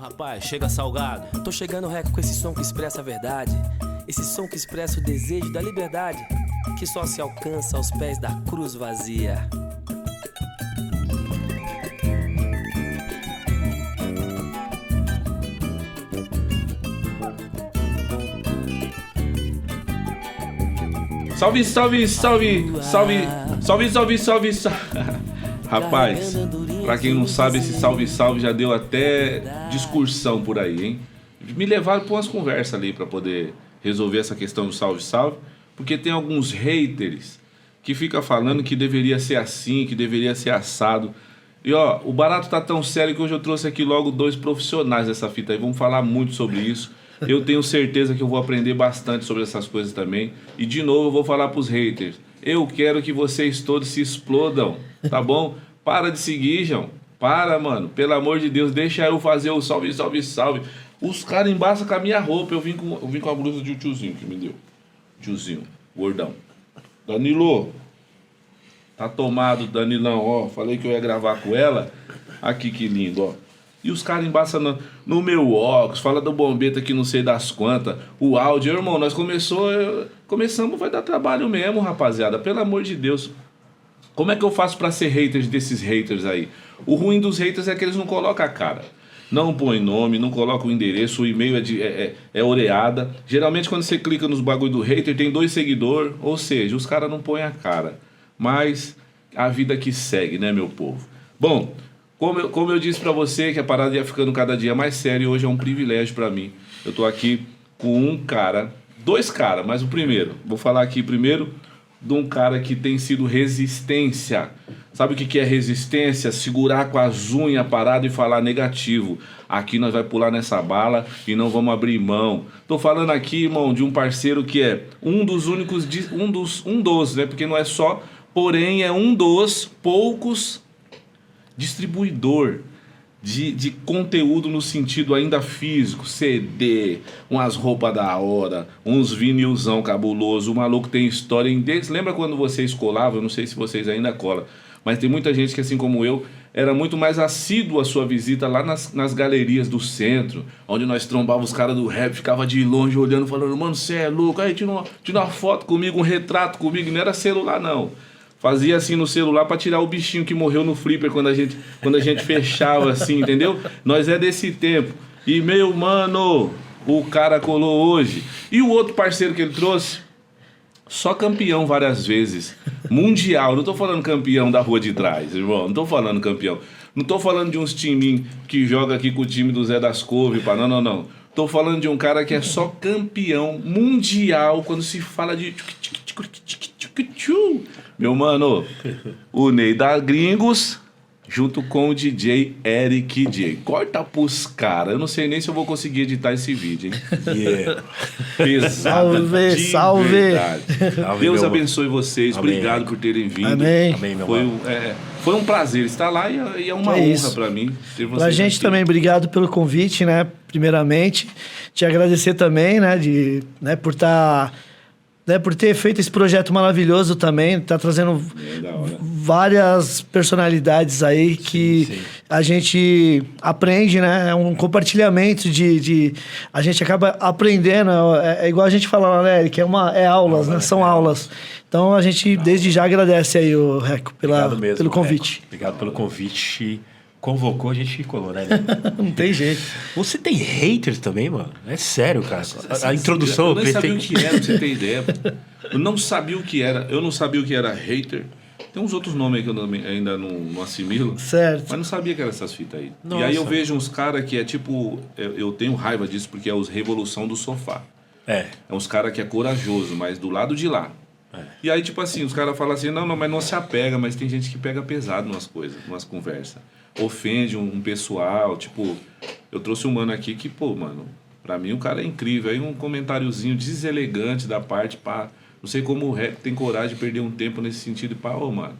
rapaz, chega salgado. Tô chegando, Reco, com esse som que expressa a verdade. Esse som que expressa o desejo da liberdade, que só se alcança aos pés da cruz vazia. Salve, salve, salve, salve, salve, salve, salve, salve. Rapaz, pra quem não sabe, esse salve, salve já deu até discursão por aí, hein? Me levaram pra umas conversas ali pra poder resolver essa questão do salve, salve, porque tem alguns haters que ficam falando que deveria ser assim, que deveria ser assado. E ó, o barato tá tão sério que hoje eu trouxe aqui logo 2 profissionais dessa fita aí, vamos falar muito sobre isso. Eu tenho certeza que eu vou aprender bastante sobre essas coisas também. E de novo eu vou falar pros haters. Eu quero que vocês todos se explodam, tá bom? Para de seguir, João. Para, mano. Pelo amor de Deus, deixa eu fazer o salve, salve, salve. Os caras embaçam com a minha roupa. Eu vim com a blusa de um tiozinho que me deu. Tiozinho, gordão. Danilo. Tá tomado, Danilão, ó. Falei que eu ia gravar com ela. Aqui que lindo, ó. E os caras embaçam no meu óculos, fala do bombeta que não sei das quantas, o áudio. Irmão, nós começamos, vai dar trabalho mesmo, rapaziada, pelo amor de Deus. Como é que eu faço pra ser haters desses haters aí? O ruim dos haters é que eles não colocam a cara. Não põe nome, não coloca o endereço, o e-mail é oreada. Geralmente quando você clica nos bagulho do hater tem 2 seguidores, ou seja, os caras não põem a cara. Mas a vida que segue, né, meu povo? Bom, como eu disse pra você que a parada ia ficando cada dia mais séria, hoje é um privilégio pra mim. Eu tô aqui com 2 caras, mas o primeiro, vou falar aqui primeiro de um cara que tem sido resistência. Sabe o que é resistência? Segurar com as unhas parado e falar negativo. Aqui nós vai pular nessa bala e não vamos abrir mão. Tô falando aqui, irmão, de um parceiro que é um dos, né? Porque não é só, porém é um dos poucos distribuidor de conteúdo no sentido ainda físico, CD, umas roupas da hora, uns vinilzão cabuloso, o maluco tem história em deles. Lembra quando vocês colavam? Eu não sei se vocês ainda colam, mas tem muita gente que, assim como eu, era muito mais assíduo a sua visita lá nas galerias do centro, onde nós trombávamos os caras do rap, ficava de longe olhando, falando, mano, você é louco, aí tira uma foto comigo, um retrato comigo, não era celular não. Fazia assim no celular pra tirar o bichinho que morreu no flipper quando a gente fechava assim, entendeu? Nós é desse tempo. E meu mano, o cara colou hoje. E o outro parceiro que ele trouxe, só campeão várias vezes. Mundial, não tô falando campeão da rua de trás, irmão. Não tô falando campeão. Não tô falando de uns timinhos que joga aqui com o time do Zé das Couve, pá. Não. Tô falando de um cara que é só campeão mundial quando se fala de... Meu mano, o Ney da Gringos, junto com o DJ Eric J. Corta pros caras. Eu não sei nem se eu vou conseguir editar esse vídeo, hein? Yeah. Pesado. Salve. Verdade. Deus abençoe vocês. Amém. Obrigado por terem vindo. Amém. Amém, meu mano. Foi um prazer estar lá e é uma honra pra mim ter vocês. Pra gente aqui. também, obrigado pelo convite, né? Primeiramente, te agradecer também, né? Por estar... por ter feito esse projeto maravilhoso também, tá trazendo várias personalidades aí que sim. A gente aprende, né? É um compartilhamento a gente acaba aprendendo, é igual a gente fala, né, Eric, é aulas, né? São aulas. Então a gente desde já agradece aí o Reco pelo convite. Reco. Obrigado pelo convite. Convocou, a gente colou, né? Não tem jeito. Você tem haters também, mano? É sério, cara. A introdução... Eu nem sabia o que era, pra você ter ideia. Eu não sabia o que era. Eu não sabia o que era hater. Tem uns outros nomes aí que eu ainda não assimilo. Certo. Mas não sabia que eram essas fitas aí. Nossa. E aí eu vejo uns caras que é tipo... Eu tenho raiva disso porque é os Revolução do Sofá. É uns caras que é corajoso, mas do lado de lá. E aí, tipo assim, os caras falam assim, não, mas não se apega, mas tem gente que pega pesado umas coisas, umas conversas. Ofende um pessoal, tipo, eu trouxe um mano aqui que, pô, mano, pra mim o cara é incrível. Aí um comentáriozinho deselegante da parte, pá, não sei como o rap tem coragem de perder um tempo nesse sentido, pá, ô, mano.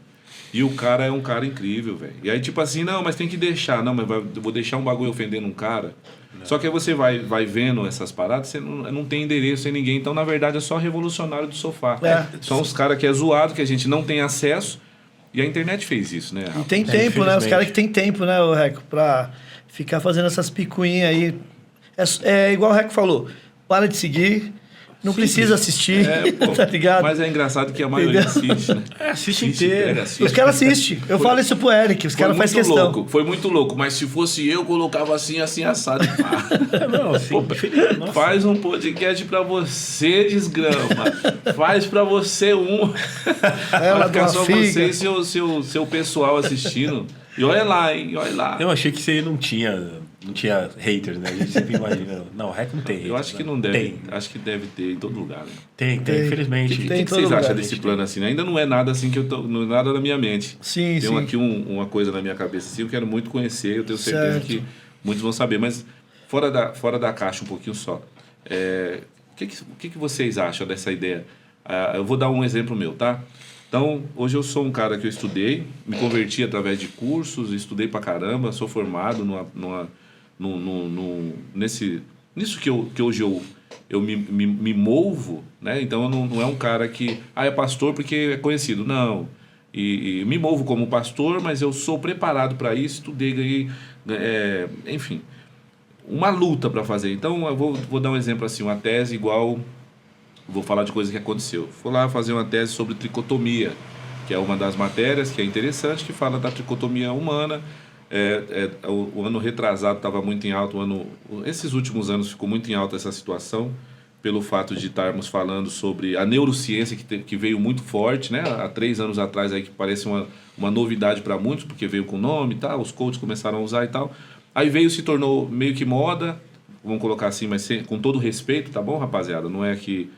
E o cara é um cara incrível, velho. E aí, tipo assim, não, mas tem que deixar, não, mas eu vou deixar um bagulho ofendendo um cara. Não. Só que aí você vai vendo essas paradas, você não tem endereço em ninguém, então na verdade é só revolucionário do sofá. São os caras que é zoado, que a gente não tem acesso. E a internet fez isso, né, Rafa? E tem tempo, né? Os caras que tem tempo, né, o Reco, pra Ficar fazendo essas picuinhas aí. É igual o Reco falou. Para de seguir. Não precisa assistir, tá ligado? Mas é engraçado que a maioria assiste, né? Assiste inteiro. Os caras assistem. Eu falo isso pro Eric, os caras fazem questão. Louco, foi muito louco, mas se fosse eu, colocava assim, assado. Não, assim, faz um podcast pra você, desgrama. Faz pra você um. Ela vai ficar só figa. você e seu pessoal assistindo. E olha lá, hein? Olha lá. Eu achei que você não tinha haters, né? A gente sempre imagina. Não, o Reco não tem haters. Eu acho que não deve. Tem. Acho que deve ter em todo lugar, né? Tem, infelizmente. O que vocês acham desse plano assim? Ainda não é nada assim que eu tô. Não é nada na minha mente. Sim, Tem aqui uma coisa na minha cabeça assim, eu quero muito conhecer, eu tenho certeza que muitos vão saber, mas fora da caixa um pouquinho só. O que vocês acham dessa ideia? Eu vou dar um exemplo meu, tá? Então, hoje eu sou um cara que eu estudei, me converti através de cursos, estudei pra caramba, sou formado nisso que hoje eu me movo, né? Então, não é um cara que é pastor porque é conhecido, não. E me movo como pastor, mas eu sou preparado para isso, estudei, ganhei, enfim, uma luta para fazer. Então, eu vou dar um exemplo assim, uma tese igual... Vou falar de coisa que aconteceu. Fui lá fazer uma tese sobre tricotomia, que é uma das matérias que é interessante, que fala da tricotomia humana. O ano retrasado estava muito em alta, esses últimos anos ficou muito em alta essa situação, pelo fato de estarmos falando sobre a neurociência, que veio muito forte, né? Há 3 anos atrás, aí, que parece uma novidade para muitos, porque veio com nome e tal, os coaches começaram a usar e tal. Aí se tornou meio que moda, vamos colocar assim, mas com todo respeito, tá bom, rapaziada? Não é que...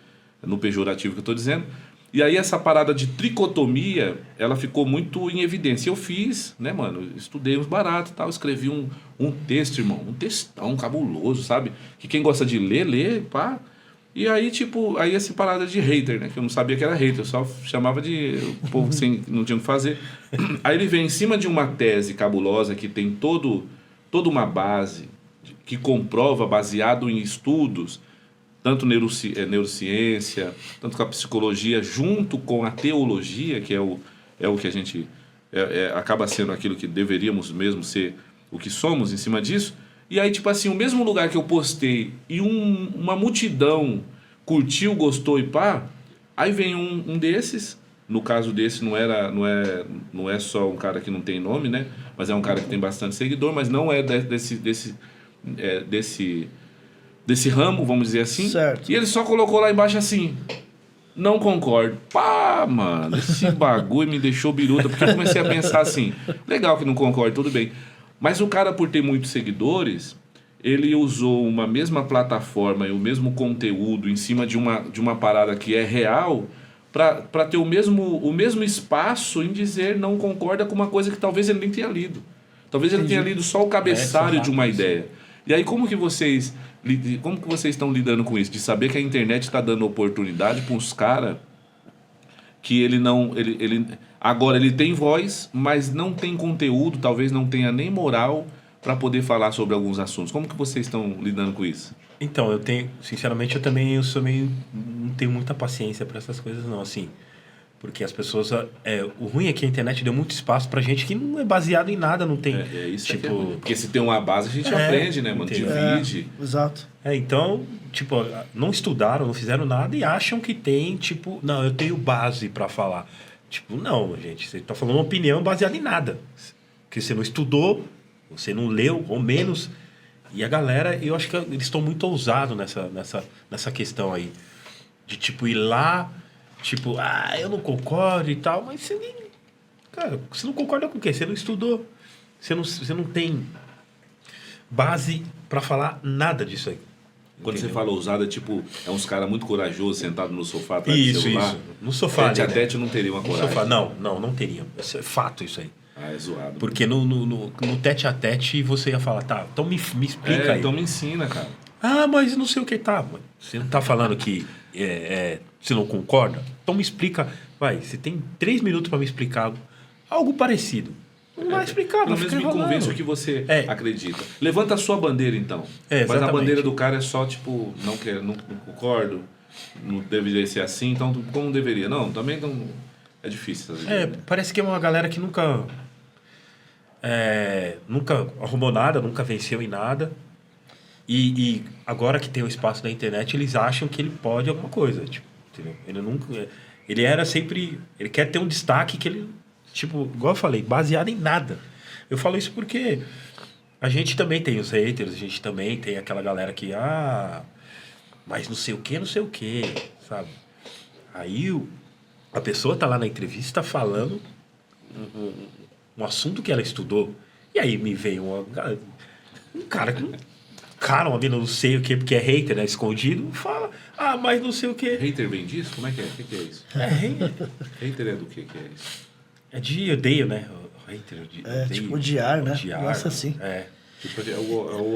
no pejorativo que eu estou dizendo. E aí essa parada de tricotomia, ela ficou muito em evidência. Eu fiz, né, mano, estudei uns baratos e tal, escrevi um texto, irmão, um textão cabuloso, sabe? Que quem gosta de ler, lê, pá. E aí, aí essa parada de hater, né, que eu não sabia que era hater, eu só chamava de o povo sem, não tinha o que fazer. Aí ele vem em cima de uma tese cabulosa que tem toda uma base, que comprova, baseado em estudos, tanto neurociência, tanto com a psicologia, junto com a teologia, que é o que a gente acaba sendo aquilo que deveríamos mesmo ser, o que somos em cima disso. E aí, assim, o mesmo lugar que eu postei e uma multidão curtiu, gostou e pá, aí vem um desses, no caso desse não é só um cara que não tem nome, né? Mas é um cara que tem bastante seguidor, mas não é desse ramo, vamos dizer assim. Certo. E ele só colocou lá embaixo assim: não concordo. Pá, mano, esse bagulho me deixou biruta, porque eu comecei a pensar assim: legal que não concordo, tudo bem. Mas o cara, por ter muitos seguidores, ele usou uma mesma plataforma e o mesmo conteúdo em cima de uma parada que é real, para ter o mesmo espaço em dizer não concorda com uma coisa que talvez ele nem tenha lido. Talvez ele tenha lido só o cabeçalho de uma ideia. E aí como que vocês estão lidando com isso? De saber que a internet está dando oportunidade para uns caras que agora ele tem voz, mas não tem conteúdo, talvez não tenha nem moral para poder falar sobre alguns assuntos. Como que vocês estão lidando com isso? Então, sinceramente, eu sou meio, não tenho muita paciência para essas coisas não, assim. Porque as pessoas... o ruim é que a internet deu muito espaço pra gente que não é baseado em nada, não tem... Isso tipo... Porque se tem uma base, a gente aprende, né, mano? Divide. Exato. Então, não estudaram, não fizeram nada e acham que tem, não, eu tenho base pra falar. Não, gente, você tá falando uma opinião baseada em nada. Porque você não estudou, você não leu, ou menos. E a galera, eu acho que eles estão muito ousados nessa questão aí. De, ir lá... eu não concordo e tal, mas você nem... Cara, você não concorda com o quê? Você não estudou. Você não tem base pra falar nada disso aí. Quando entendeu? você fala ousada, é uns caras muito corajosos sentados no sofá atrás do celular. Isso. No sofá. Tete a tete não teria uma coragem. Sofá. Não teriam. É fato isso aí. É zoado. Porque no tete a tete você ia falar, tá, então me explica aí. Então me ensina, cara. Mas não sei o que tá. Você não tá falando que você não concorda? Então me explica. Você tem 3 minutos para me explicar algo parecido. Não vai explicar, pelo menos me convence o que você acredita. Levanta a sua bandeira, então. Mas a bandeira do cara é só, não concordo, não deveria ser assim, então como deveria? Não, também não... É difícil. Né? Parece que é uma galera que nunca... nunca arrumou nada, nunca venceu em nada. E agora que tem o espaço da internet, eles acham que ele pode alguma coisa. Tipo, entendeu? Ele era sempre... Ele quer ter um destaque que ele... Tipo, igual eu falei, baseado em nada. Eu falo isso porque a gente também tem os haters, a gente também tem aquela galera que... mas não sei o que, sabe? Aí a pessoa tá lá na entrevista falando um assunto que ela estudou. E aí me veio um cara, uma mina não sei o que, porque é hater, né? Escondido, fala, mas não sei o que. Hater vem disso? Como é que é? O que é isso? Hater. Hater é do que é isso? É de odeio, né? Hater, odeio, tipo odiar, né? Nossa, assim. Tipo, é a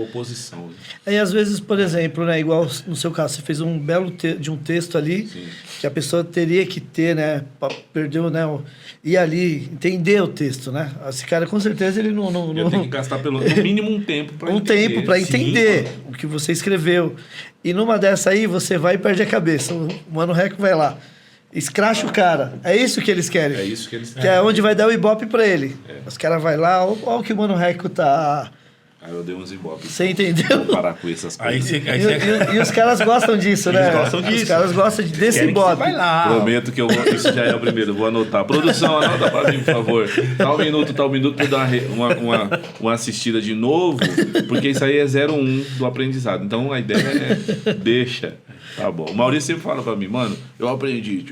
oposição. Né? Aí, às vezes, por exemplo, né, igual no seu caso, você fez um belo de um texto ali, sim, que a pessoa teria que ter, né, perdeu, né, ir ali, entender o texto, né? Esse cara, com certeza, ele não Eu tenho que gastar no mínimo um tempo para entender. Um tempo para entender o que você escreveu. E numa dessa aí, você vai e perde a cabeça. O Mano Rec vai lá, escracha o cara. É isso que eles querem. É isso que eles querem. Que é onde vai dar o ibope para ele. Os caras vão lá, olha o que o Mano Rec tá... Aí eu dei uns ibope. Você entendeu? Vou parar com essas coisas. E os caras gostam disso, né? Eles gostam disso. Os caras gostam desse ibope. Vai lá. Prometo que isso já é o primeiro. Vou anotar. Produção, anota pra mim, por favor. Tal minuto, pra eu dar uma assistida de novo, porque isso aí é 01 do aprendizado. Então a ideia é deixa. Tá bom. O Maurício sempre fala pra mim, mano, eu aprendi.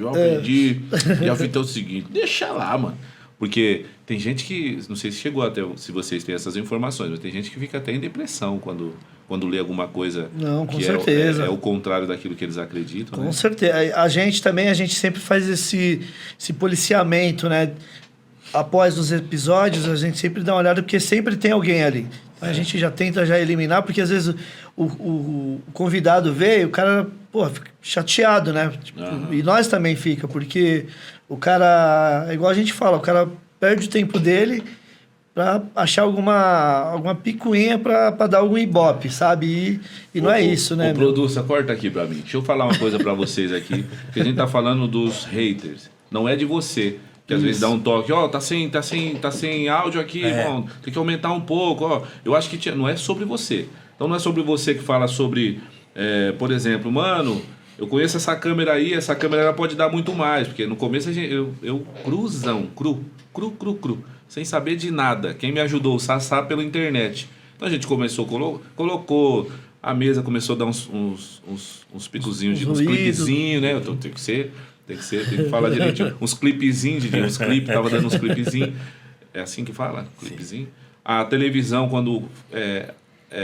E a fita é o seguinte, deixa lá, mano. Porque tem gente que, não sei se chegou até, se vocês têm essas informações, mas tem gente que fica até em depressão quando lê alguma coisa. Não, com que certeza. É o contrário daquilo que eles acreditam. Com né? certeza. A gente sempre faz esse policiamento, né? Após os episódios, a gente sempre dá uma olhada, porque sempre tem alguém ali. A gente já tenta eliminar, porque às vezes o convidado vê e o cara, fica chateado, né? Tipo, e nós também fica, porque o cara, igual a gente fala, o cara perde o tempo dele pra achar alguma picuinha pra dar algum ibope, sabe? E não é isso, né? Produça, corta aqui pra mim. Deixa eu falar uma coisa pra vocês aqui, que a gente tá falando dos haters. Não é de você. Que às vezes dá um toque, tá sem áudio aqui, irmão, tem que aumentar um pouco, Eu acho que não é sobre você. Então não é sobre você que fala sobre, por exemplo, mano, eu conheço essa câmera aí, essa câmera ela pode dar muito mais, porque no começo eu cru, sem saber de nada. Quem me ajudou, o Sassá pela internet. Então a gente começou, colocou, a mesa começou a dar uns picozinhos, uns clipezinhos, né? Então tem que falar direitinho. Uns clipezinhos, tava dando uns clipezinhos. É assim que fala? Clipezinho. A televisão, quando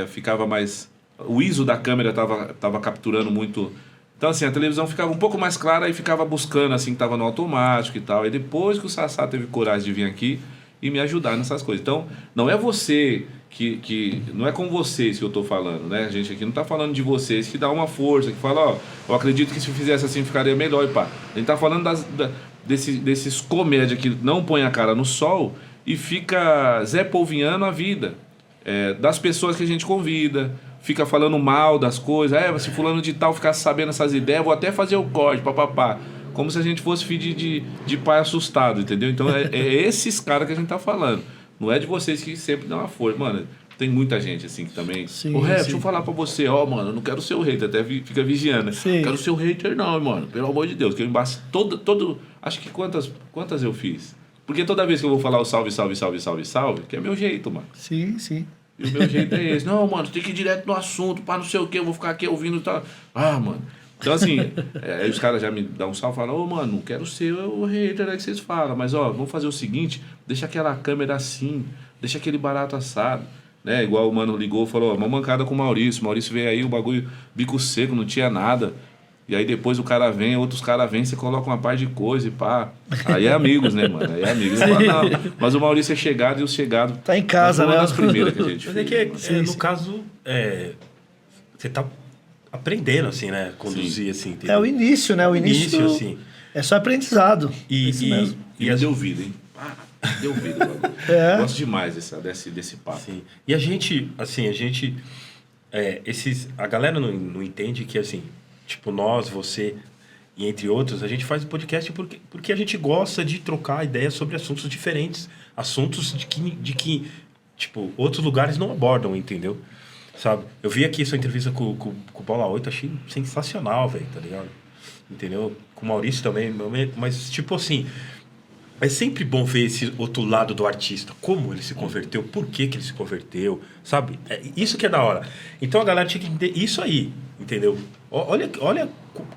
ficava mais... O ISO da câmera tava capturando muito... Então, assim, a televisão ficava um pouco mais clara e ficava buscando, assim, que tava no automático e tal. E depois que o Sassá teve coragem de vir aqui e me ajudar nessas coisas. Então, não é você que não é com vocês que eu tô falando, né? A gente aqui não tá falando de vocês, que dá uma força, que fala, eu acredito que se fizesse assim ficaria melhor, e pá. A gente tá falando desses comédia que não põe a cara no sol e fica Zé Polvinhando a vida. Das pessoas que a gente convida, fica falando mal das coisas, se fulano de tal ficasse sabendo essas ideias, vou até fazer o corte, papapá. Como se a gente fosse filho de pai assustado, entendeu? Então é esses caras que a gente tá falando. Não é de vocês que sempre dão uma força. Mano, tem muita gente assim que também... Deixa eu falar pra você, mano, eu não quero ser o hater, até fica vigiando. Sim. Não quero ser o hater não, mano, pelo amor de Deus. Que eu embaço todo... Acho que quantas eu fiz? Porque toda vez que eu vou falar o salve, que é meu jeito, mano. Sim. E o meu jeito é esse. Não, mano, tem que ir direto no assunto, pá, não sei o quê, eu vou ficar aqui ouvindo e tal. Mano... Então, assim, aí os caras já me dão um salve e falam, mano, não quero ser o hater aí que vocês falam, mas, vamos fazer o seguinte, deixa aquela câmera assim, deixa aquele barato assado, né? Igual o mano ligou e falou, uma mancada com o Maurício veio aí, o bagulho, bico seco, não tinha nada, e aí depois o cara vem, outros caras vêm, você coloca uma par de coisa e pá, aí é amigos, né, mano? Aí é amigos. Fala, não, mas o Maurício é chegado e o chegado... Tá em casa, né? Uma das primeiras que a gente fez. Mas no caso, você tá... aprendendo, assim, né? Conduzir, assim. É o início, né? O início assim. É só aprendizado. E deu vida, hein? Deu vida. Gosto demais desse papo. Sim. E a gente... a galera não entende que, assim, tipo, nós, você e entre outros, a gente faz o podcast porque a gente gosta de trocar ideias sobre assuntos diferentes assuntos de que tipo, outros lugares não abordam, entendeu? Sabe? Eu vi aqui sua entrevista com o Paula 8, achei sensacional, velho, tá ligado? Entendeu? Com o Maurício também, mas tipo assim, é sempre bom ver esse outro lado do artista, como ele se converteu, por que ele se converteu, sabe? Isso que é da hora. Então a galera tinha que entender isso aí, entendeu? Olha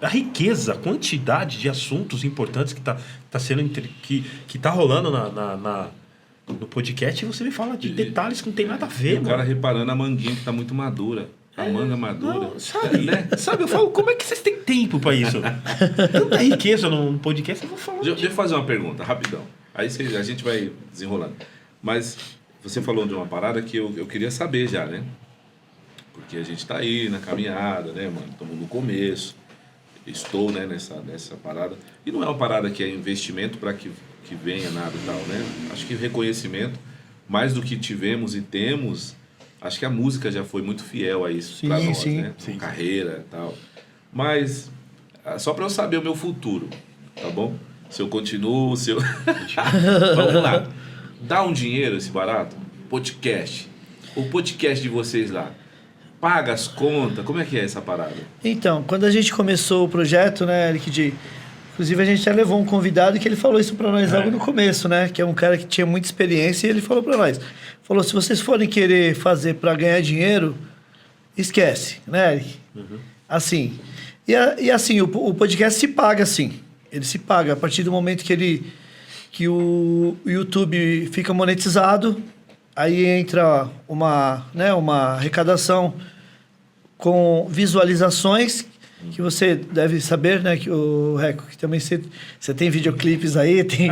a riqueza, a quantidade de assuntos importantes que tá sendo que tá rolando no podcast, e você me fala de detalhes que não tem nada a ver, mano. O cara reparando a manguinha que tá muito madura. A manga madura. Não, sabe, né? Sabe, eu falo, como é que vocês têm tempo pra isso? Tanta riqueza no podcast, eu vou falar. Deixa eu fazer uma pergunta, rapidão. Aí a gente vai desenrolando. Mas você falou de uma parada que eu queria saber já, né? Porque a gente tá aí na caminhada, né, mano? Estamos no começo. Estou, né, nessa parada. E não é uma parada que é investimento para que venha nada e tal, né? Acho que reconhecimento, mais do que tivemos e temos... Acho que a música já foi muito fiel a isso para nós, né? Sim. Carreira e tal. Mas, só para eu saber o meu futuro, tá bom? Se eu continuo, se eu... Vamos lá. Dá um dinheiro esse barato? Podcast. O podcast de vocês lá, paga as contas? Como é que é essa parada? Então, quando a gente começou o projeto, né, Eric J., inclusive a gente já levou um convidado que ele falou isso para nós logo no começo, né? Que é um cara que tinha muita experiência e ele falou para nós. Falou, se vocês forem querer fazer para ganhar dinheiro, esquece, né, Eric? Uhum. Assim. E assim, o podcast se paga assim. Ele se paga a partir do momento que o YouTube fica monetizado, aí entra uma arrecadação com visualizações, que você deve saber, né, que o Reco, que também você tem videoclipes aí, tem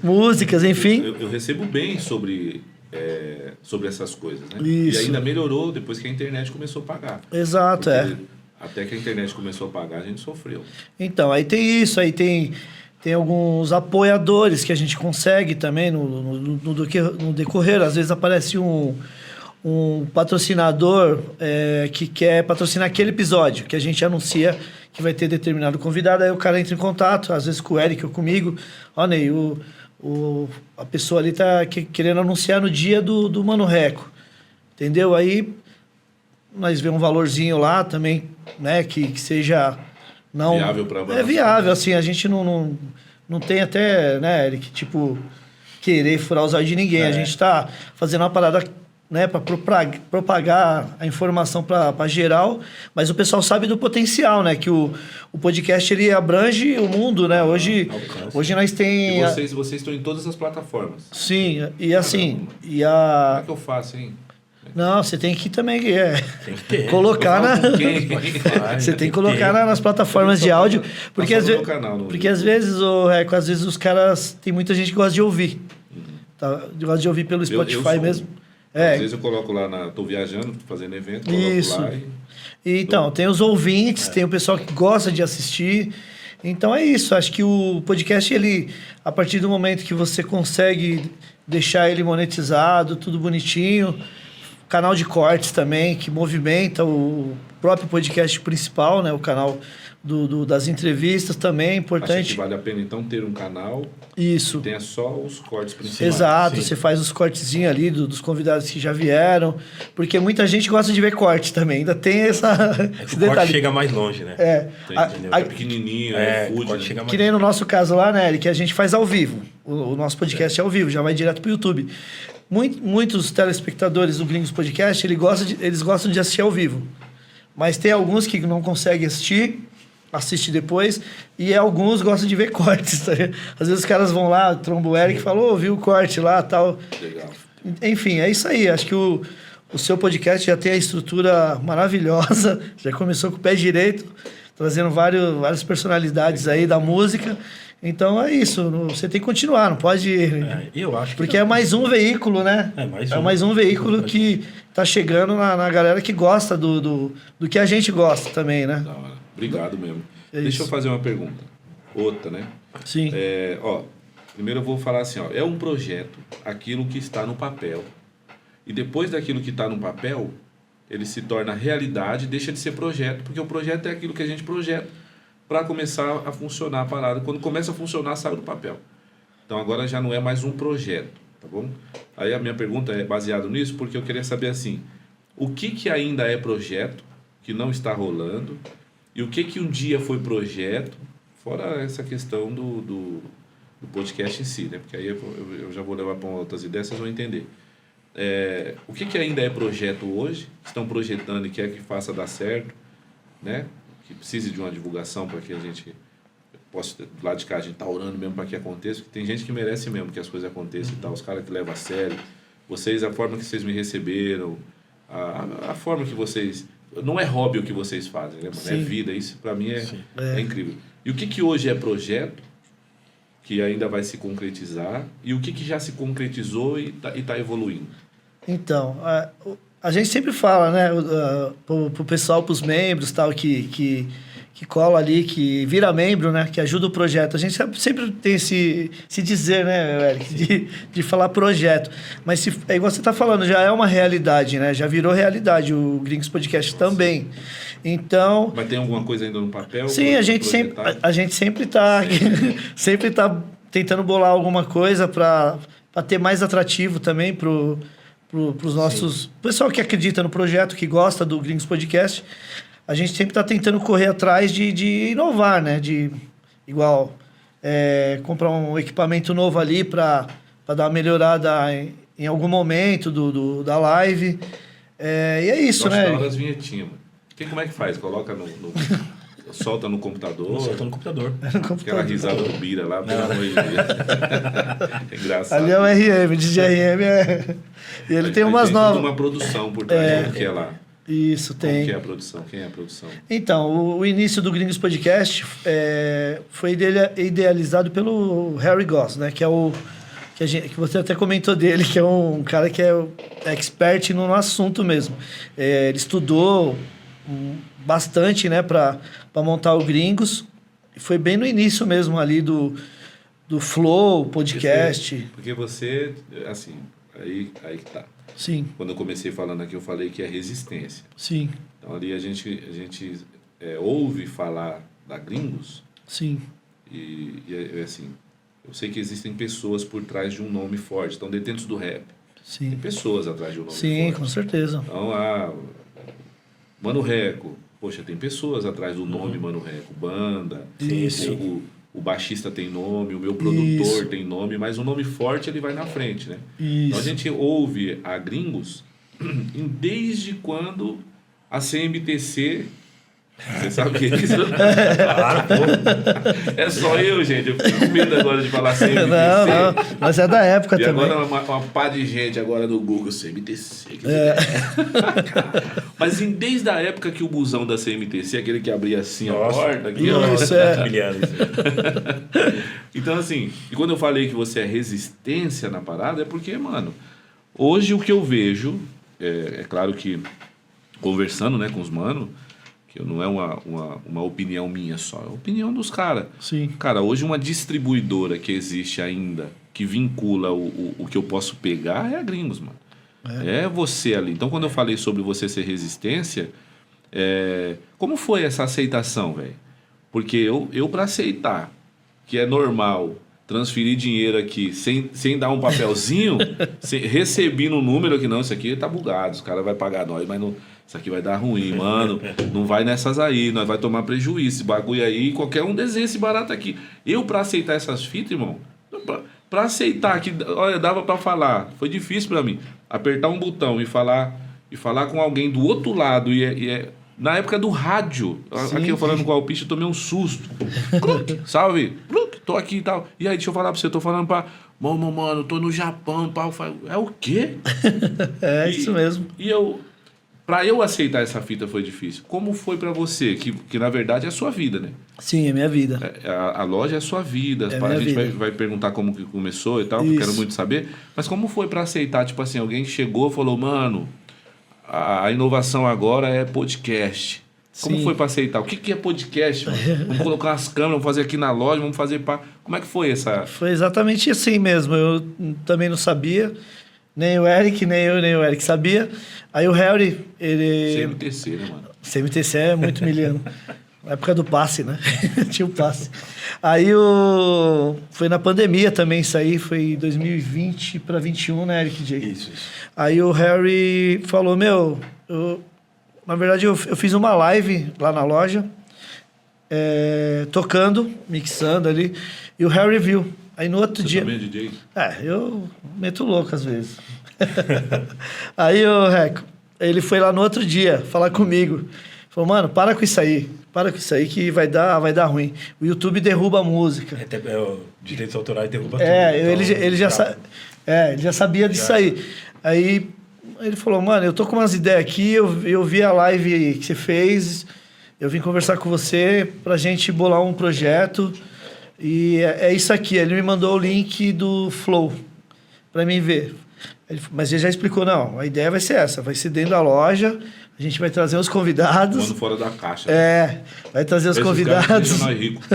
músicas, enfim. Eu recebo bem sobre essas coisas, né? Isso. E ainda melhorou depois que a internet começou a pagar. Exato, até que a internet começou a pagar, a gente sofreu. Então, aí tem isso, aí tem alguns apoiadores que a gente consegue também no decorrer. Às vezes aparece um patrocinador que quer patrocinar aquele episódio, que a gente anuncia que vai ter determinado convidado, aí o cara entra em contato, às vezes com o Eric ou comigo. Ó, Ney, a pessoa ali tá querendo anunciar no dia do Mano Reco, entendeu? Aí nós vemos um valorzinho lá também, né, que seja... não viável para nós. É viável, assim, a gente não tem até, né, Eric, tipo, querer furar os olhos de ninguém. A gente tá fazendo uma parada, né, para propagar a informação para geral, mas o pessoal sabe do potencial, né, que o podcast ele abrange o mundo, né? Hoje nós tem... E vocês estão em todas as plataformas. Sim, e assim, Como é que eu faço, hein? Não, você tem que também tem que ter. Colocar você tem que colocar nas plataformas de áudio, porque às vezes às vezes os caras, tem muita gente que gosta de ouvir. Tá? Gosta de ouvir pelo Spotify mesmo. Às vezes eu coloco lá, tô viajando, fazendo evento, coloco lá Então, tem os ouvintes, tem o pessoal que gosta de assistir. Então é isso, acho que o podcast, ele, a partir do momento que você consegue deixar ele monetizado, tudo bonitinho, canal de cortes também, que movimenta o próprio podcast principal, né? O canal das entrevistas também é importante. Acho que vale a pena, então, ter um canal isso. Que tenha só os cortes principais. Exato, sim. Você faz os cortezinhos ali dos convidados que já vieram, porque muita gente gosta de ver corte também, ainda tem esse o detalhe. Corte chega mais longe, né? É pequenininho, food, né? Que nem no nosso caso lá, né, Eric, que a gente faz ao vivo. O nosso podcast é ao vivo, já vai direto pro YouTube. Muitos telespectadores do Gringos Podcast, eles gostam de assistir ao vivo. Mas tem alguns que não conseguem assiste depois, e alguns gostam de ver cortes. Tá? Às vezes os caras vão lá, tromba o Eric e falam, viu o corte lá, tal. Legal. Enfim, é isso aí. Acho que o seu podcast já tem a estrutura maravilhosa, já começou com o pé direito, trazendo várias personalidades aí da música. Então é isso, você tem que continuar, não pode... eu acho que porque é mais um veículo, né? É mais um veículo que tá chegando na galera que gosta do que a gente gosta também, né? Da hora. Obrigado mesmo. Deixa eu fazer uma pergunta. Outra, né? Sim. Primeiro eu vou falar assim, é um projeto, aquilo que está no papel. E depois daquilo que está no papel, ele se torna realidade, deixa de ser projeto, porque o projeto é aquilo que a gente projeta para começar a funcionar a parada. Quando começa a funcionar, sai do papel. Então agora já não é mais um projeto, tá bom? Aí a minha pergunta é baseada nisso, porque eu queria saber assim, o que ainda é projeto, que não está rolando, e o que um dia foi projeto, fora essa questão do podcast em si, né? Porque aí eu já vou levar para outras ideias, vocês vão entender. O que ainda é projeto hoje, estão projetando e quer que faça dar certo, né? Que precise de uma divulgação para que a gente possa, do lado de cá, a gente tá orando mesmo para que aconteça, porque tem gente que merece mesmo que as coisas aconteçam e tal, os caras que levam a sério, vocês, a forma que vocês me receberam, a forma que vocês... Não é hobby o que vocês fazem, né, mano? É vida, isso para mim é incrível. E o que hoje é projeto, que ainda vai se concretizar, e o que já se concretizou e tá evoluindo? Então, a gente sempre fala, né, pro pessoal, pros membros, tal, que cola ali, que vira membro, né, que ajuda o projeto. A gente sempre tem esse dizer, né, Eric, de falar projeto. Mas é igual você tá falando, já é uma realidade, né, já virou realidade o Gringos Podcast também. Então... Mas tem alguma coisa ainda no papel? Sim, a gente sempre tá tentando bolar alguma coisa para ter mais atrativo também pros nossos... Pessoal que acredita no projeto, que gosta do Gringos Podcast, a gente sempre está tentando correr atrás de inovar, né? Comprar um equipamento novo ali para dar uma melhorada em algum momento da live. E é isso, né? Gosto das vinhetinhas, mano. Como é que faz? Coloca solta no computador. Solta no computador. Aquela risada do Bira lá, pelo amor de Deus. É engraçado. Ali é o RM, DJ RM E ele tem umas novas. Tem uma produção por trás do que é lá. Isso, tem. Como que é a produção? Quem é a produção? Então, o início do Gringos Podcast foi idealizado pelo Harry Goss, né? Que é que você até comentou dele, que é um cara que é expert no assunto mesmo. Ele estudou bastante, né, para montar o Gringos. E foi bem no início mesmo ali do Flow, podcast. Porque você, assim, aí que tá. Sim. Quando eu comecei falando aqui, eu falei que é resistência. Sim. Então ali a gente ouve falar da Gringos. Sim. E assim, eu sei que existem pessoas por trás de um nome forte, estão detentos do rap. Sim. Tem pessoas atrás de um nome forte. Sim, com certeza. Então, Mano Reco. Poxa, tem pessoas atrás do nome Mano Reco. Banda. Isso. O baixista tem nome, o meu produtor tem nome, mas o nome forte ele vai na frente, né? Isso. Então a gente ouve a Gringos desde quando a CMTC... Você sabe o que é isso? Claro, pô. É só eu, gente. Eu fico com medo agora de falar CMTC. Não, mas é da época e também. Agora uma pá de gente agora no Google, CMTC. Mas desde a época que o busão da CMTC, aquele que abria assim a porta... Aqui, isso, Então, assim, e quando eu falei que você é resistência na parada, é porque, mano, hoje o que eu vejo, é claro que conversando, né, com os manos, que não é uma opinião minha só, é a opinião dos caras. Sim. Cara, hoje uma distribuidora que existe ainda, que vincula o que eu posso pegar, é a Gringos, mano. É você ali. Então, quando eu falei sobre você ser resistência, como foi essa aceitação, velho? Porque eu para aceitar que é normal transferir dinheiro aqui sem dar um papelzinho, recebi no número aqui, não, isso aqui tá bugado, os caras vão pagar nós, mas não... Isso aqui vai dar ruim, mano. Não vai nessas aí, nós vai tomar prejuízo. Esse bagulho aí, qualquer um desenha esse barato aqui. Eu, pra aceitar essas fitas, irmão, pra aceitar que, olha, dava pra falar. Foi difícil pra mim. Apertar um botão e falar com alguém do outro lado. Na época do rádio, Sim, aqui eu falando com o Alpiste, eu tomei um susto. Salve, tô aqui e tal. E aí, deixa eu falar pra você, tô falando pra... Mano, tô no Japão, pau. É o quê? Isso mesmo. Pra eu aceitar essa fita foi difícil. Como foi pra você? Que na verdade é a sua vida, né? Sim, é minha vida. A loja é a sua vida. A gente vai perguntar como que começou e tal, que eu quero muito saber. Mas como foi pra aceitar? Tipo assim, alguém chegou e falou, mano, a inovação agora é podcast. Como foi pra aceitar? O que é podcast, mano? Vamos colocar as câmeras, vamos fazer aqui na loja, vamos fazer pá. Como é que foi essa... Foi exatamente assim mesmo. Eu também não sabia. Nem o Eric, nem o Eric sabia. Aí o Harry, ele... CMTC, né, mano? CMTC é muito miliano. Na época do passe, né? Tinha o passe. Aí foi na pandemia também isso aí, foi 2020 para 21, né, Eric J? Isso. Aí o Harry falou, na verdade eu fiz uma live lá na loja, tocando, mixando ali, e o Harry viu. Aí no outro dia... Você também é DJ? Eu meto louco às vezes. Aí o Reco, ele foi lá no outro dia falar comigo. Falou, mano, para com isso aí que vai dar ruim. O YouTube derruba a música. O direitos autorais derruba tudo. Ele já sabia disso aí. Aí ele falou, mano, eu tô com umas ideias aqui, eu vi a live que você fez, eu vim conversar com você pra gente bolar um projeto. E é isso aqui. Ele me mandou o link do Flow pra mim ver. Mas ele já explicou, não, a ideia vai ser essa, vai ser dentro da loja, a gente vai trazer os convidados. Mano fora da caixa. Vai trazer os convidados. Deixa nós ricos.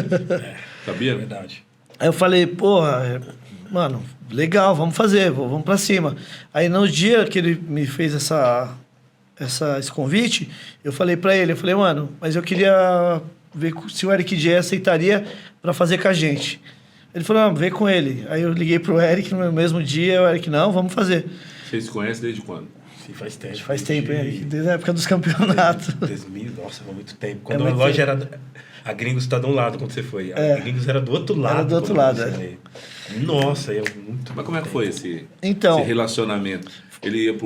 Sabia? É verdade. Aí eu falei, porra, mano, legal, vamos fazer, vamos pra cima. Aí no dia que ele me fez esse convite, eu falei pra ele, mano, mas eu queria ver se o Eric J aceitaria pra fazer com a gente. Ele falou, não, vem com ele. Aí eu liguei pro Eric no mesmo dia, o Eric, não, vamos fazer. Vocês se conhecem desde quando? Sim, faz tempo. Faz tempo, Eric, desde a época dos campeonatos. 2000, nossa, há muito tempo. Quando a loja era... A Gringos está de um lado quando você foi. A Gringos era do outro lado. Era do outro lado, Nossa, é muito... Mas como é que foi esse relacionamento? Ele ia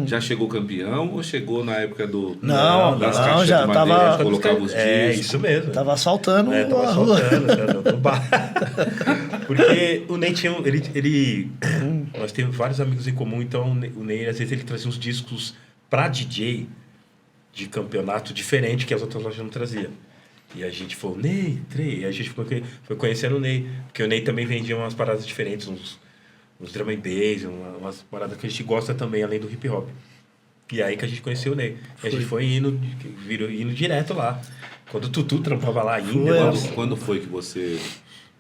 já chegou campeão ou chegou na época das caixas já de madeira, tava, colocava os discos? Isso mesmo. Tava asfaltando tava asfaltando, no bar. Porque o Ney tinha... nós temos vários amigos em comum, então o Ney, às vezes, ele trazia uns discos pra DJ de campeonato diferente que as outras lojas não traziam. E a gente falou, Ney, e a gente foi conhecendo o Ney. Porque o Ney também vendia umas paradas diferentes, uns drum and bass, umas paradas que a gente gosta também, além do hip hop. E aí que a gente conheceu o Ney. E a gente foi indo direto lá. Quando o Tutu trampava lá ainda. Quando foi que você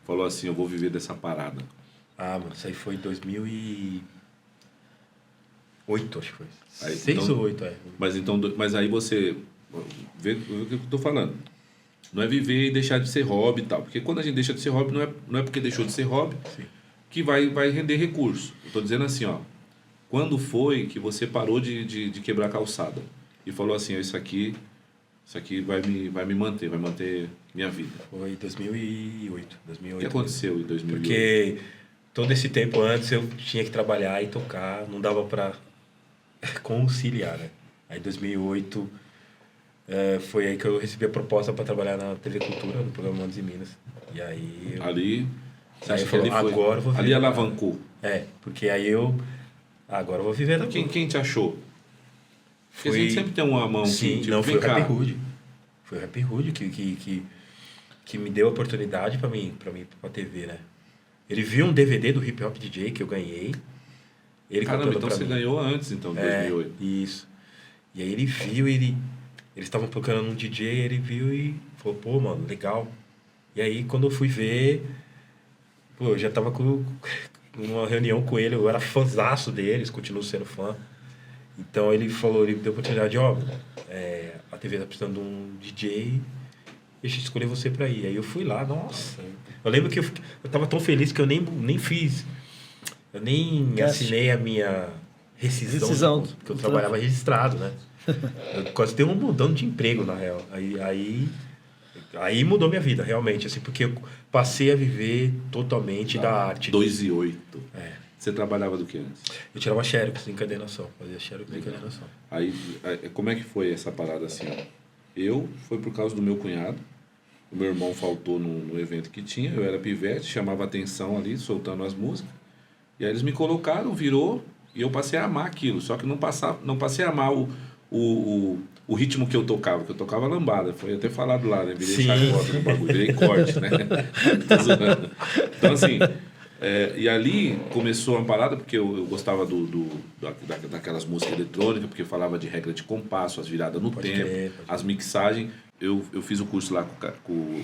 falou assim, eu vou viver dessa parada? Mano, isso aí foi em 2008, acho que foi. Aí, 6 ou 8, Mas aí você... Vê o que eu tô falando. Não é viver e deixar de ser hobby e tal. Porque quando a gente deixa de ser hobby, não é porque deixou de ser hobby... Sim. Que vai render recurso. Eu tô dizendo assim, ó. Quando foi que você parou de quebrar calçada? E falou assim, isso aqui vai me manter, vai manter minha vida. Foi em 2008. O que aconteceu em 2008? Porque todo esse tempo antes eu tinha que trabalhar e tocar, não dava para conciliar, né? Aí em 2008 foi aí que eu recebi a proposta para trabalhar na TV Cultura, no programa Mandos e Minas. E aí... Ali... Você acha que agora eu vou viver. Ali alavancou. Porque aí agora eu vou viver da Quem te achou? Porque a gente sempre tem uma mão que... Não, foi o Rap Hood. Foi o Rap Hood que me deu a oportunidade pra mim ir pra TV, né? Ele viu um DVD do Hip Hop DJ que eu ganhei. Caramba, então você ganhou antes, então, de 2008. Isso. E aí ele viu, eles estavam procurando um DJ, ele viu e falou, pô, mano, legal. E aí quando eu fui ver... Pô, eu já tava com uma reunião com ele, eu era fãzaço deles, continuo sendo fã. Então ele deu a oportunidade, a TV tá precisando de um DJ e a gente escolheu você pra ir. Aí eu fui lá, nossa. Eu lembro que eu tava tão feliz que eu nem fiz, eu nem assinei a minha rescisão porque eu trabalhava registrado, né? Eu quase dei um mudando de emprego, na real. Aí mudou minha vida, realmente, assim, porque eu passei a viver totalmente da arte. 2008. Você trabalhava do que antes? Eu tirava xerox em encadernação, fazia xerox em encadernação. Aí, como é que foi essa parada assim? Foi por causa do meu cunhado. O meu irmão faltou no evento que tinha, eu era pivete, chamava atenção ali, soltando as músicas. E aí eles me colocaram, virou, e eu passei a amar aquilo. Só que não passei a amar o ritmo que eu tocava lambada. Foi até falado lá, né? Virei chacota no bagulho, virei corte, né? Então, assim, e ali começou uma parada, porque eu gostava daquelas músicas eletrônicas, porque falava de regra de compasso, as viradas no tempo, as mixagens. Eu fiz o curso lá com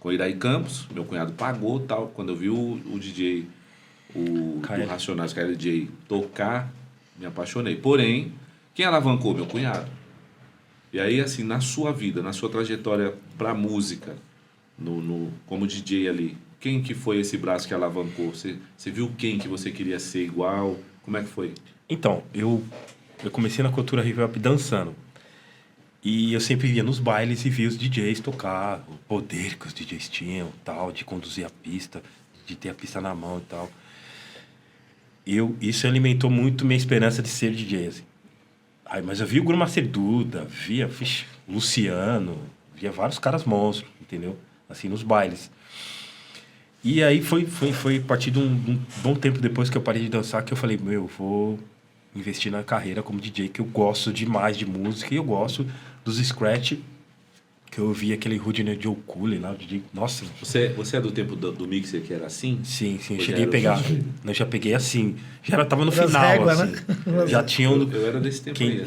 o Iraí Campos, meu cunhado pagou tal. Quando eu vi o DJ, do Racionais, KLJ, tocar, me apaixonei. Porém, quem alavancou? Meu cunhado. E aí, assim, na sua vida, na sua trajetória pra música, como DJ ali, quem que foi esse braço que alavancou? Você viu quem que você queria ser igual? Como é que foi? Então, eu comecei na cultura hip hop dançando. E eu sempre ia nos bailes e via os DJs tocar, o poder que os DJs tinham, tal, de conduzir a pista, de ter a pista na mão e tal. Isso alimentou muito minha esperança de ser DJ, assim. Aí, mas eu via o Grumacê Duda, via Luciano, via vários caras monstros, entendeu? Assim, nos bailes. E aí foi a partir de um bom tempo depois que eu parei de dançar que eu falei, eu vou investir na carreira como DJ, que eu gosto demais de música e eu gosto dos scratch, que eu vi aquele Rudney Joe Cooley lá, o DJ, nossa. Você é do tempo do mixer que era assim? Sim, eu cheguei a pegar. Eu já peguei assim, tava no Nas final, réguas, assim. né? Já tinha Eu era desse tempo aí.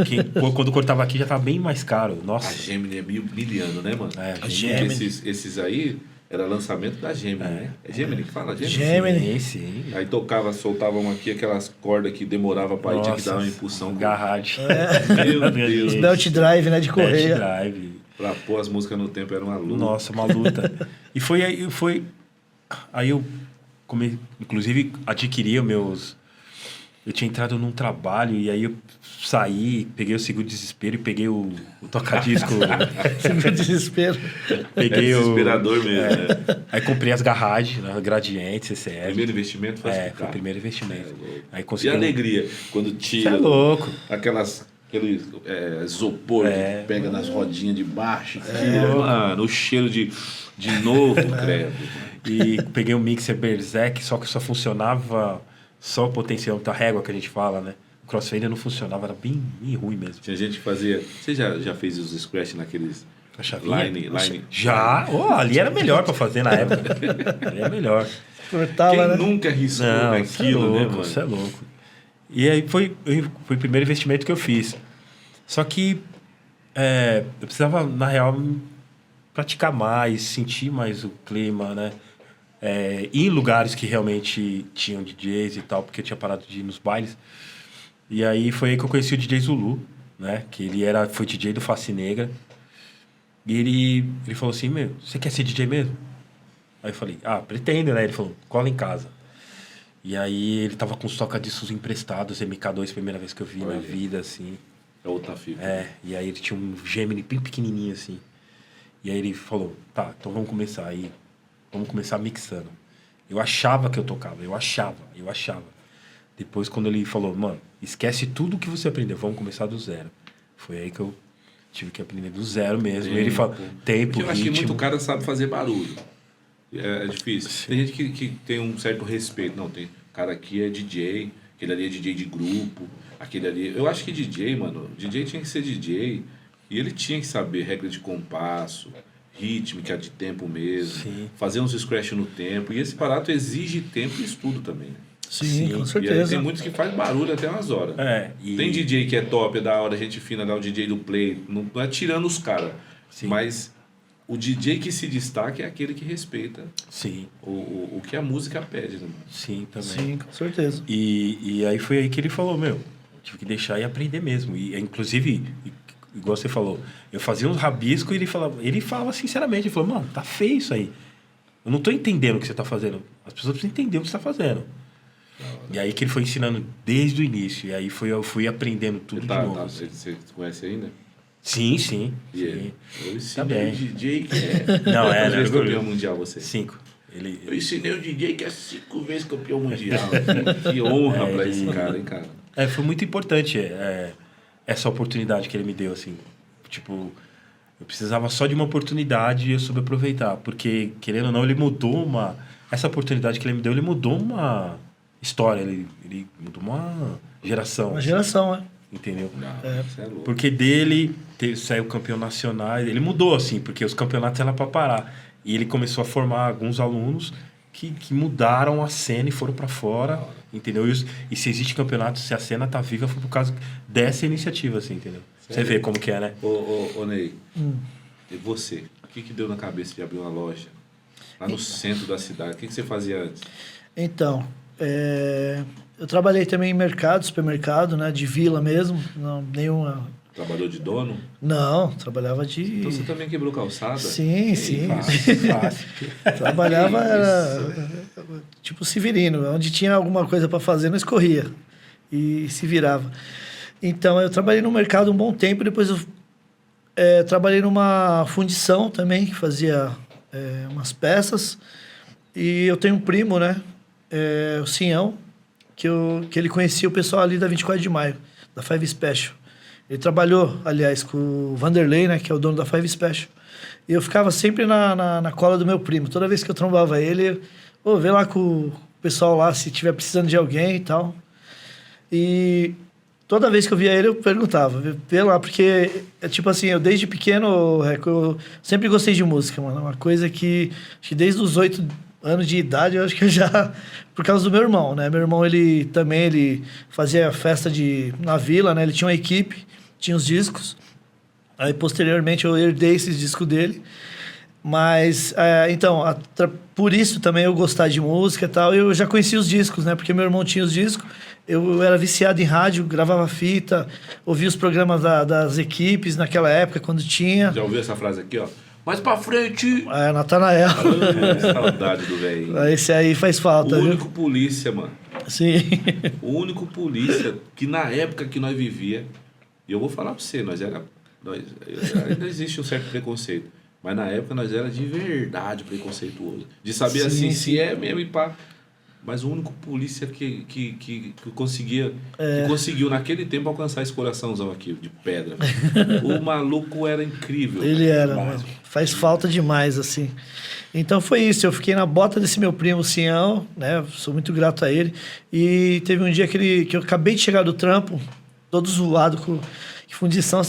Quando cortava aqui já tava bem mais caro, nossa. A Gemini é miliano, né, mano? A Gemini. Esses aí era lançamento da Gemini, né? É Gemini que fala? Gemini. Sim. Aí soltavam aqui aquelas cordas que demorava pra ir, tinha que dar uma impulsão. Garrade. Meu Deus. Os belt drive, né? De correia. Belt drive. Pra pôr as músicas no tempo era uma luta. Nossa, uma luta. E foi aí eu inclusive adquiri eu tinha entrado num trabalho e aí eu saí, peguei o Seguro Desespero e peguei o tocadisco. Seguro Desespero. Peguei desesperador mesmo, né? Aí comprei as garragens, né? Gradiente, CCR. Primeiro investimento foi foi o primeiro investimento. Aí E consegui a alegria quando tira. Você é louco. Aquele isopor que pega nas rodinhas de baixo. Mano, o cheiro de novo, credo. E peguei um mixer Berserk, só que só funcionava só o potencial da régua que a gente fala, né? O crossfader não funcionava, era bem ruim mesmo. Tinha gente que fazia... Você já fez os scratch naqueles... A chavinha? Line. Já? Ali era melhor pra fazer na época. Ali era melhor. Cortava, Quem né? nunca arriscou Não, aquilo, né, mano? Você é louco. E aí foi o primeiro investimento que eu fiz. Só que eu precisava, na real, praticar mais, sentir mais o clima, né? Ir em lugares que realmente tinham DJs e tal, porque eu tinha parado de ir nos bailes. E aí foi aí que eu conheci o DJ Zulu, né? Que ele foi DJ do Face Negra. E ele falou assim, você quer ser DJ mesmo? Aí eu falei, pretendo, né? Ele falou, cola em casa. E aí ele tava com os toca-discos emprestados, MK2, primeira vez que eu vi na vida, assim. É outra fita. E aí ele tinha um Gemini bem pequenininho, assim. E aí ele falou, tá, então vamos começar aí. Vamos começar mixando. Eu achava que eu tocava, eu achava. Depois, quando ele falou, mano, esquece tudo que você aprendeu, vamos começar do zero. Foi aí que eu tive que aprender do zero mesmo. E ele falou, tempo, porque eu acho que ritmo. muito cara sabe fazer barulho. É difícil. Sim. Tem gente que tem um certo respeito. Não, tem cara aqui é DJ, aquele ali é DJ de grupo, aquele ali... Eu acho que DJ, mano, DJ tinha que ser DJ e ele tinha que saber regra de compasso, rítmica de tempo mesmo, Sim. fazer uns scratch no tempo. E esse barato exige tempo e estudo também, né? Sim, com E aí certeza. tem muitos que faz barulho até umas horas. E... Tem DJ que é top, é da hora, gente fina, dá o DJ do play. Não é tirando os caras. Mas o DJ que se destaca é aquele que respeita Sim. o que a música pede, né? Sim, também. Sim, com certeza. E aí foi aí que ele falou, tive que deixar e aprender mesmo. E inclusive, igual você falou, eu fazia uns rabiscos e ele falava sinceramente, ele falou, mano, tá feio isso aí. Eu não tô entendendo o que você tá fazendo. As pessoas precisam entender o que você tá fazendo. E aí que ele foi ensinando desde o início. E aí eu fui aprendendo tudo de novo. Assim. Você conhece ainda? Sim. Eu ensinei Também. o DJ que é... Não, Quantas vezes né? campeão mundial você? 5. Eu ensinei o DJ que é 5 vezes campeão mundial. Que honra pra esse cara, hein, cara? Foi muito importante essa oportunidade que ele me deu, assim. Tipo, eu precisava só de uma oportunidade e eu soube aproveitar. Porque, querendo ou não, ele mudou essa oportunidade que ele me deu, ele mudou uma história, ele mudou uma geração. Uma geração, né? Entendeu? Você é louco. Porque dele saiu campeão nacional, ele mudou, assim, porque os campeonatos eram para parar. E ele começou a formar alguns alunos que mudaram a cena e foram para fora, entendeu? E se existe campeonato, se a cena tá viva, foi por causa dessa iniciativa, assim, entendeu? Você vê como que é, né? Ô Ney, e você? O que deu na cabeça de abrir uma loja? Lá no centro da cidade, o que você fazia antes? Então, eu trabalhei também em mercado, supermercado, né? De vila mesmo, não, nenhuma Trabalhou de dono? Não, trabalhava de... Então você também quebrou calçada? Sim, sim. Fácil. Trabalhava, era tipo Severino, onde tinha alguma coisa para fazer, nós corria e se virava. Então, eu trabalhei no mercado um bom tempo, depois eu trabalhei numa fundição também, que fazia umas peças, e eu tenho um primo, né, o Sinhão, que ele conhecia o pessoal ali da 24 de Maio, da Five Special. Ele trabalhou, aliás, com o Vanderlei, né, que é o dono da Five Special. E eu ficava sempre na cola do meu primo. Toda vez que eu trombava ele, vê lá com o pessoal lá, se tiver precisando de alguém e tal. E toda vez que eu via ele, eu perguntava, vê lá, porque, tipo assim, eu desde pequeno, eu sempre gostei de música, mano. Uma coisa que, acho que desde os 8 anos de idade, eu acho que eu já... Por causa do meu irmão, né? Meu irmão, ele fazia festa na vila, né? Ele tinha uma equipe, tinha os discos. Aí, posteriormente, eu herdei esses discos dele. Mas, então, por isso também eu gostar de música e tal, eu já conhecia os discos, né? Porque meu irmão tinha os discos, eu era viciado em rádio, gravava fita, ouvia os programas das equipes naquela época, quando tinha. Já ouviu essa frase aqui, ó? Mais pra frente! Natanael. Saudade do velho. Esse aí faz falta, O viu? único polícia, mano. Sim. O único polícia que na época que nós vivia, e eu vou falar pra você, ainda existe um certo preconceito, mas na época nós era de verdade preconceituoso. De saber assim, se é mesmo e pá. Mas o único polícia que conseguia, que conseguiu naquele tempo alcançar esse coraçãozão aqui, de pedra. O maluco era incrível. Ele era, mano. Faz falta demais, assim. Então foi isso, eu fiquei na bota desse meu primo, Sião, né? Sou muito grato a ele. E teve um dia que eu acabei de chegar do trampo, todo zoado com fundição.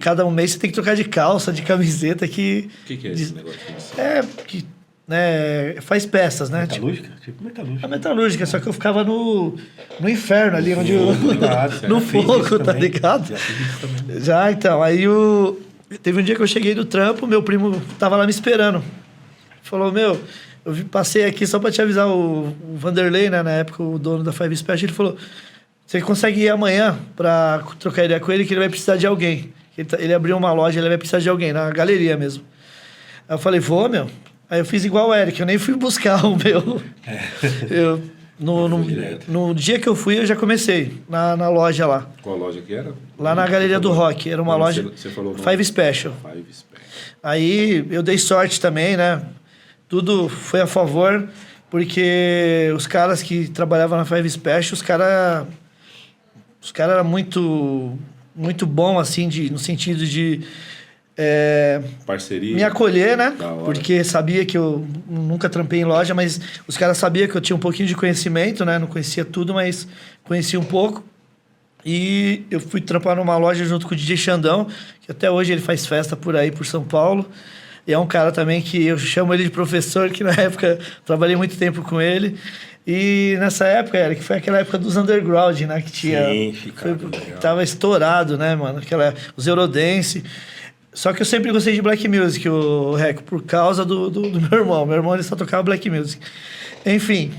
Cada mês você tem que trocar de calça, de camiseta. O que é esse negócio de fundição? Que né, faz peças, né? Metalúrgica? Tipo metalúrgica. A metalúrgica, só que eu ficava no inferno ali, onde eu... Ligado, no fiz fogo, isso tá também. ligado? Já fiz isso também. Já, então, aí teve um dia que eu cheguei do trampo, meu primo tava lá me esperando. Falou, passei aqui só pra te avisar, o Vanderlei, né, na época, o dono da Five Special, ele falou, você consegue ir amanhã pra trocar ideia com ele, que ele vai precisar de alguém. Ele abriu uma loja, ele vai precisar de alguém, na galeria mesmo. Aí eu falei, vou, meu. Aí eu fiz igual o Eric, eu nem fui buscar o meu. No dia que eu fui, eu já comecei na loja lá. Qual loja que era? Lá na Galeria do Rock. Era uma loja Você falou Five Special. Five Special. Aí eu dei sorte também, né? Tudo foi a favor, porque os caras que trabalhavam na Five Special, os caras eram muito, muito bom, assim, no sentido de... Parceria. me acolher, né? Da hora. Porque sabia que eu nunca trampei em loja, mas os caras sabiam que eu tinha um pouquinho de conhecimento, né? Não conhecia tudo, mas conhecia um pouco. E eu fui trampar numa loja junto com o DJ Xandão, que até hoje ele faz festa por aí, por São Paulo. E é um cara também que eu chamo ele de professor, que na época trabalhei muito tempo com ele. E nessa época, Eric, foi aquela época dos underground, né? Que tinha... Sim, tava estourado, né, mano? Os Eurodance... Só que eu sempre gostei de black music, o Reco, por causa do meu irmão. Meu irmão, ele só tocava black music. Enfim,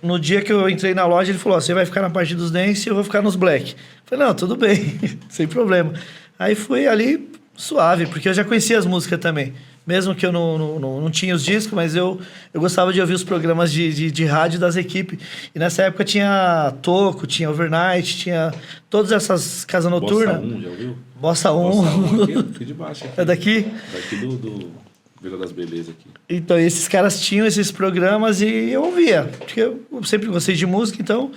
no dia que eu entrei na loja, ele falou, você vai ficar na parte dos dance e eu vou ficar nos black. Eu falei, não, tudo bem, sem problema. Aí fui ali suave, porque eu já conhecia as músicas também. Mesmo que eu não tinha os discos, mas eu gostava de ouvir os programas de rádio das equipes. E nessa época tinha Toco, tinha Overnight, tinha todas essas casas noturnas. Bossa 1, já ouviu? Bossa 1. Bossa 1 aqui de baixo. Aqui. É daqui? Daqui do Vila das Belezas aqui. Então, esses caras tinham esses programas e eu ouvia. Porque eu sempre gostei de música, então...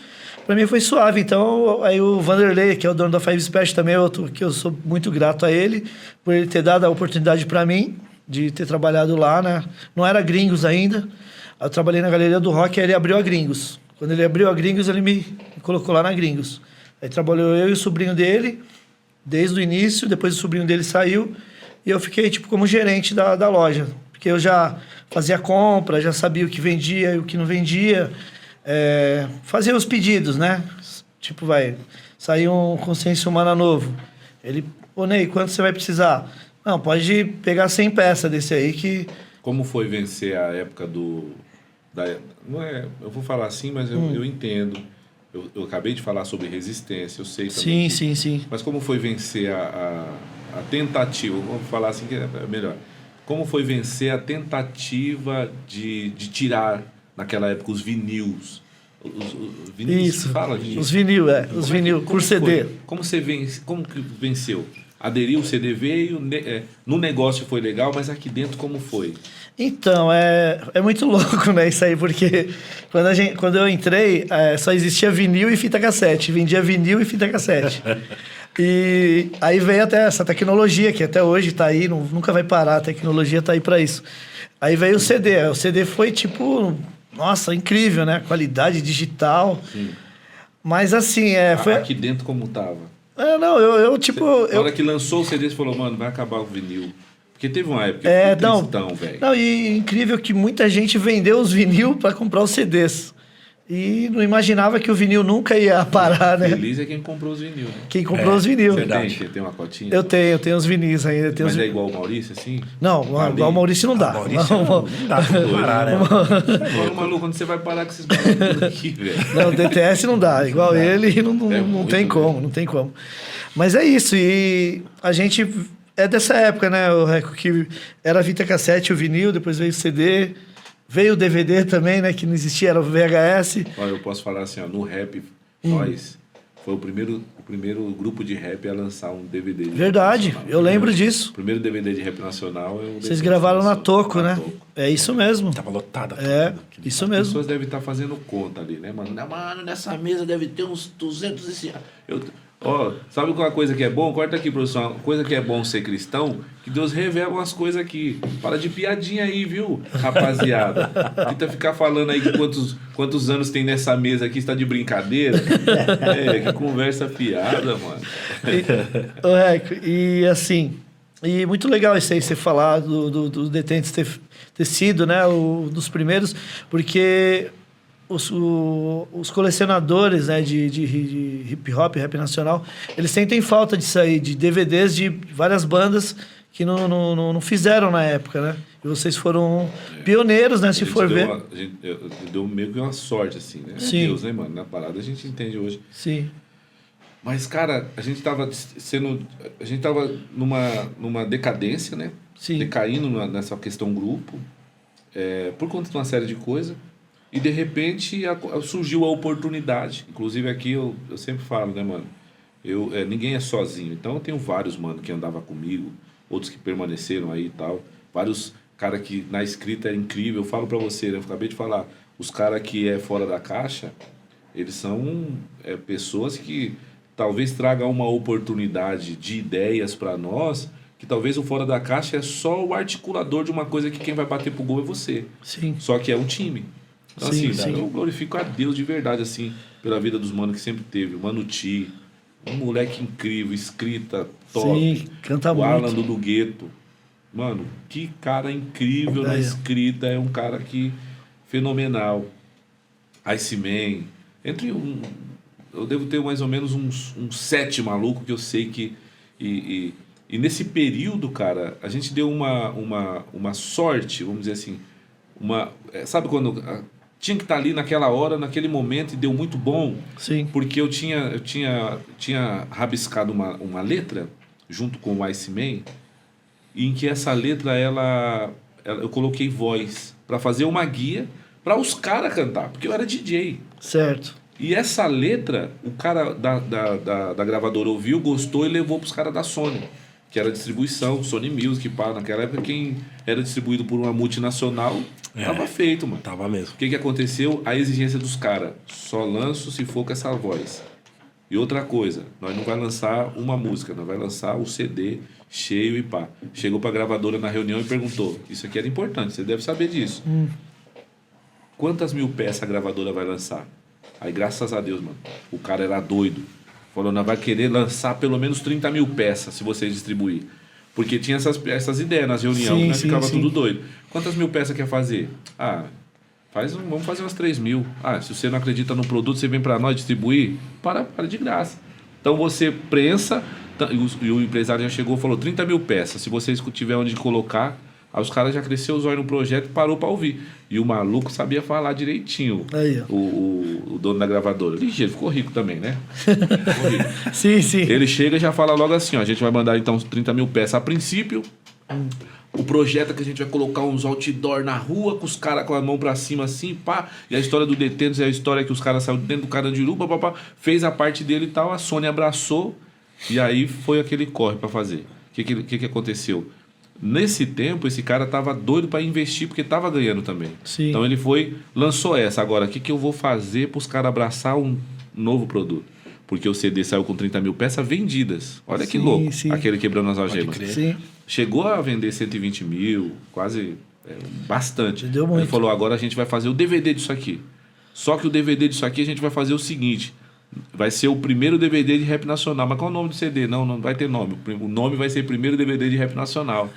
Pra mim foi suave. Então, aí o Vanderlei, que é o dono da Five Special também, que eu sou muito grato a ele, por ele ter dado a oportunidade pra mim de ter trabalhado lá, né? Não era Gringos ainda. Eu trabalhei na Galeria do Rock, aí ele abriu a Gringos. Quando ele abriu a Gringos, ele me colocou lá na Gringos. Aí trabalhou eu e o sobrinho dele, desde o início, depois o sobrinho dele saiu, e eu fiquei, tipo, como gerente da loja. Porque eu já fazia compra, já sabia o que vendia e o que não vendia. Fazia os pedidos, né? Tipo, sair um Consciência Humana novo. Ele, Ney, quanto você vai precisar? Não, pode pegar 100 peças desse aí que... Como foi vencer a época não é, eu vou falar assim, mas eu entendo. eu acabei de falar sobre resistência, eu sei também. Sim. Mas como foi vencer a tentativa, vamos falar assim que é melhor. Como foi vencer a tentativa de tirar, naquela época, os vinis? Os vinis, Isso, fala disso. os vinil, os vinil, por CD. Como que venceu? Aderiu, o CD veio, no negócio foi legal, mas aqui dentro como foi? Então, é muito louco, né, isso aí, porque quando eu entrei, só existia vinil e fita cassete, vendia vinil e fita cassete. E aí veio até essa tecnologia, que até hoje está aí, nunca vai parar, a tecnologia está aí para isso. Aí veio o CD foi tipo, nossa, incrível, né, qualidade digital. Sim. Mas assim, foi... Aqui dentro como tava? Não, eu tipo... Na hora que lançou o CD, você falou, mano, vai acabar o vinil. Porque teve uma época que eu fui tristão, velho. Não, e incrível que muita gente vendeu os vinil para comprar os CDs. E não imaginava que o vinil nunca ia parar, né? Feliz é quem comprou os vinil, né? Quem comprou os vinil. Você tem uma cotinha? Eu tenho os vinis ainda. Mas é igual o Maurício, assim? Não, igual o Maurício não dá. Maurício não dá pra parar, né? Agora, maluco, quando você vai parar com esses barulhos tudo aqui, velho? Não, DTS não dá. Igual ele, não tem como, não tem como. Mas é isso, e a gente... É dessa época, né, o Reco, que era a fita cassete, o vinil, depois veio o CD, veio o DVD também, né, que não existia, era o VHS. Olha, eu posso falar assim, ó, no rap, nós, foi o primeiro grupo de rap a lançar um DVD. Verdade, eu lembro disso. O primeiro DVD de rap nacional é o... Vocês gravaram na Toco, né? É isso mesmo. Tava lotada. Isso As mesmo. pessoas devem estar fazendo conta ali, né, mano? Mano, nessa mesa deve ter uns 200 e... sabe qual a coisa que é bom? Corta aqui, produção. Uma coisa que é bom ser cristão, que Deus revela umas coisas aqui. Para de piadinha aí, viu, rapaziada? Tenta ficar falando aí que quantos anos tem nessa mesa aqui, está de brincadeira. Que conversa fiada, mano. E assim, e muito legal isso aí, você falar do Detentes ter sido, né, dos primeiros, porque... Os colecionadores, né, de hip hop, rap nacional, eles sentem falta disso aí, de DVDs de várias bandas que não fizeram na época, né? E vocês foram pioneiros, né, se for ver. Deu meio que uma sorte, assim, né? Sim. Deus, né, mano? Na parada a gente entende hoje. Sim. Mas, cara, a gente tava numa decadência, né? Sim. Decaindo nessa questão grupo, por conta de uma série de coisas. E de repente surgiu a oportunidade. Inclusive aqui eu sempre falo, né, mano? Ninguém é sozinho. Então eu tenho vários, mano, que andavam comigo, outros que permaneceram aí e tal. Vários caras que na escrita é incrível. Eu falo pra você, né? Eu acabei de falar. Os caras que é fora da caixa, eles são pessoas que talvez tragam uma oportunidade de ideias pra nós, que talvez o fora da caixa é só o articulador de uma coisa que quem vai bater pro gol é você. Sim. Só que é um time. Então, Sim, assim, sim. eu glorifico a Deus de verdade, assim, pela vida dos manos que sempre teve. O Mano Ti, um moleque incrível, escrita top. Sim, canta o muito. Alan do Gueto. Mano, que cara incrível na escrita. É um cara que fenomenal. Iceman. Eu devo ter mais ou menos uns 7 malucos que eu sei que... E nesse período, cara, a gente deu uma sorte, vamos dizer assim. Sabe quando... tinha que estar ali naquela hora, naquele momento, e deu muito bom. Sim. Porque eu tinha rabiscado uma letra, junto com o Iceman, em que essa letra, eu coloquei voz, para fazer uma guia, para os caras cantar, porque eu era DJ. Certo. E essa letra, o cara da gravadora ouviu, gostou e levou para os caras da Sony, que era distribuição, Sony Music, pá. Naquela época, quem era distribuído por uma multinacional, tava feito, mano. Tava mesmo. O que aconteceu? A exigência dos caras. Só lanço se for com essa voz. E outra coisa, nós não vai lançar uma música, nós vai lançar o CD cheio e pá. Chegou pra gravadora na reunião e perguntou, isso aqui era importante, você deve saber disso. Quantas mil peças a gravadora vai lançar? Aí, graças a Deus, mano, o cara era doido. Falou, nós vai querer lançar pelo menos 30 mil peças se você distribuir. Porque tinha essas ideias nas reuniões, né? Ficava tudo doido. Quantas mil peças quer fazer? Vamos fazer umas 3 mil. Se você não acredita no produto, você vem para nós distribuir? Para de graça. Então você prensa, e o empresário já chegou e falou, 30 mil peças. Se vocês tiver onde colocar, Aí os caras já cresceu os olhos no projeto e parou pra ouvir. E o maluco sabia falar direitinho. Aí, ó. O dono da gravadora. Ligeiro, ficou rico também, né? Ficou rico. Sim, sim. Ele chega e já fala logo assim, ó, a gente vai mandar então 30 mil peças a princípio. O projeto é que a gente vai colocar uns outdoor na rua, com os caras com a mão pra cima assim, pá. E a história do Detentos é a história que os caras saíram dentro do Carandiru, pá, fez a parte dele e tal, a Sony abraçou, e aí foi aquele corre pra fazer. O que aconteceu? Nesse tempo, esse cara tava doido pra investir, porque tava ganhando também. Sim. Então ele lançou essa. Agora, o que eu vou fazer pros caras abraçar um novo produto? Porque o CD saiu com 30 mil peças vendidas. Olha que Sim, louco, sim. aquele quebrando as algemas. Sim. Chegou a vender 120 mil, quase, bastante. Deu muito. Ele falou, agora a gente vai fazer o DVD disso aqui. Só que o DVD disso aqui a gente vai fazer o seguinte, vai ser o primeiro DVD de rap nacional. Mas qual é o nome do CD? Não vai ter nome. O nome vai ser primeiro DVD de rap nacional.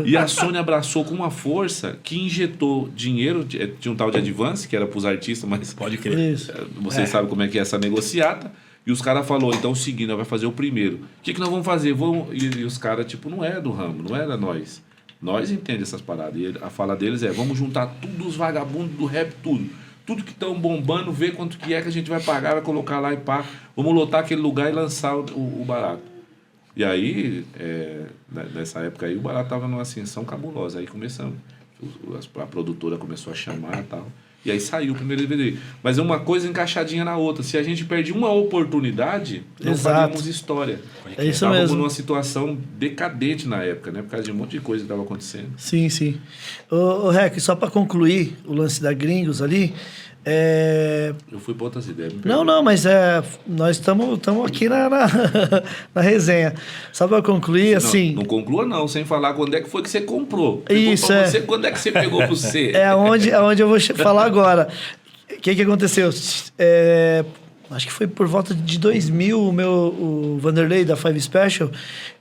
E a Sony abraçou com uma força que injetou dinheiro, tinha um tal de Advance, que era para os artistas, mas Pode crer. Isso. vocês sabem como é que é essa negociata. E os caras falaram, então é o seguinte, nós vamos fazer o primeiro. O que nós vamos fazer? E os caras, tipo, não é do ramo, não é da nós. Nós entendemos essas paradas. E a fala deles é, vamos juntar tudo os vagabundos do rap, tudo. Tudo que estão bombando, ver quanto que é que a gente vai pagar, vai colocar lá e pá. Vamos lotar aquele lugar e lançar o barato. E aí, nessa época aí, o barato estava numa ascensão cabulosa. Aí começamos. A produtora começou a chamar e tal. E aí saiu o primeiro DVD. Mas é uma coisa encaixadinha na outra. Se a gente perde uma oportunidade, não faríamos história. É isso Estávamos mesmo. numa situação decadente na época, né? Por causa de um monte de coisa que estava acontecendo. Sim, sim. Ô Rec, só para concluir o lance da Gringos ali, Eu fui para outras ideias. me Não, perdoa. não, mas nós estamos aqui na resenha. Só para concluir, assim... Não conclua não, sem falar quando é que foi que você comprou. Isso, Pra é. você, quando é que você pegou para você? É aonde eu vou falar agora. O que aconteceu? Acho que foi por volta de 2000, o Vanderlei, da Five Special,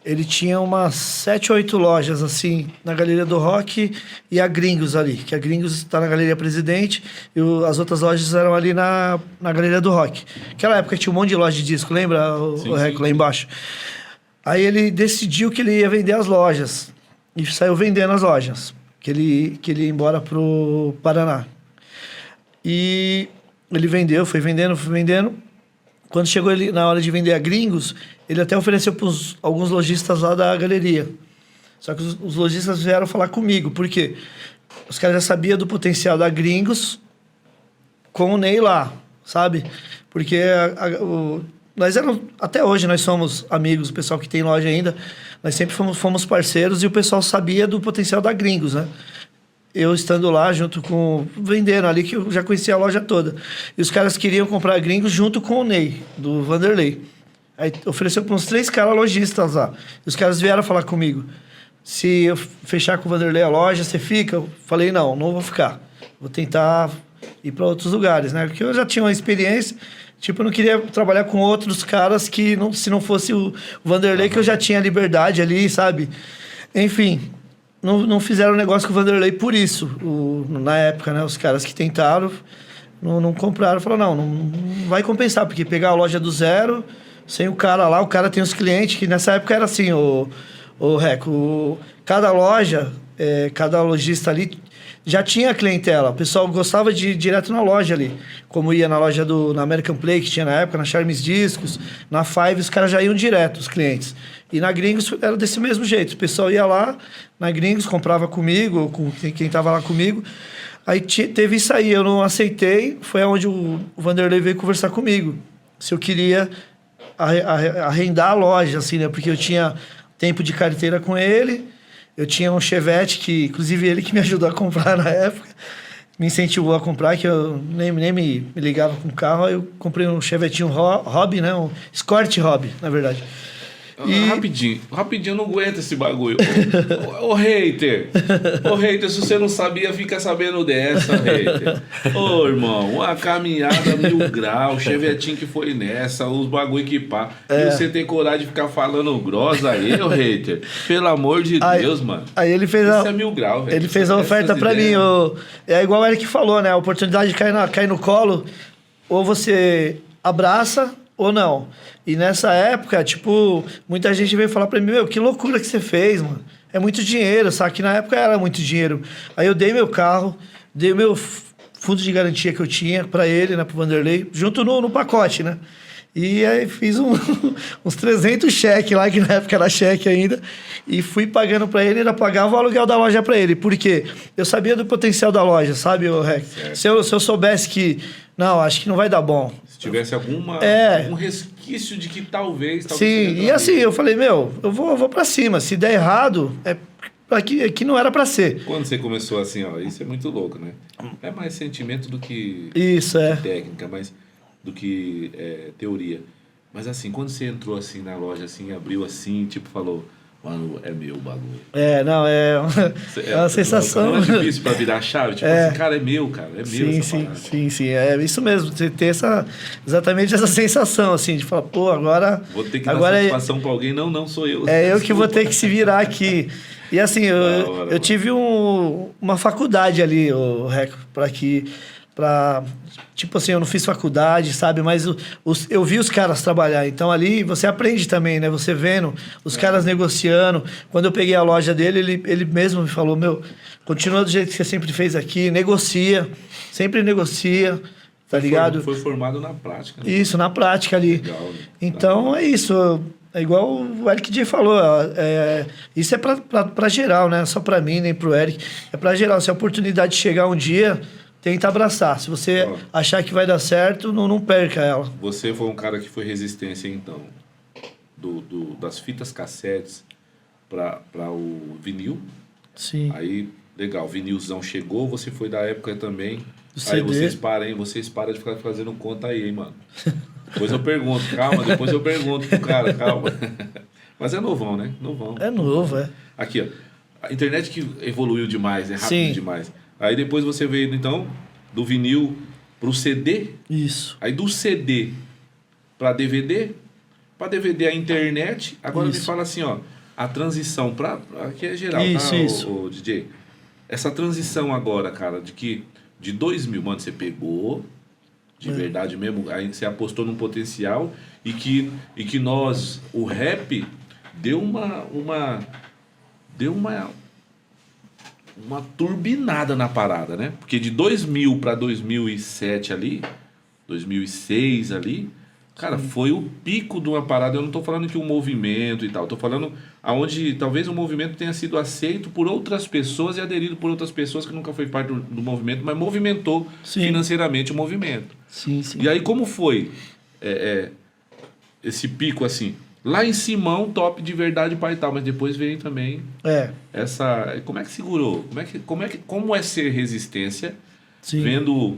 ele tinha umas 7 ou 8 lojas, assim, na Galeria do Rock e a Gringos ali, que a Gringos está na Galeria Presidente e as outras lojas eram ali na Galeria do Rock. Naquela época tinha um monte de loja de disco, lembra, o Reco, lá embaixo? Aí ele decidiu que ele ia vender as lojas e saiu vendendo as lojas, que ele ia embora pro Paraná. E ele foi vendendo. Quando chegou ele na hora de vender a Gringos, ele até ofereceu para alguns lojistas lá da galeria. Só que os lojistas vieram falar comigo, porque os caras já sabiam do potencial da Gringos com o Ney lá, sabe? Porque até hoje nós somos amigos, o pessoal que tem loja ainda, nós sempre fomos parceiros e o pessoal sabia do potencial da Gringos, né? Eu estando lá junto com... vendendo ali, que eu já conhecia a loja toda. E os caras queriam comprar a Gringos junto com o Ney, do Vanderlei. Aí ofereceu para uns 3 caras lojistas lá. E os caras vieram falar comigo. Se eu fechar com o Vanderlei a loja, você fica? Eu falei, não vou ficar. Vou tentar ir para outros lugares, né? Porque eu já tinha uma experiência. Tipo, eu não queria trabalhar com outros caras que, se não fosse o Vanderlei, que eu já tinha liberdade ali, sabe? Enfim... Não fizeram negócio com o Vanderlei por isso. Na época, né? Os caras que tentaram não compraram. Falaram, não vai compensar, porque pegar a loja do zero, sem o cara lá, o cara tem os clientes, que nessa época era assim, o Reco, cada loja, cada lojista ali já tinha clientela. O pessoal gostava de ir direto na loja ali. Como ia na loja na American Play, que tinha na época, na Charmes Discos, na Five, os caras já iam direto, os clientes. E na Gringos era desse mesmo jeito. O pessoal ia lá, na Gringos, comprava comigo, com quem estava lá comigo. Aí teve isso aí, eu não aceitei. Foi onde o Vanderlei veio conversar comigo. Se eu queria arrendar a loja, assim, né? Porque eu tinha tempo de carteira com ele. Eu tinha um Chevette, que inclusive ele que me ajudou a comprar na época. Me incentivou a comprar, que eu nem me ligava com o carro. Aí eu comprei um Chevetinho Hobby, né? Um Escort Hobby, na verdade. Rapidinho, eu não aguento esse bagulho. Ô hater, se você não sabia, fica sabendo dessa, hater. Ô irmão, uma caminhada 1000 graus, Chevetinho que foi nessa, os bagulho que pá. E você tem coragem de ficar falando grossa aí, ô hater? Pelo amor de Deus, mano. Aí ele fez Isso é 1000 graus, velho. Ele fez a oferta pra mim. É igual o Eric falou, né? A oportunidade de cair no colo, ou você abraça ou não. E nessa época, tipo, muita gente veio falar pra mim, que loucura que você fez, mano. é muito dinheiro, sabe? Que na época era muito dinheiro. Aí eu dei meu carro, dei o meu fundo de garantia que eu tinha para ele, né, pro Vanderlei, junto no pacote, né? E aí fiz uns 300 cheques lá, que na época era cheque ainda, e fui pagando para ele, ainda pagava o aluguel da loja para ele. Por quê? Eu sabia do potencial da loja, sabe, Rec? Se eu soubesse que, não, acho que não vai dar bom. Se tivesse algum resquício de que talvez Sim, e assim, eu falei, meu, eu vou para cima. Se der errado, aqui não era para ser. Quando você começou assim, ó, isso é muito louco, né? É mais sentimento do que isso, técnica, mas do que teoria. Mas assim, quando você entrou assim na loja, assim, abriu assim, tipo, falou, mano, é meu o bagulho. É uma sensação. Não é difícil pra virar a chave? Tipo assim, cara, é meu, cara, é meu essa parada. Sim, é isso mesmo. Você ter exatamente essa sensação, assim, de falar, pô, agora... Vou ter que dar satisfação pra alguém, não sou eu. É eu que vou ter que se virar aqui. E assim, eu tive uma faculdade ali, o Rec, tipo assim, eu não fiz faculdade, sabe? Mas eu vi os caras trabalhar. Então ali você aprende também, né? Você vendo os caras negociando. Quando eu peguei a loja dele, ele mesmo me falou, meu, continua do jeito que você sempre fez aqui, negocia, sempre negocia, tá ligado? Foi formado na prática. Né? Isso, na prática ali. Legal, né? Então é isso. É igual o Eric J falou, isso é pra geral, né? Só pra mim, nem pro Eric. É pra geral. Se a oportunidade chegar um dia, tenta abraçar. Se você achar que vai dar certo, não perca ela. Você foi um cara que foi resistência, então, das fitas cassetes para o vinil. Sim. Aí, legal, vinilzão chegou, você foi da época também. Do Aí CD. vocês param de ficar fazendo conta aí, hein, mano. Depois eu pergunto, depois eu pergunto pro cara, calma. Mas é novão, né? Novão. É novo, é. Aqui, ó. A internet que evoluiu demais, é rápido demais. Aí depois você veio, então, do vinil pro CD. Isso. Aí do CD para DVD a internet. Agora me fala assim, ó, a transição para aqui é geral, isso. O DJ. Essa transição agora, cara, de 2000, mano, você pegou de verdade mesmo, aí você apostou num potencial e que nós, o rap deu uma turbinada na parada, né? Porque de 2000 para 2007 ali, 2006 ali, cara, foi o pico de uma parada. Eu não tô falando que um movimento e tal, tô falando aonde talvez o movimento tenha sido aceito por outras pessoas e aderido por outras pessoas que nunca foi parte do movimento, mas movimentou financeiramente o movimento. Sim. E aí como foi esse pico assim? Lá em Simão, top de verdade pai e tal, mas depois veio também essa... Como é que segurou? Como é ser resistência, vendo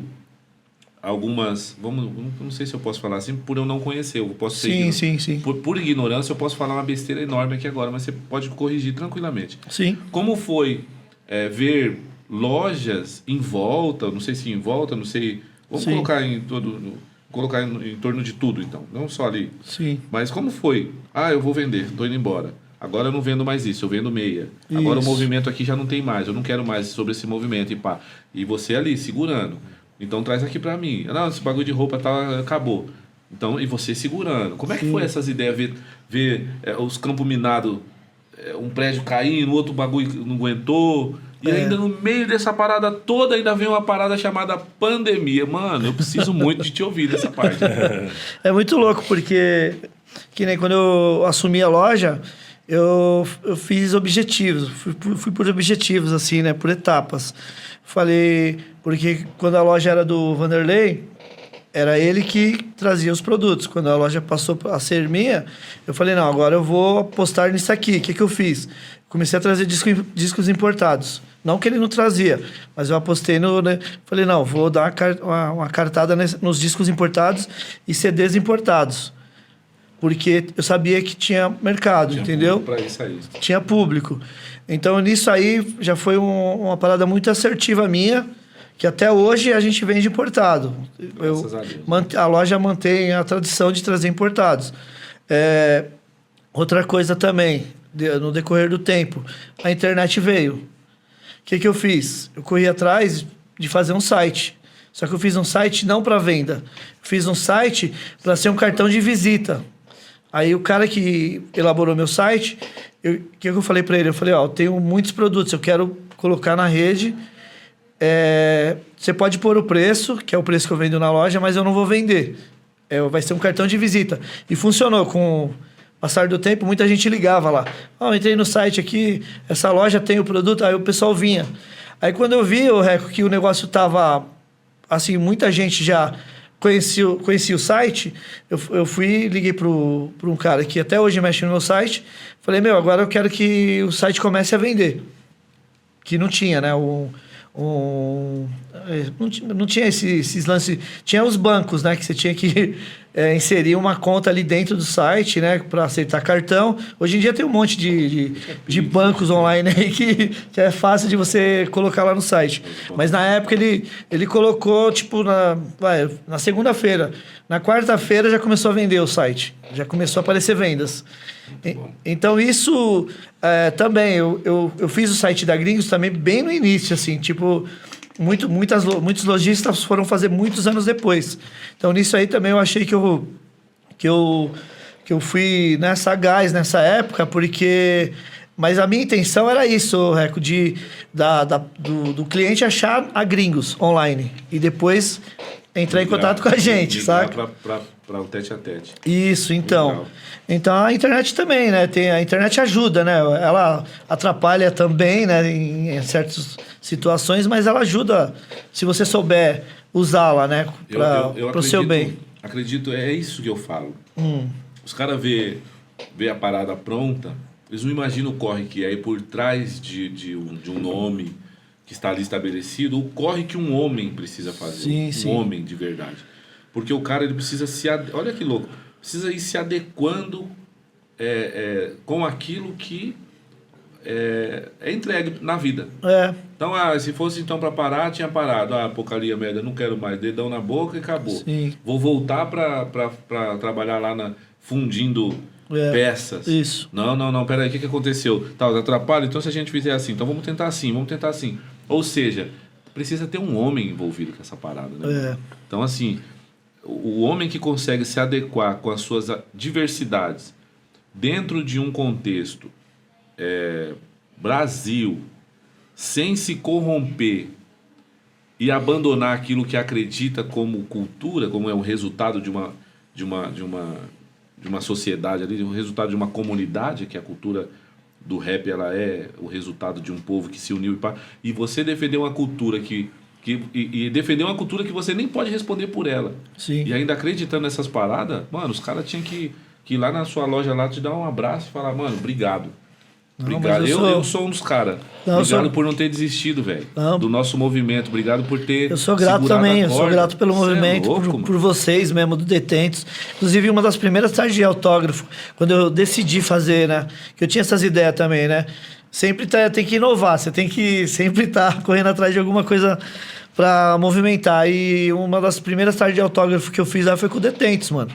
algumas... não sei se eu posso falar assim, por eu não conhecer, eu posso ser... Sim. Por ignorância, eu posso falar uma besteira enorme aqui agora, mas você pode corrigir tranquilamente. Sim. Como foi ver lojas em volta, não sei se em volta, não sei... Vamos colocar em torno de tudo, então. Não só ali. Sim. Mas como foi? Eu vou vender, tô indo embora. Agora eu não vendo mais isso, eu vendo meia. Isso. Agora o movimento aqui já não tem mais, eu não quero mais sobre esse movimento e pá. E você ali, segurando. Então traz aqui pra mim. Não, esse bagulho de roupa acabou. Então, e você segurando. Como é que foi essas ideias? Ver os campos minados, um prédio caindo, outro bagulho não aguentou... E ainda no meio dessa parada toda, ainda vem uma parada chamada pandemia. Mano, eu preciso muito de te ouvir nessa parte. É muito louco, porque que nem quando eu assumi a loja, eu fiz objetivos. Fui por objetivos, assim, né? Por etapas. Falei... Porque quando a loja era do Vanderlei, era ele que trazia os produtos. Quando a loja passou a ser minha, eu falei, não, agora eu vou apostar nisso aqui. O que eu fiz? Comecei a trazer discos importados. Não que ele não trazia, mas eu apostei né? Falei, não, vou dar uma cartada nos discos importados e CDs importados. Porque eu sabia que tinha mercado, entendeu? Pra isso aí. Tinha público. Então, nisso aí, já foi uma parada muito assertiva minha, que até hoje a gente vende importado. Graças a Deus. A loja mantém a tradição de trazer importados. Outra coisa também, no decorrer do tempo, a internet veio. O que eu fiz? Eu corri atrás de fazer um site. Só que eu fiz um site não para venda. Fiz um site para ser um cartão de visita. Aí o cara que elaborou meu site, que eu falei para ele? Eu falei, ó, eu tenho muitos produtos, eu quero colocar na rede. Você pode pôr o preço, que é o preço que eu vendo na loja, mas eu não vou vender. Vai ser um cartão de visita. E funcionou. Com o passar do tempo, muita gente ligava lá. Eu entrei no site aqui, essa loja tem o produto, aí o pessoal vinha. Aí quando eu vi, Reco, que o negócio tava... Assim, muita gente já conhecia o site, eu fui e liguei para um cara que até hoje mexe no meu site. Falei, agora eu quero que o site comece a vender. Que não tinha, né? Não tinha esses lances. Tinha os bancos, né? Que você tinha que inserir uma conta ali dentro do site, né? Para aceitar cartão. Hoje em dia tem um monte de bancos online aí que é fácil de você colocar lá no site. Mas na época ele colocou, tipo, na segunda-feira. Na quarta-feira já começou a vender o site. Já começou a aparecer vendas. Então isso também, eu fiz o site da Gringos também bem no início, assim, tipo, muitos lojistas foram fazer muitos anos depois. Então nisso aí também eu achei que eu fui sagaz nessa época, porque... Mas a minha intenção era isso, Reco, do cliente achar a Gringos online e depois entrar em contato com a gente, sabe? Para o tete-a-tete. Isso, então. Legal. Então a internet também, né? A internet ajuda, né? Ela atrapalha também, né? Em certas situações, mas ela ajuda se você souber usá-la, né? Para o seu bem. Acredito, é isso que eu falo. Os caras vê a parada pronta, eles não imaginam o corre que é. E por trás de um nome que está ali estabelecido, o corre que um homem precisa fazer. Sim. Homem de verdade. Porque o cara, ele precisa olha que louco. Precisa ir se adequando com aquilo que é entregue na vida. Então, se fosse então para parar, tinha parado. Porcaria, merda, não quero mais. Dedão na boca e acabou. Sim. Vou voltar para trabalhar lá fundindo peças. Isso. Não, peraí, o que aconteceu? Atrapalha? Então, se a gente fizer assim, então vamos tentar assim. Ou seja, precisa ter um homem envolvido com essa parada, né? Então, assim... O homem que consegue se adequar com as suas diversidades dentro de um contexto Brasil, sem se corromper e abandonar aquilo que acredita como cultura, como é o resultado de uma sociedade ali, o resultado de uma comunidade, que a cultura do rap ela é o resultado de um povo que se uniu e você defender uma cultura e defender uma cultura que você nem pode responder por ela. Sim. E ainda acreditando nessas paradas, mano, os caras tinham que ir lá na sua loja lá, te dar um abraço e falar, mano, obrigado. Obrigado. Eu sou um dos caras. Obrigado por não ter desistido, velho. Do nosso movimento. Obrigado por ter. Eu sou grato também. Eu sou grato pelo movimento, por vocês mesmo, do Detentos. Inclusive, uma das primeiras tardes de autógrafo, quando eu decidi fazer, né? Que eu tinha essas ideias também, né? Sempre tem que inovar, você tem que sempre estar correndo atrás de alguma coisa para movimentar. E uma das primeiras tardes de autógrafo que eu fiz lá foi com o Detentos, mano.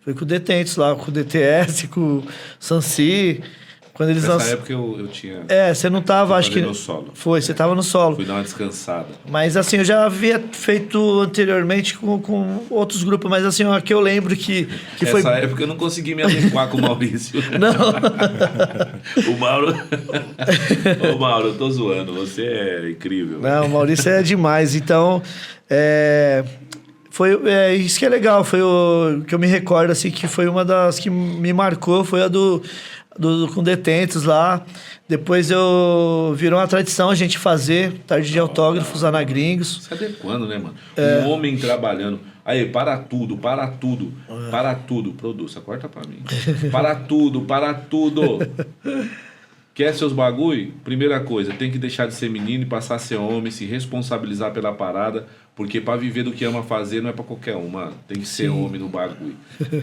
Foi com o Detentos lá, com o DTS, com o Sansi. Quando eles Nessa época eu tinha... você não tava, acho que... no solo. Foi, você tava no solo. Fui dar uma descansada. Mas assim, eu já havia feito anteriormente com outros grupos, mas assim, que eu lembro que foi... Nessa época eu não consegui me adequar com o Maurício. Não. O Mauro... Ô Mauro, eu tô zoando, você é incrível. Não, o Maurício é demais, então... isso que é legal, foi o que eu me recordo, assim, que foi uma das que me marcou, foi a com Detentos lá. Depois virou uma tradição a gente fazer tarde de autógrafos lá na Gringos. Se adequando, né, mano? Um homem trabalhando. Aí, para tudo. Produça, corta pra mim. Para tudo. Quer seus bagulho? Primeira coisa, tem que deixar de ser menino e passar a ser homem, se responsabilizar pela parada, porque pra viver do que ama fazer não é pra qualquer um, mano. Tem que ser homem no bagulho.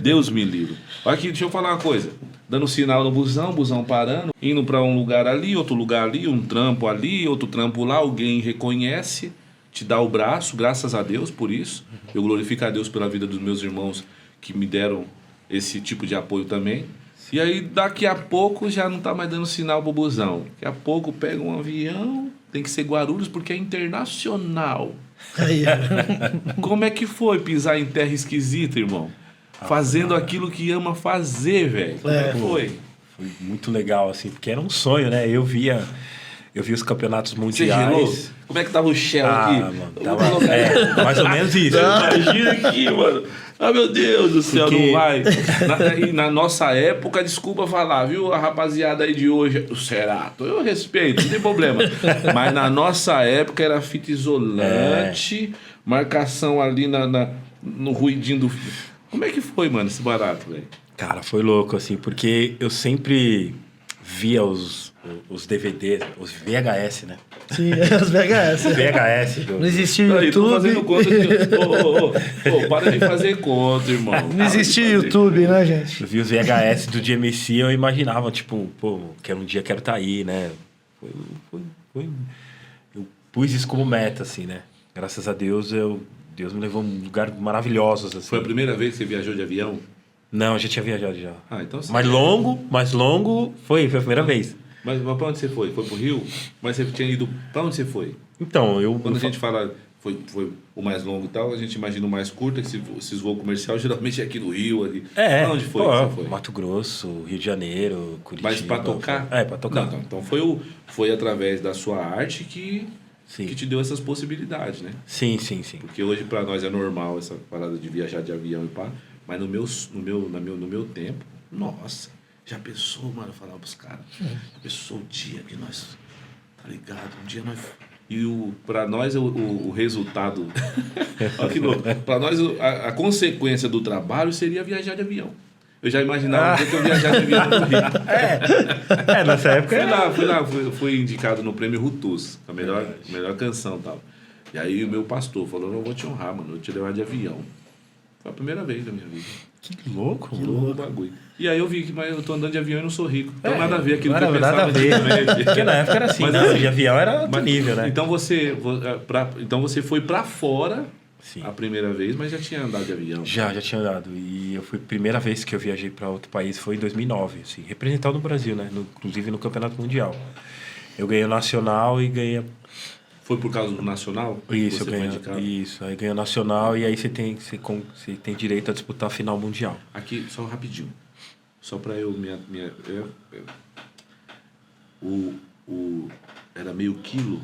Deus me livre. Aqui, deixa eu falar uma coisa. Dando sinal no busão parando, indo pra um lugar ali, outro lugar ali, um trampo ali, outro trampo lá, alguém reconhece, te dá o braço, graças a Deus por isso. Eu glorifico a Deus pela vida dos meus irmãos que me deram esse tipo de apoio também. E aí, daqui a pouco, já não tá mais dando sinal pro busão. Daqui a pouco pega um avião, tem que ser Guarulhos porque é internacional. Aí. Como é que foi pisar em terra esquisita, irmão? Fazendo aquilo que ama fazer, velho. Como é que foi? Foi muito legal, assim, porque era um sonho, né? Eu via os campeonatos Você gelou? mundiais. Como é que tava o Shell aqui? Mano, mais ou menos isso. Imagina aqui, mano. Ah, meu Deus do céu, Porque- não vai. Na nossa época, desculpa falar, viu? A rapaziada aí de hoje, o Cerato, eu respeito, não tem problema. Mas na nossa época era fita isolante, marcação ali no ruidinho do... Como é que foi, mano, esse barato, velho? Cara, foi louco, assim, porque eu sempre via os DVDs, os VHS, né? Sim, os VHS. VHS. Não existia Aí, tô YouTube. fazendo conta de... Ô, para de fazer conta, irmão. Não existia YouTube, né, gente? Eu vi os VHS do GMC e eu imaginava, tipo, pô, quero um dia quero estar aí, né? Eu pus isso como meta, assim, né? Graças a Deus, Deus me levou a um lugar maravilhosos, assim. Foi a primeira vez que você viajou de avião? Não, eu já tinha viajado já. Ah, então sim. Mais longo, foi a primeira vez. Mas pra onde você foi? Foi pro Rio? Mas você tinha ido... Pra onde você foi? Então, Quando a gente fala foi o mais longo e tal, a gente imagina o mais curto, que esses voos comerciais geralmente é aqui no Rio. Ali. Pra onde foi? pô, Que você foi? Mato Grosso, Rio de Janeiro, Curitiba. Mas pra tocar? Pra tocar. Não, então foi através da sua arte que Sim. te deu essas possibilidades, né? Sim. Porque hoje pra nós é normal essa parada de viajar de avião e pá, mas no meu tempo, nossa, já pensou, mano, falar pros caras, já pensou o dia que nós, tá ligado? Um dia nós... E pra nós o resultado, olha que louco, pra nós a consequência do trabalho seria viajar de avião. Eu já imaginava que eu viajar de avião no Rio. Nessa época Fui indicado no prêmio Rutus, a melhor canção e tal. E aí o meu pastor falou, não, eu vou te honrar, mano, eu vou te levar de avião. Foi a primeira vez da minha vida. Que louco, O bagulho. E aí eu vi que mas eu tô andando de avião e não sou rico. Então nada a ver aquilo que eu nada a pensava ver. antigamente. Porque na época era assim, Mas né? assim, De avião era outro Mas, nível, né? Então você foi pra fora Sim. a primeira vez, mas já tinha andado de avião. Já tinha andado. E a primeira vez que eu viajei para outro país foi em 2009, assim, representando o Brasil, né? Inclusive no Campeonato Mundial. Eu ganhei o Nacional e ganhei... Foi por causa do Nacional? Isso, eu Você foi ganhei. indicado? Isso, aí ganhei o Nacional e aí você tem direito a disputar a final mundial. Aqui, só rapidinho. Só pra eu... Era meio quilo.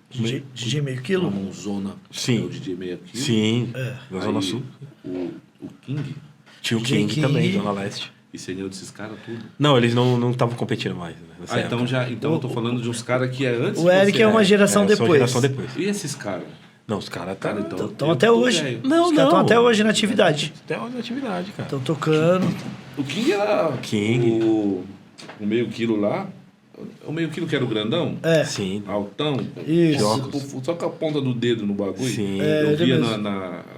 DJ meio quilo? Uma mãozona. Sim. O DJ meio quilo. Sim, na Aí, Zona Sul. O King. Tinha o DJ King também, King. Zona Leste. E você ganhou desses caras tudo. Não, eles não estavam competindo mais. Né, nessa época. Então eu tô falando de uns caras que é antes O de Eric você, é uma geração eu sou depois. geração depois. E esses caras? Não, os caras Cara, então... Estão eu até tô hoje. velho. Não, Os caras estão até hoje na atividade. Até uma atividade, cara. Estão tocando. O King era... King. O meio quilo lá... O meio quilo que era o grandão? É. Sim. Altão? Isso. Só com a ponta do dedo no bagulho. Sim. Eu ele via, mesmo.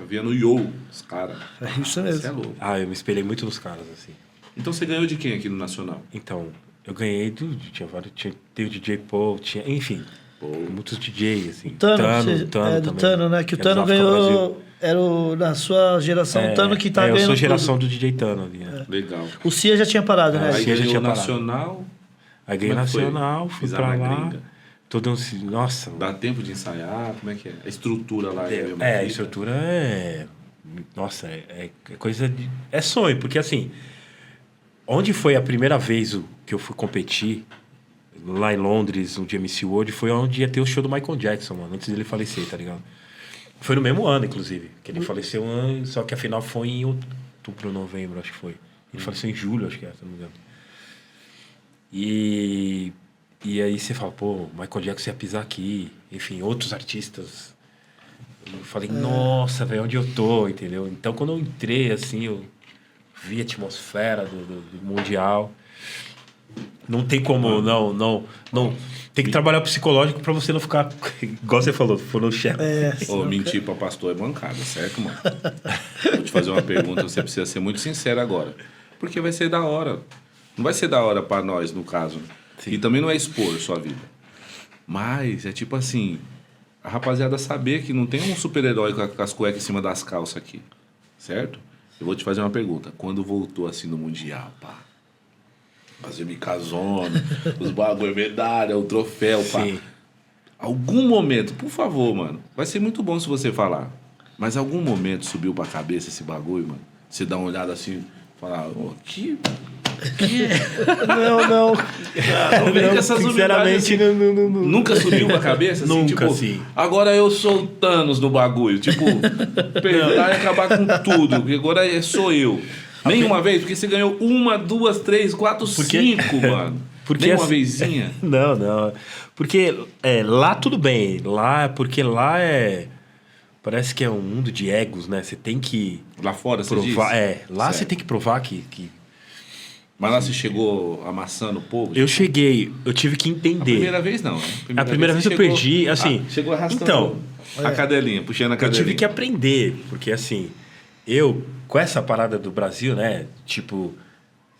via no Yo, os caras. É isso Você é mesmo. louco. Eu me espelhei muito nos caras, assim. Então você ganhou de quem aqui no Nacional? Então, eu ganhei tinha vários, tem o DJ Paul, enfim, muitos DJs, assim. Tano, do também, Tano, né? Que o que é do Tano África ganhou. Era na sua geração, o Tano que tá eu ganhando. sou geração tudo. do DJ Tano ali, né? Legal. O Cia já tinha parado, né? Aí Cia já ganhou tinha o parado. Nacional. Aí ganhei Como é que foi? Nacional, fui Pisar pra na lá. gringa. Nossa. Dá tempo de ensaiar? Como é que é? A estrutura lá é a mesma A fita? estrutura é... Nossa, é coisa de... É sonho, porque assim... Onde foi a primeira vez que eu fui competir, lá em Londres, no GMC World, foi onde ia ter o show do Michael Jackson, mano, antes dele falecer, tá ligado? Foi no mesmo ano, inclusive, que ele faleceu, só que a final foi em outubro, novembro, acho que foi. Ele faleceu em julho, acho que é, se não me engano. E aí você fala, pô, Michael Jackson ia pisar aqui, enfim, outros artistas. Eu falei, nossa, velho, onde eu tô, entendeu? Então, quando eu entrei, assim, eu vi a atmosfera do Mundial. Não tem como, não. Tem que trabalhar o psicológico pra você não ficar, igual você falou, for no chefe. Ô, mentir pra pastor é bancada, certo, mano? Vou te fazer uma pergunta, você precisa ser muito sincero agora. Porque vai ser da hora. Não vai ser da hora pra nós, no caso. Sim. E também não é expor sua vida. Mas é tipo assim, a rapaziada saber que não tem um super-herói com as cuecas em cima das calças aqui. Certo? Eu vou te fazer uma pergunta. Quando voltou assim no Mundial, pá, fazer micazona, os bagulho, medalha, o troféu, pá. Sim. Algum momento, por favor, mano, vai ser muito bom se você falar. Mas algum momento subiu pra cabeça esse bagulho, mano? Você dá uma olhada assim, falar, Não. Não vem com essas sinceramente, humildades, não. Nunca subiu na cabeça? Assim, Nunca, tipo, assim. Agora eu sou o Thanos no bagulho. Tipo, pegar e acabar com tudo. Porque agora sou eu. Nenhuma vez? Porque você ganhou 1, 2, 3, 4, 5, mano. Nenhuma vezinha? Não. Porque lá tudo bem. Porque lá parece que é um mundo de egos, né? Você tem que Lá fora, você provar. diz? Lá Certo. você tem que provar que... Mas lá você chegou amassando o povo? Eu cheguei, eu tive que entender. A primeira vez não, né? A primeira vez você eu perdi, assim... chegou arrastando Então, a cadelinha, puxando a eu cadelinha. tive que aprender, porque assim, eu, com essa parada do Brasil, né? Tipo,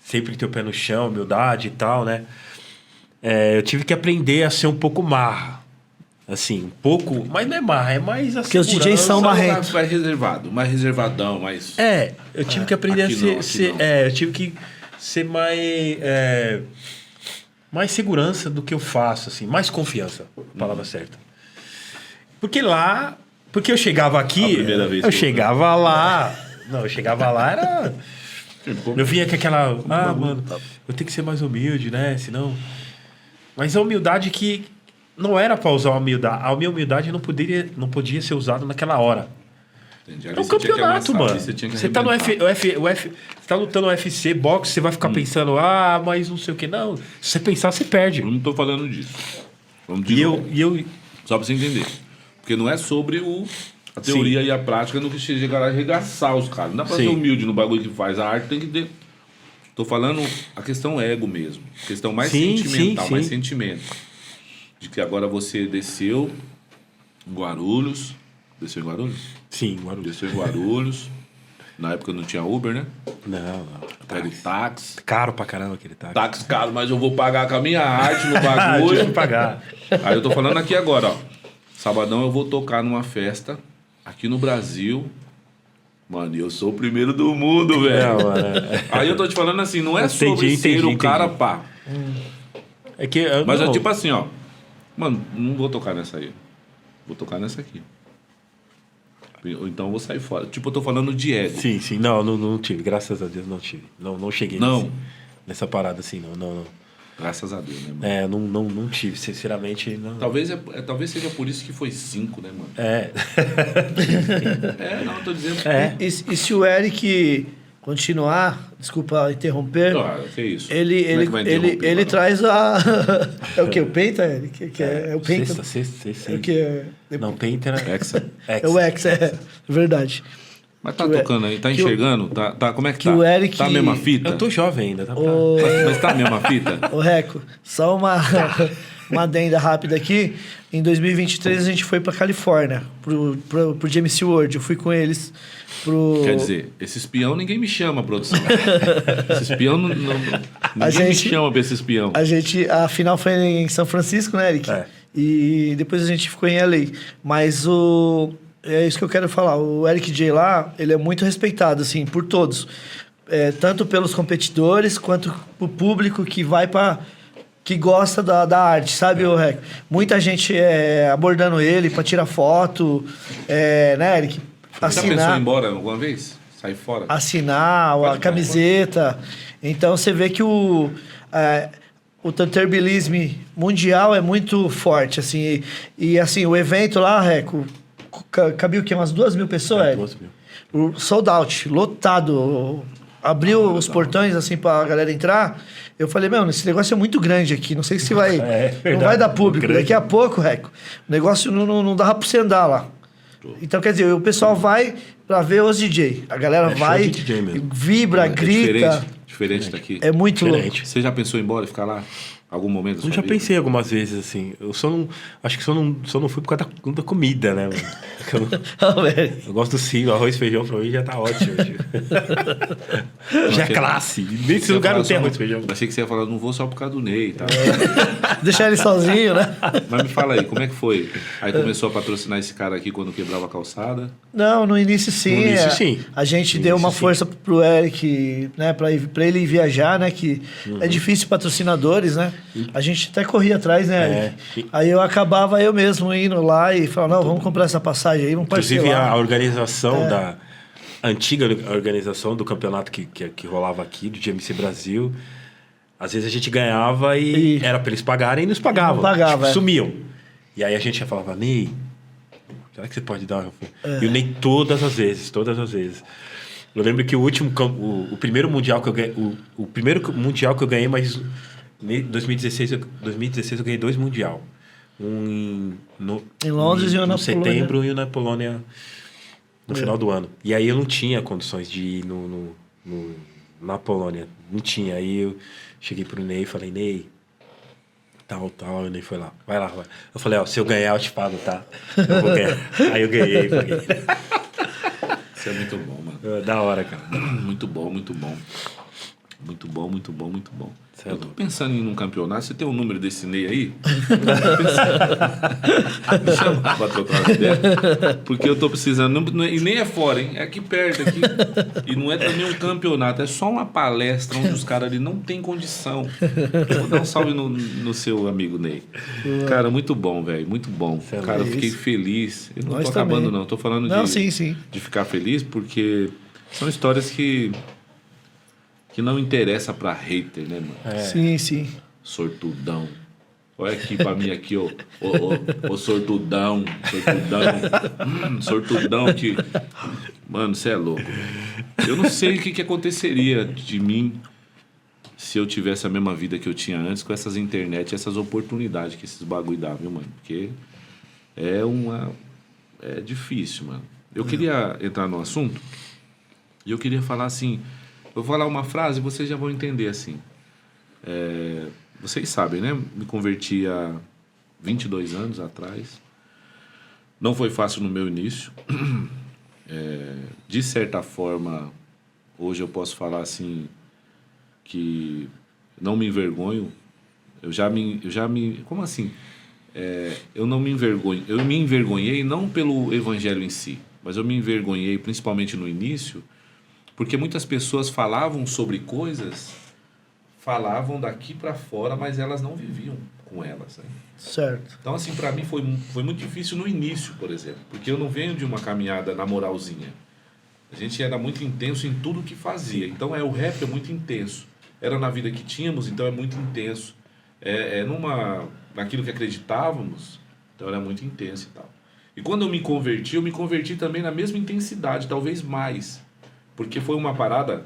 sempre ter o pé no chão, humildade e tal, né? Eu tive que aprender a ser um pouco marra. Assim, um pouco... Mas não é marra, é mais assim. Porque os DJs são marrentos. Mais reservado, mais reservadão, mais... Eu tive que aprender Aqui a ser... não, ser- aqui não. eu tive que ser mais segurança do que eu faço, assim. Mais confiança, palavra certa. Porque lá... Porque eu chegava aqui... A primeira vez eu que eu- chegava lá... Não, eu chegava lá, era... Eu vinha com aquela... mano, eu tenho que ser mais humilde, né? Senão... Mas a humildade que... Não era pra usar a humildade. A minha humildade não podia ser usada naquela hora. Entendi. É um campeonato, mano. Você tá no você tá lutando no UFC, boxe, você vai ficar pensando, mas não sei o que. Não, se você pensar, você perde. Eu não tô falando disso. Vamos de E novo. eu... Só pra você entender. Porque não é sobre a teoria e a prática no que você chegar a arregaçar os caras. Não dá pra ser Sim. humilde no bagulho que faz. A arte tem que ter... Tô falando a questão ego mesmo. Questão mais Sim, sentimental, sim, mais sim. sentimento. De que agora você desceu em Guarulhos. Desceu em Guarulhos? Sim, Guarulhos. Desceu em Guarulhos. Na época não tinha Uber, né? Não. Pede táxi. Caro pra caramba aquele táxi. Táxi caro, mas eu vou pagar com a minha arte no Tive que bagulho. pagar. Aí eu tô falando aqui agora, ó. Sabadão eu vou tocar numa festa aqui no Brasil. Mano, e eu sou o primeiro do mundo, velho. Não, mano. Aí eu tô te falando assim, não é sobre ser o cara pá. É que... Mas não, é tipo assim, ó. Mano, não vou tocar nessa aí. Vou tocar nessa aqui. Ou então eu vou sair fora. Tipo, eu tô falando de ego. Sim. Não tive. Graças a Deus não tive. Não cheguei Não. nessa parada assim, não. Graças a Deus, né, mano? Não tive. Sinceramente, não. Talvez seja por isso que foi 5, né, mano? Não, eu tô dizendo. E se o Eric continuar, desculpa interromper, Que isso? ele Como é que vai interromper, ele mano? traz a... É o que? O Penta, Eric? É o Penta? Sexta. É o que? Não, Penta era... Hexa. É o X, é verdade. Mas tá Que o- tocando aí, tá que o- enxergando? Tá, como é que que tá? o Eric- Tá a mesma fita? Eu tô jovem ainda, tá? Mas tá a mesma fita? Ô, Reco, só uma adenda rápida aqui. Em 2023 a gente foi pra Califórnia, pro GMC World. Eu fui com eles pro... Quer dizer, esse espião ninguém me chama, produção. Esse espião ninguém me gente- chama pra esse espião. A final foi em São Francisco, né, Eric? É. E depois a gente ficou em LA. Mas é isso que eu quero falar. O Eric J lá, ele é muito respeitado, assim, por todos. Tanto pelos competidores, quanto o público que vai para... que gosta da arte, sabe, o Reco? Muita gente abordando ele para tirar foto, né, Eric? Já pensou em ir Assinar, embora alguma vez? Sair fora? assinar a Pode camiseta. Então, você vê que o turntablismo mundial é muito forte, assim. E assim, o evento lá, Reco, cabia o quê? Umas 2.000 pessoas, Eric? 2.000. O sold out, lotado. Abriu os portões assim pra galera entrar. Eu falei, meu, esse negócio é muito grande aqui. Não sei se vai. verdade, não vai dar público. grande. Daqui a pouco, Reco, o negócio não dá pra você andar lá. Então, quer dizer, o pessoal vai pra ver os DJ. A galera show vai, de DJ mesmo. vibra, grita. Diferente daqui. É muito Diferente. Você já pensou em ir embora e ficar lá? Algum momento da Eu sua já vida? pensei algumas vezes, assim. Eu só não... Acho que só não fui por causa da comida, né, mano? Porque eu gosto do sim, arroz e feijão pra mim já tá ótimo. Já é classe. Nesse Você ia lugar falar não tem só- arroz e feijão. Achei que você ia falar, não vou só por causa do Ney e tal. Deixar ele sozinho, né? Mas me fala aí, como é que foi? Aí começou a patrocinar esse cara aqui quando quebrava a calçada. Não, no início sim. No início, sim. A gente No deu início, uma sim. força pro Eric, né? Pra ele ir viajar, né? Que é difícil patrocinadores, né? A gente até corria atrás, né, Eric? Aí eu acabava eu mesmo indo lá e falava, não, vamos comprar essa passagem aí, vamos Inclusive, parcelar. a organização antiga organização do campeonato que rolava aqui, do GMC Brasil, às vezes a gente ganhava e era para eles pagarem e nos pagavam. Não pagava, tipo, sumiam. E aí a gente já falava, Ney, será que você pode dar? E o Ney todas as vezes. Eu lembro que o primeiro mundial que eu ganhei, o primeiro mundial que eu ganhei, mas em 2016 eu ganhei 2 mundial. Um em Londres e um na Polônia. Em setembro e um na Polônia no final do ano. E aí eu não tinha condições de ir na Polônia. Não tinha. Aí eu cheguei pro Ney e falei, Ney, tal. E o Ney foi lá. Vai lá. Eu falei, se eu ganhar, eu te pago, tá? Eu vou ganhar. Aí eu ganhei. Isso é muito bom, mano. Da hora, cara. Muito bom. Muito bom. Eu tô louco. pensando em ir num campeonato. Você tem o número desse Ney aí? Me chama pra trocar uma ideia. Porque eu tô precisando. E nem é fora, hein? É aqui perto. Aqui. E não é também um campeonato. É só uma palestra onde os caras ali não tem condição. Vou dar um salve no seu amigo Ney. Cara, muito bom, velho. Muito bom. Cara, eu fiquei feliz. Eu não Nós tô acabando, também. não. Tô falando Sim. de ficar feliz porque são histórias que não interessa pra hater, né, mano? Sim. Sortudão. Olha aqui pra mim aqui, ó. Ô sortudão. Sortudão que... Mano, você é louco. Eu não sei o que aconteceria de mim se eu tivesse a mesma vida que eu tinha antes com essas internet, essas oportunidades que esses bagulho dá, viu, mano? Porque é difícil, mano. Eu queria entrar no assunto e eu queria falar assim... Eu vou falar uma frase e vocês já vão entender assim. Vocês sabem, né? Me converti há 22 anos atrás. Não foi fácil no meu início. De certa forma, hoje eu posso falar assim que não me envergonho. Como assim? Eu não me envergonho. Eu me envergonhei não pelo evangelho em si, mas eu me envergonhei principalmente no início. Porque muitas pessoas falavam sobre coisas, falavam daqui para fora, mas elas não viviam com elas. Né? Certo. Então, assim, para mim foi muito difícil no início, por exemplo. Porque eu não venho de uma caminhada na moralzinha. A gente era muito intenso em tudo que fazia. Então, o rap é muito intenso. Era na vida que tínhamos, então é muito intenso. Naquilo que acreditávamos, então era muito intenso e tal. E quando eu me converti também na mesma intensidade, talvez mais. Porque foi uma parada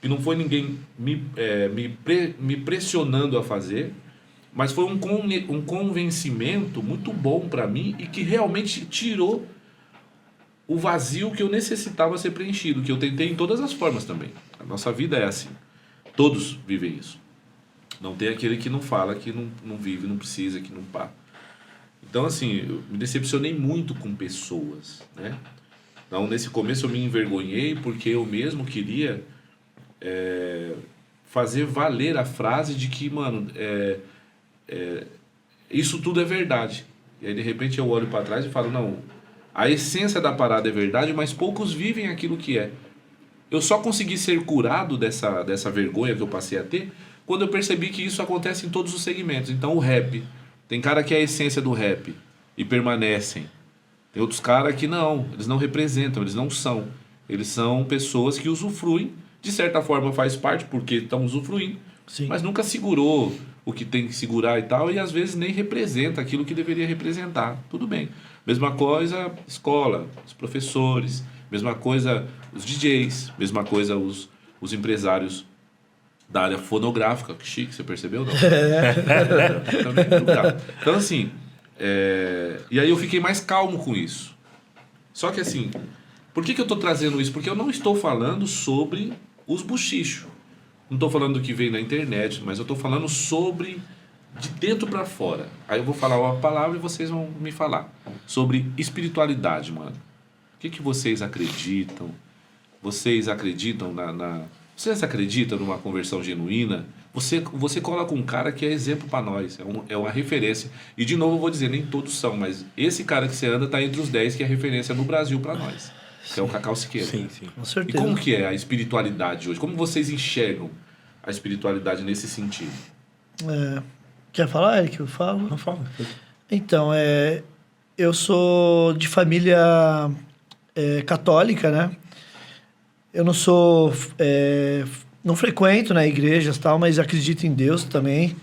que não foi ninguém me pressionando a fazer, mas foi um convencimento muito bom para mim e que realmente tirou o vazio que eu necessitava ser preenchido, que eu tentei em todas as formas também. A nossa vida é assim. Todos vivem isso. Não tem aquele que não fala, que não vive, não precisa, que não pá. Então, assim, eu me decepcionei muito com pessoas, né? Então, nesse começo eu me envergonhei porque eu mesmo queria fazer valer a frase de que, mano, isso tudo é verdade. E aí, de repente, eu olho para trás e falo, não, a essência da parada é verdade, mas poucos vivem aquilo que é. Eu só consegui ser curado dessa vergonha que eu passei a ter quando eu percebi que isso acontece em todos os segmentos. Então, o rap, tem cara que é a essência do rap e permanecem. Tem outros caras que não, eles não representam, eles não são. Eles são pessoas que usufruem, de certa forma faz parte, porque estão usufruindo, Sim. mas nunca segurou o que tem que segurar e tal, e às vezes nem representa aquilo que deveria representar. Tudo bem. Mesma coisa, escola, os professores, mesma coisa, os DJs, mesma coisa, os empresários da área fonográfica. Que chique, você percebeu? Não? Então, assim... E aí eu fiquei mais calmo com isso. Só que assim, por que eu estou trazendo isso? Porque eu não estou falando sobre os buchichos. Não estou falando do que veio na internet, mas eu estou falando sobre de dentro para fora. Aí eu vou falar uma palavra e vocês vão me falar sobre espiritualidade, mano. O que vocês acreditam? Vocês acreditam Vocês acreditam numa conversão genuína? Você coloca um cara que é exemplo para nós, é uma referência. E de novo eu vou dizer, nem todos são, mas esse cara que você anda está entre os 10 que é referência no Brasil para nós, que é o Cacau Siqueira. Sim. Com E certeza. como que é a espiritualidade hoje? Como vocês enxergam a espiritualidade nesse sentido? Quer falar, Eric? Eu falo? Não fala. Então, eu sou de família católica, né? eu não sou... não frequento, né, igrejas e tal, mas acredito em Deus também.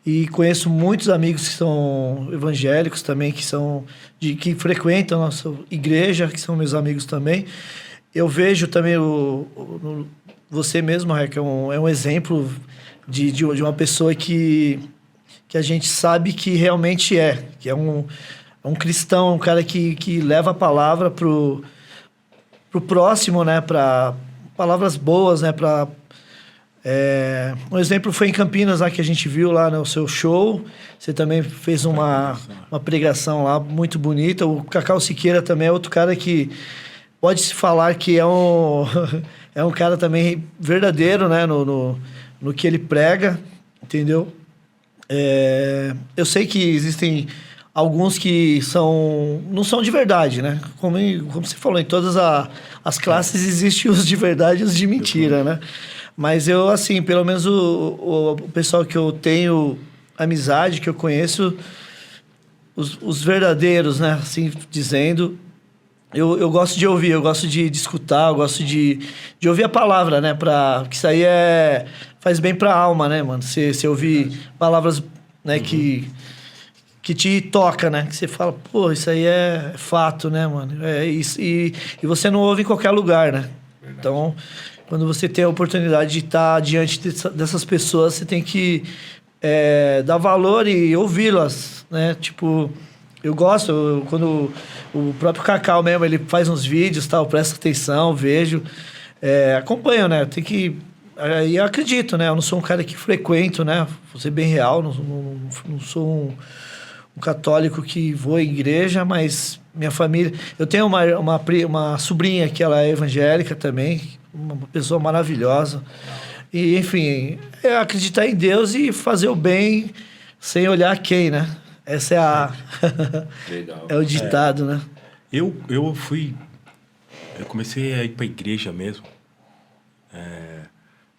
E conheço muitos amigos que são evangélicos também, que frequentam a nossa igreja, que são meus amigos também. Eu vejo também você mesmo, Reca, é um exemplo de uma pessoa que a gente sabe que realmente que é um cristão, um cara que leva a palavra pro próximo, né, para palavras boas, né, para um exemplo foi em Campinas, lá que a gente viu lá no seu show. Você também fez uma pregação lá muito bonita. O Cacau Siqueira também é outro cara que pode-se falar que é um cara também verdadeiro, né, no que ele prega, entendeu? Eu sei que existem alguns que não são de verdade, né? Como você falou, em todas as classes existem os de verdade e os de mentira, né? Mas eu, assim, pelo menos o pessoal que eu tenho amizade, que eu conheço, os verdadeiros, né? Assim, dizendo, eu gosto de ouvir, eu gosto de escutar, eu gosto de ouvir a palavra, né? Que isso aí faz bem pra alma, né, mano? Você ouvir palavras, né, que te toca, né? Que você fala, pô, isso aí é fato, né, mano? E você não ouve em qualquer lugar, né? Verdade. Então, quando você tem a oportunidade de estar diante dessas pessoas, você tem que dar valor e ouvi-las, né? Tipo, eu gosto, quando o próprio Cacau mesmo, ele faz uns vídeos, tal, presto atenção, vejo, acompanho, né? Tem que... E eu acredito, né? Eu não sou um cara que frequento, né? Vou ser bem real, não sou um católico que vou à igreja, mas minha família... Eu tenho uma sobrinha que ela é evangélica também, uma pessoa maravilhosa. E, enfim, é acreditar em Deus e fazer o bem sem olhar quem, né? Essa é Legal. É o ditado, né? Eu comecei a ir pra igreja mesmo,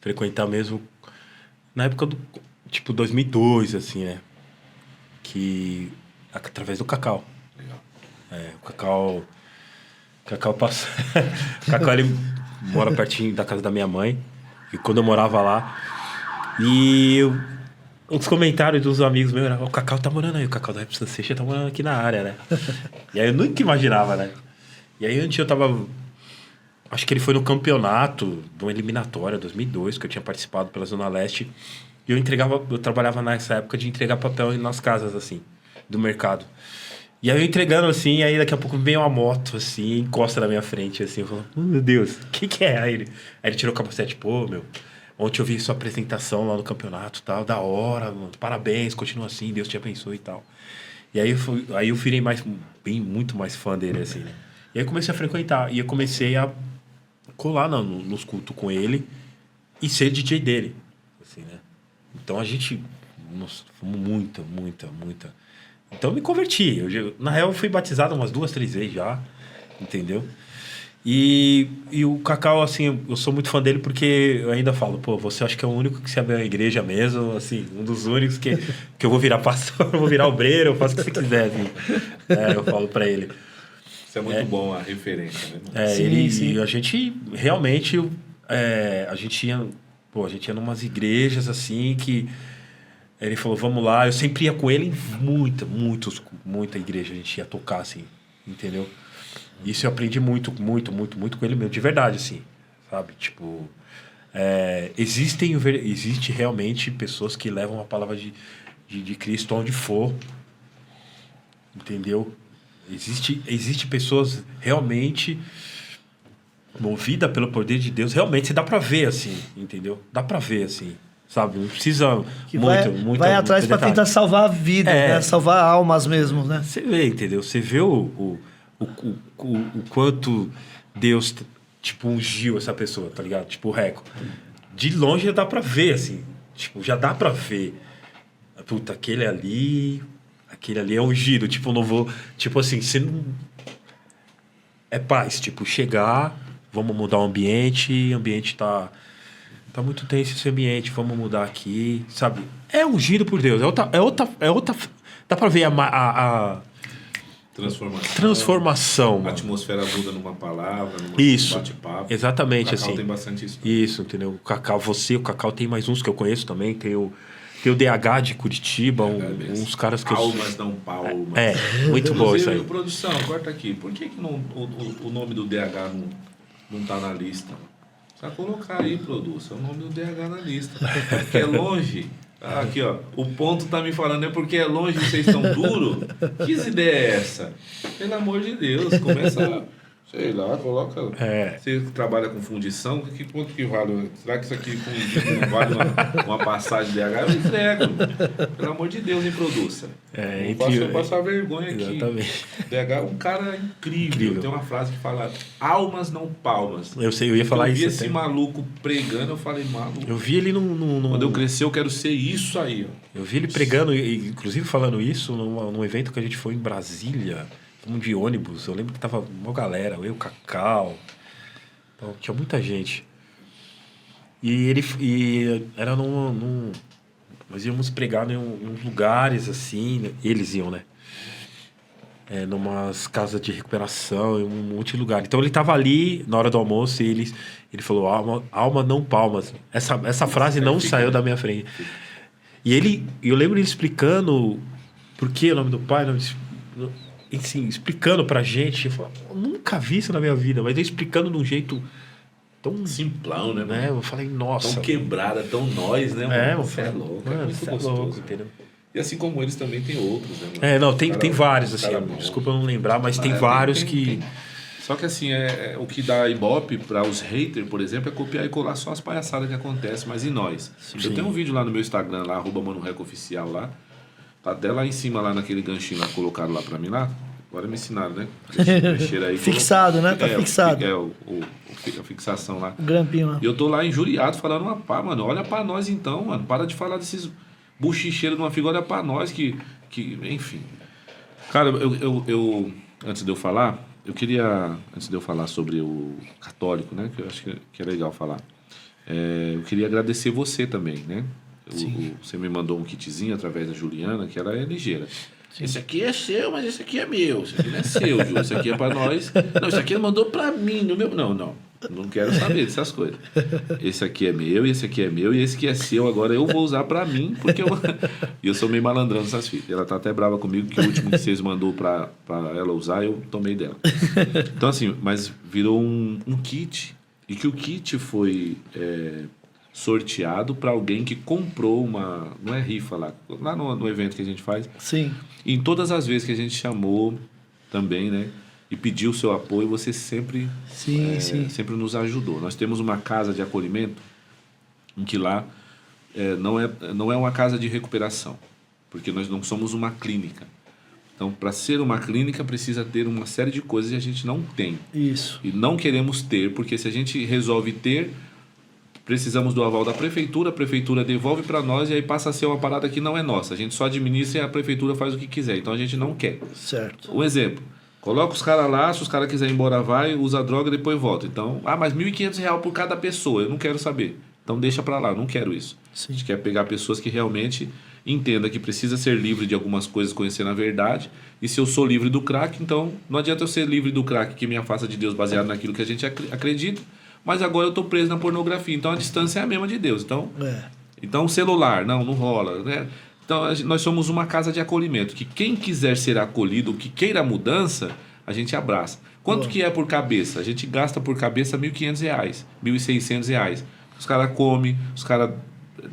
frequentar mesmo na época do, tipo, 2002, assim, né? Através do Cacau. Legal. O Cacau passa... O Cacau, ele mora pertinho da casa da minha mãe. E quando eu morava lá... Os comentários dos amigos meus eram: o Cacau tá morando aí, o Cacau da Rap Seixas tá morando aqui na área, né? E aí eu nunca imaginava, né? E aí antes eu tava... Acho que ele foi no campeonato de uma eliminatória, 2002, que eu tinha participado pela Zona Leste. E eu trabalhava nessa época de entregar papel nas casas, assim, do mercado. E aí eu entregando, assim, aí daqui a pouco vem uma moto, assim, encosta na minha frente, assim. Eu falo, meu Deus, o que é? Aí ele tirou o capacete, pô, meu... Ontem eu vi sua apresentação lá no campeonato e tal, da hora, mano, parabéns, continua assim, Deus te abençoe e tal. E aí eu virei muito mais fã dele, assim, né? E aí eu comecei a frequentar, e eu comecei a colar nos cultos com ele e ser DJ dele, assim, né? Então a gente, nossa, fomos muita. Então eu me converti, na real eu fui batizado umas 2, 3 vezes já, entendeu? E o Cacau, assim, eu sou muito fã dele porque eu ainda falo, pô, você acha que é o único que se abre a igreja mesmo, assim, um dos únicos que eu vou virar pastor, eu vou virar obreiro, eu faço o que você quiser, assim. Eu falo pra ele. Isso é muito bom, a referência, né? Sim. E a gente, realmente, a gente ia numas igrejas, assim, que ele falou, vamos lá, eu sempre ia com ele em muita igreja, a gente ia tocar, assim, entendeu? Isso eu aprendi muito com ele mesmo, de verdade, assim, sabe? Tipo, existe realmente pessoas que levam a palavra de Cristo onde for, entendeu? Existe pessoas realmente movidas pelo poder de Deus, realmente, dá pra ver, assim, entendeu? Dá pra ver, assim, sabe? Não precisa muito vai atrás pra tentar salvar a vida, né? Salvar almas mesmo, né? Você vê, entendeu? Você vê o quanto Deus, tipo, ungiu essa pessoa, tá ligado? Tipo, o Reco. De longe já dá pra ver, assim. Tipo, já dá pra ver. Puta, aquele ali é ungido. Tipo, não vou... Tipo assim, você não... É paz. Tipo, chegar, vamos mudar o ambiente tá muito tenso esse ambiente, vamos mudar aqui, sabe? É ungido por Deus. É outra... Dá pra ver transformação, A mano. atmosfera muda numa palavra, num Isso, bate-papo. exatamente, O Cacau assim. tem bastante isso. Isso, entendeu? O Cacau tem mais uns que eu conheço também, tem o DH de Curitiba, uns caras que Almas não palmas. Muito bom isso aí. Produção, corta aqui. Por que o nome do DH não tá na lista? Precisa colocar aí, produção, o nome do DH na lista. Porque é longe. Aqui, ó. O ponto tá me falando, é porque é longe e vocês estão duros? Que ideia é essa? Pelo amor de Deus, começa, sei lá, coloca. Você que trabalha com fundição, quanto que vale? Será que isso aqui fundido não vale uma passagem de DH? Eu entrego. Pelo amor de Deus, hein, produça. Eu passar vergonha aqui. Exatamente. DH, um cara incrível. Tem uma frase que fala: almas não palmas. Eu ia falar isso. Eu vi esse maluco pregando, eu falei, maluco. Eu vi ele Quando eu crescer, eu quero ser isso aí, ó. Eu vi ele pregando, inclusive falando isso, num evento que a gente foi em Brasília, fomos de ônibus. Eu lembro que tava uma galera, eu, Cacau, então, tinha muita gente. E era nós íamos pregar em uns lugares assim, eles iam, né? Numas casas de recuperação, em um monte de lugar. Então ele estava ali na hora do almoço e ele falou: alma não palmas. Essa frase não saiu da minha frente. E eu lembro ele explicando por que o nome do pai, assim, explicando pra gente. Eu falei, eu nunca vi isso na minha vida, mas ele explicando de um jeito tão simplão, né, mano? Eu falei, nossa. Tão quebrada, tão nós, né, mano? Você é louco. É muito gostoso, louco, entendeu? E assim como eles também tem outros, né, mano? Tem vários, assim. Desculpa eu não lembrar, mas tem vários que... Só que assim, o que dá ibope para os haters, por exemplo, é copiar e colar só as palhaçadas que acontecem, mas e nós? Sim. Eu tenho um vídeo lá no meu Instagram, lá, @ManoRecoOficial lá. Tá até lá em cima, lá naquele ganchinho lá, colocaram lá pra mim lá. Agora me ensinaram, né? Aí, fixado, né? Tá fixado. A fixação lá. O grampinho lá. E eu tô lá injuriado falando, mano, olha pra nós então, mano. Para de falar desses buchicheiros de uma figura, olha pra nós que enfim. Cara, eu antes de eu falar... antes de eu falar sobre o católico, né, que eu acho que é legal falar, eu queria agradecer você também, né? Você me mandou um kitzinho através da Juliana, que ela é ligeira. Sim. Esse aqui é seu, mas esse aqui é meu. Esse aqui não é seu, Ju. Esse aqui é pra nós. Não, esse aqui ele mandou pra mim, no meu... Não quero saber dessas coisas. Esse aqui é meu, e esse aqui é meu, e esse que é seu, agora eu vou usar pra mim, porque eu sou meio malandrão nessas fitas. Ela tá até brava comigo, que o último que vocês mandou pra ela usar, eu tomei dela. Então, assim, mas virou um kit, e que o kit foi sorteado pra alguém que comprou uma... Não é rifa lá no evento que a gente faz. Sim. E em todas as vezes que a gente chamou também, né? E pediu o seu apoio, você sempre sempre nos ajudou. Nós temos uma casa de acolhimento em que lá não é uma casa de recuperação, porque nós não somos uma clínica. Então, para ser uma clínica, precisa ter uma série de coisas que a gente não tem. Isso. E não queremos ter, porque se a gente resolve ter, precisamos do aval da prefeitura, a prefeitura devolve para nós e aí passa a ser uma parada que não é nossa. A gente só administra e a prefeitura faz o que quiser. Então, a gente não quer. Certo. Um exemplo. Coloca os caras lá, se os caras quiserem ir embora, vai, usa a droga e depois volta. Então, mas R$1.500 por cada pessoa, eu não quero saber. Então deixa pra lá, eu não quero isso. Sim. A gente quer pegar pessoas que realmente entendam que precisa ser livre de algumas coisas, conhecendo a verdade. E se eu sou livre do crack, então não adianta eu ser livre do crack que me afasta de Deus baseado naquilo que a gente acredita, mas agora eu tô preso na pornografia. Então a distância é a mesma de Deus. Então o celular, não rola, né? Então, nós somos uma casa de acolhimento, que quem quiser ser acolhido, que queira mudança, a gente abraça. Quanto que é por cabeça? A gente gasta por cabeça R$1.500, R$1.600. Os caras comem, os caras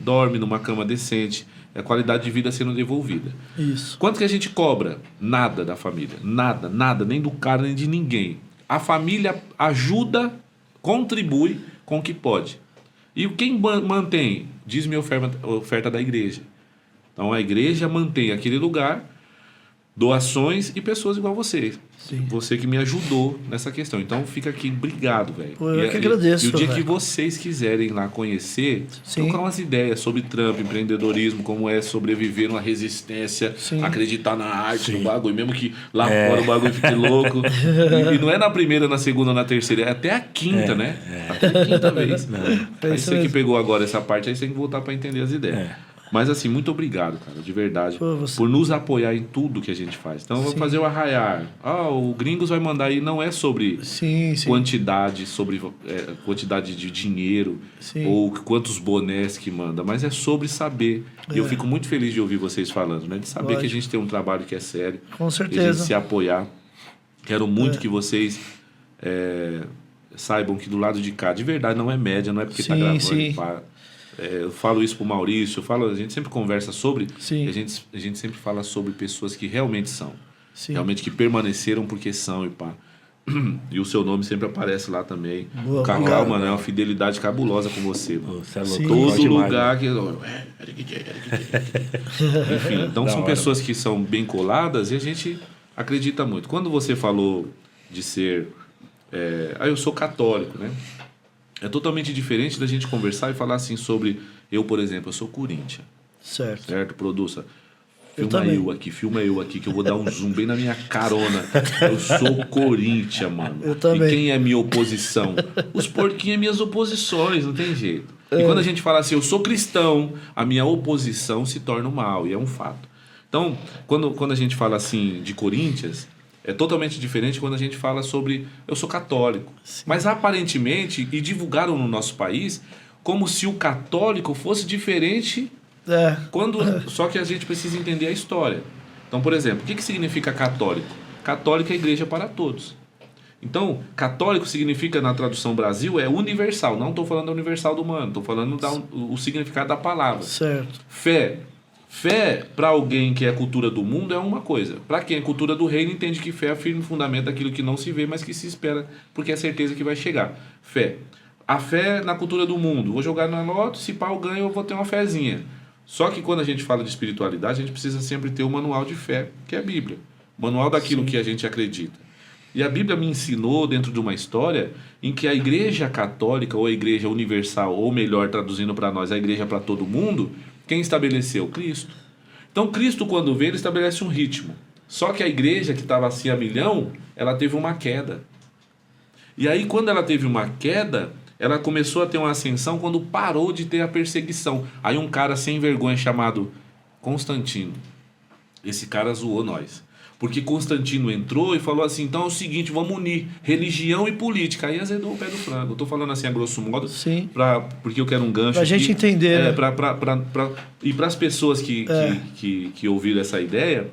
dormem numa cama decente, a qualidade de vida sendo devolvida. Isso. Quanto que a gente cobra? Nada da família. Nada, nem do cara, nem de ninguém. A família ajuda, contribui com o que pode. E quem mantém? Diz-me a oferta da igreja. Então a igreja mantém aquele lugar, doações e pessoas igual você. Sim. Você que me ajudou nessa questão. Então fica aqui, obrigado, velho. Eu que agradeço. E o dia que vocês quiserem lá conhecer, trocar umas ideias sobre Trump, empreendedorismo, como é sobreviver numa resistência, acreditar na arte, no bagulho, mesmo que lá fora o bagulho fique louco. E não é na primeira, na segunda, na terceira, é até a quinta, né? Até a quinta vez. Aí você que pegou agora essa parte, aí você tem que voltar para entender as ideias. Mas assim, muito obrigado, cara, de verdade, Pô, você- por nos apoiar em tudo que a gente faz. Então, vamos Sim. fazer o Arraiar. O Gringos vai mandar aí, não é sobre Sim, sim. quantidade, sobre quantidade de dinheiro Sim. ou quantos bonés que manda, mas é sobre saber. E eu fico muito feliz de ouvir vocês falando, né? De saber que a Lógico. gente tem um trabalho que é sério. Com E a gente certeza. se apoiar. Quero muito que vocês saibam que do lado de cá, de verdade, não é média, não é porque tá Sim, gravando. sim. Eu falo isso pro Maurício, a gente sempre conversa sobre, Sim. e a gente sempre fala sobre pessoas que realmente são. Sim. Realmente que permaneceram porque são e pá. E o seu nome sempre aparece lá também. Boa, O Carral, obrigado. mano, é uma fidelidade cabulosa com você, mano. Você é louco, Sim. eu Todo gosto demais, lugar né? que. Enfim, então Da são hora, pessoas que são bem coladas e a gente acredita muito. Quando você falou de ser. Eu sou católico, né? É totalmente diferente da gente conversar e falar assim sobre. Eu, por exemplo, eu sou Corinthians, Certo. certo? Produça. Eu Filma eu aqui, que eu vou dar um zoom bem na minha carona. Eu sou Corinthians, mano. Eu também. E quem é minha oposição? Os porquinhos é minhas oposições, não tem jeito. E quando a gente fala assim, eu sou cristão, a minha oposição se torna o mal, e é um fato. Então, quando a gente fala assim de Corinthians, é totalmente diferente quando a gente fala sobre eu sou católico. Mas aparentemente, e divulgaram no nosso país, como se o católico fosse diferente só que a gente precisa entender a história. Então, por exemplo, o que significa católico? Católico é igreja para todos. Então, católico significa, na tradução Brasil, é universal. Não estou falando da universal do humano, estou falando o significado da palavra. Certo. Fé. Fé, para alguém que é cultura do mundo, é uma coisa. Para quem é cultura do reino, entende que fé é firme fundamento daquilo que não se vê, mas que se espera, porque é certeza que vai chegar. Fé. A fé na cultura do mundo. Vou jogar na loto, se pau ganho, eu vou ter uma fezinha. Só que quando a gente fala de espiritualidade, a gente precisa sempre ter o manual de fé, que é a Bíblia. O manual daquilo que a gente acredita. E a Bíblia me ensinou, dentro de uma história, em que a Igreja Católica, ou a Igreja Universal, ou melhor, traduzindo para nós, a Igreja para todo mundo, quem estabeleceu? Cristo. Então, Cristo, quando veio, ele estabelece um ritmo. Só que a Igreja, que estava assim a milhão, ela teve uma queda. E aí, quando ela teve uma queda, ela começou a ter uma ascensão quando parou de ter a perseguição. Aí um cara sem vergonha chamado Constantino, esse cara zoou nós. Porque Constantino entrou e falou assim, então é o seguinte, vamos unir religião e política. Aí azedou o pé do frango. Eu tô falando assim a grosso modo, Sim. porque eu quero um gancho Pra gente entender, né? E para as pessoas que ouviram essa ideia,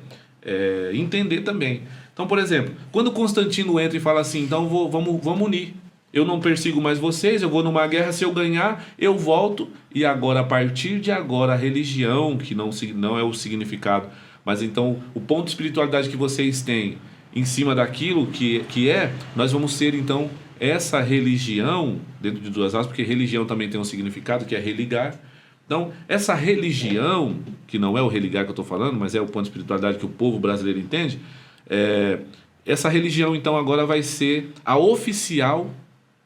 entender também. Então, por exemplo, quando Constantino entra e fala assim, então vamos unir. Eu não persigo mais vocês, eu vou numa guerra, se eu ganhar, eu volto. E agora, a partir de agora, a religião, que não é o significado, mas então o ponto de espiritualidade que vocês têm em cima daquilo que nós vamos ser então essa religião, dentro de duas aspas, porque religião também tem um significado, que é religar. Então, essa religião, que não é o religar que eu estou falando, mas é o ponto de espiritualidade que o povo brasileiro entende, essa religião então agora vai ser a oficial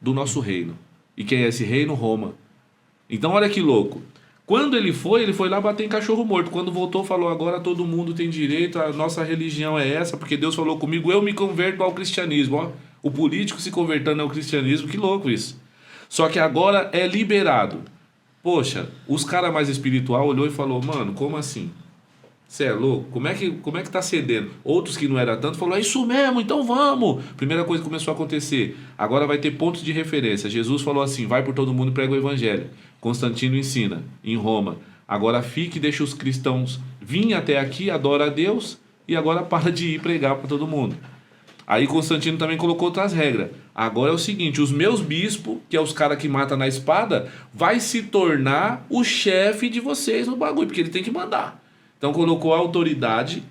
do nosso reino. E quem é esse reino? Roma. Então olha que louco. Quando ele foi lá bater em cachorro morto. Quando voltou, falou, agora todo mundo tem direito, a nossa religião é essa, porque Deus falou comigo, eu me converto ao cristianismo. Ó, o político se convertendo ao cristianismo, que louco isso. Só que agora é liberado. Poxa, os caras mais espiritual olhou e falou, mano, como assim? Você é louco? Como é que tá cedendo? Outros que não era tanto falaram, é isso mesmo, então vamos. Primeira coisa que começou a acontecer, agora vai ter pontos de referência. Jesus falou assim, vai por todo mundo e prega o evangelho. Constantino ensina em Roma. Agora fique e deixa os cristãos virem até aqui, adora a Deus e agora para de ir pregar para todo mundo. Aí Constantino também colocou outras regras. Agora é o seguinte, os meus bispos, que é os caras que matam na espada, vai se tornar o chefe de vocês no bagulho, porque ele tem que mandar. Então colocou a autoridade,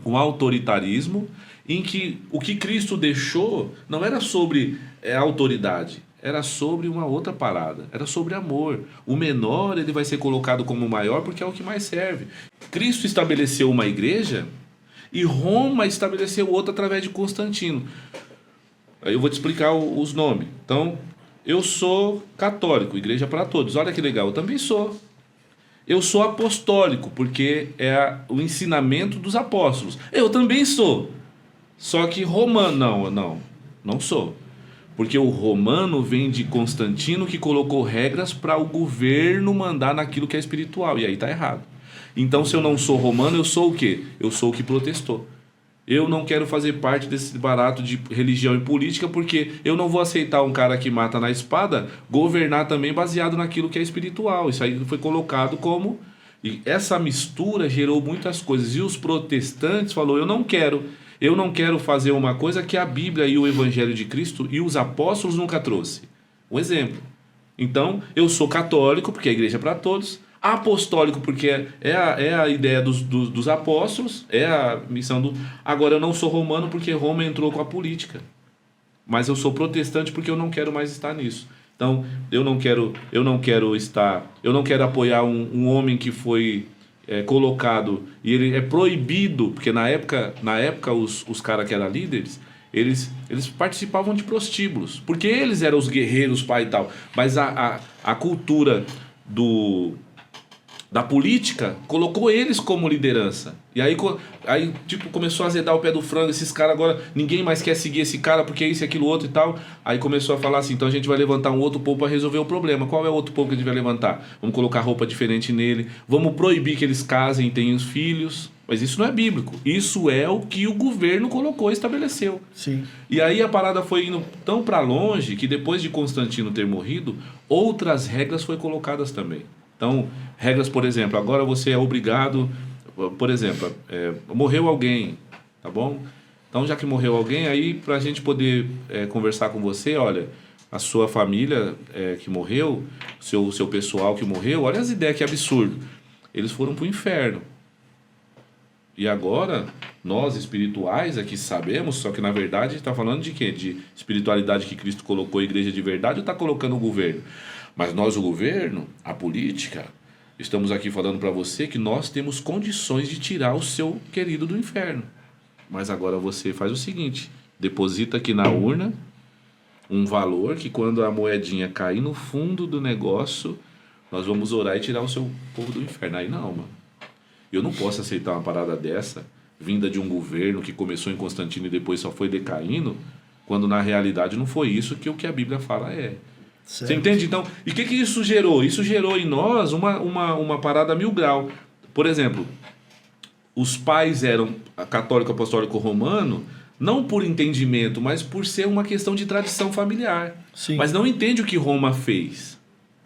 um autoritarismo, em que o que Cristo deixou não era sobre autoridade, era sobre uma outra parada, era sobre amor. O menor ele vai ser colocado como o maior porque é o que mais serve. Cristo estabeleceu uma igreja e Roma estabeleceu outra através de Constantino. Aí eu vou te explicar os nomes. Então, eu sou católico, igreja para todos. Olha que legal, eu também sou. Eu sou apostólico, porque é o ensinamento dos apóstolos. Eu também sou. Só que romano, não sou. Porque o romano vem de Constantino, que colocou regras para o governo mandar naquilo que é espiritual. E aí tá errado. Então, se eu não sou romano, eu sou o quê? Eu sou o que protestou. Eu não quero fazer parte desse barato de religião e política, porque eu não vou aceitar um cara que mata na espada governar também baseado naquilo que é espiritual. Isso aí foi colocado como... E essa mistura gerou muitas coisas. E os protestantes falaram, eu não quero fazer uma coisa que a Bíblia e o Evangelho de Cristo e os apóstolos nunca trouxe. Um exemplo. Então, eu sou católico, porque a igreja é para todos. Apostólico, porque é a ideia dos apóstolos, é a missão do... Agora, eu não sou romano porque Roma entrou com a política. Mas eu sou protestante porque eu não quero mais estar nisso. Então, eu não quero apoiar um homem que foi colocado, e ele é proibido, porque na época os caras que eram líderes, eles participavam de prostíbulos, porque eles eram os guerreiros, pai e tal. Mas a cultura da política colocou eles como liderança. E aí tipo, começou a azedar o pé do frango. Esses caras agora, ninguém mais quer seguir esse cara porque é isso e aquilo outro e tal. Aí começou a falar assim, então a gente vai levantar um outro povo para resolver o problema. Qual é o outro povo que a gente vai levantar? Vamos colocar roupa diferente nele, vamos proibir que eles casem e tenham filhos. Mas isso não é bíblico. Isso é o que o governo colocou e estabeleceu. Sim. E aí a parada foi indo tão para longe que depois de Constantino ter morrido, outras regras foram colocadas também. Então, regras, por exemplo, agora você é obrigado, por exemplo, morreu alguém, tá bom? Então, já que morreu alguém, aí pra gente poder conversar com você, olha, a sua família que morreu, seu pessoal que morreu, olha as ideias, que absurdo. Eles foram pro inferno. E agora, nós espirituais aqui sabemos, só que na verdade está falando de quê? De espiritualidade que Cristo colocou a igreja de verdade ou está colocando o governo? Mas nós, o governo, a política, estamos aqui falando para você que nós temos condições de tirar o seu querido do inferno. Mas agora você faz o seguinte, deposita aqui na urna um valor que quando a moedinha cair no fundo do negócio, nós vamos orar e tirar o seu povo do inferno. Aí não, mano. Eu não posso aceitar uma parada dessa, vinda de um governo que começou em Constantino e depois só foi decaindo, quando na realidade não foi isso que o que a Bíblia fala é. Certo. Você entende? Então, e o que isso gerou? Isso gerou em nós uma parada 1000 graus. Por exemplo, os pais eram católico, apostólico, romano, não por entendimento, mas por ser uma questão de tradição familiar. Sim. Mas não entende o que Roma fez.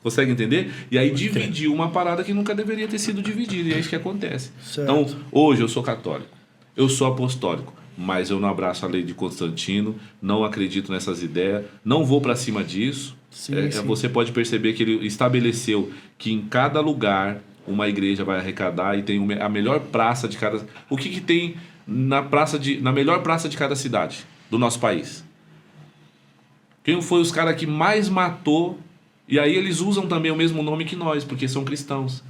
Consegue entender? E aí dividiu uma parada que nunca deveria ter sido dividida. E é isso que acontece. Certo. Então, hoje eu sou católico, eu sou apostólico, mas eu não abraço a lei de Constantino, não acredito nessas ideias, não vou para cima disso. Sim, sim. Você pode perceber que ele estabeleceu que em cada lugar uma igreja vai arrecadar e tem a melhor praça de cada... O que tem na melhor praça de cada cidade do nosso país? Quem foi os caras que mais matou? E aí eles usam também o mesmo nome que nós, porque são cristãos.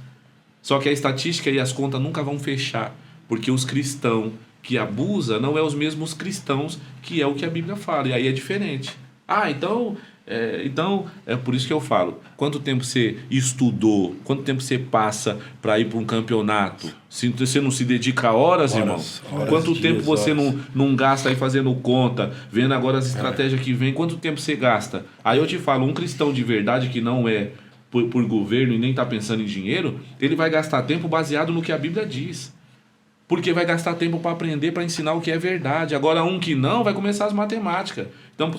Só que a estatística e as contas nunca vão fechar, porque os cristãos que abusam não é os mesmos cristãos que é o que a Bíblia fala, e aí é diferente. Então é por isso que eu falo, quanto tempo você estudou, quanto tempo você passa para ir para um campeonato, se você não se dedica horas, irmão, quanto tempo você não gasta aí fazendo conta, vendo agora as estratégias que vem, quanto tempo você gasta? Aí eu te falo, um cristão de verdade que não é por governo e nem está pensando em dinheiro, ele vai gastar tempo baseado no que a Bíblia diz. Porque vai gastar tempo para aprender, para ensinar o que é verdade. Agora, um que não, vai começar as matemáticas. Então,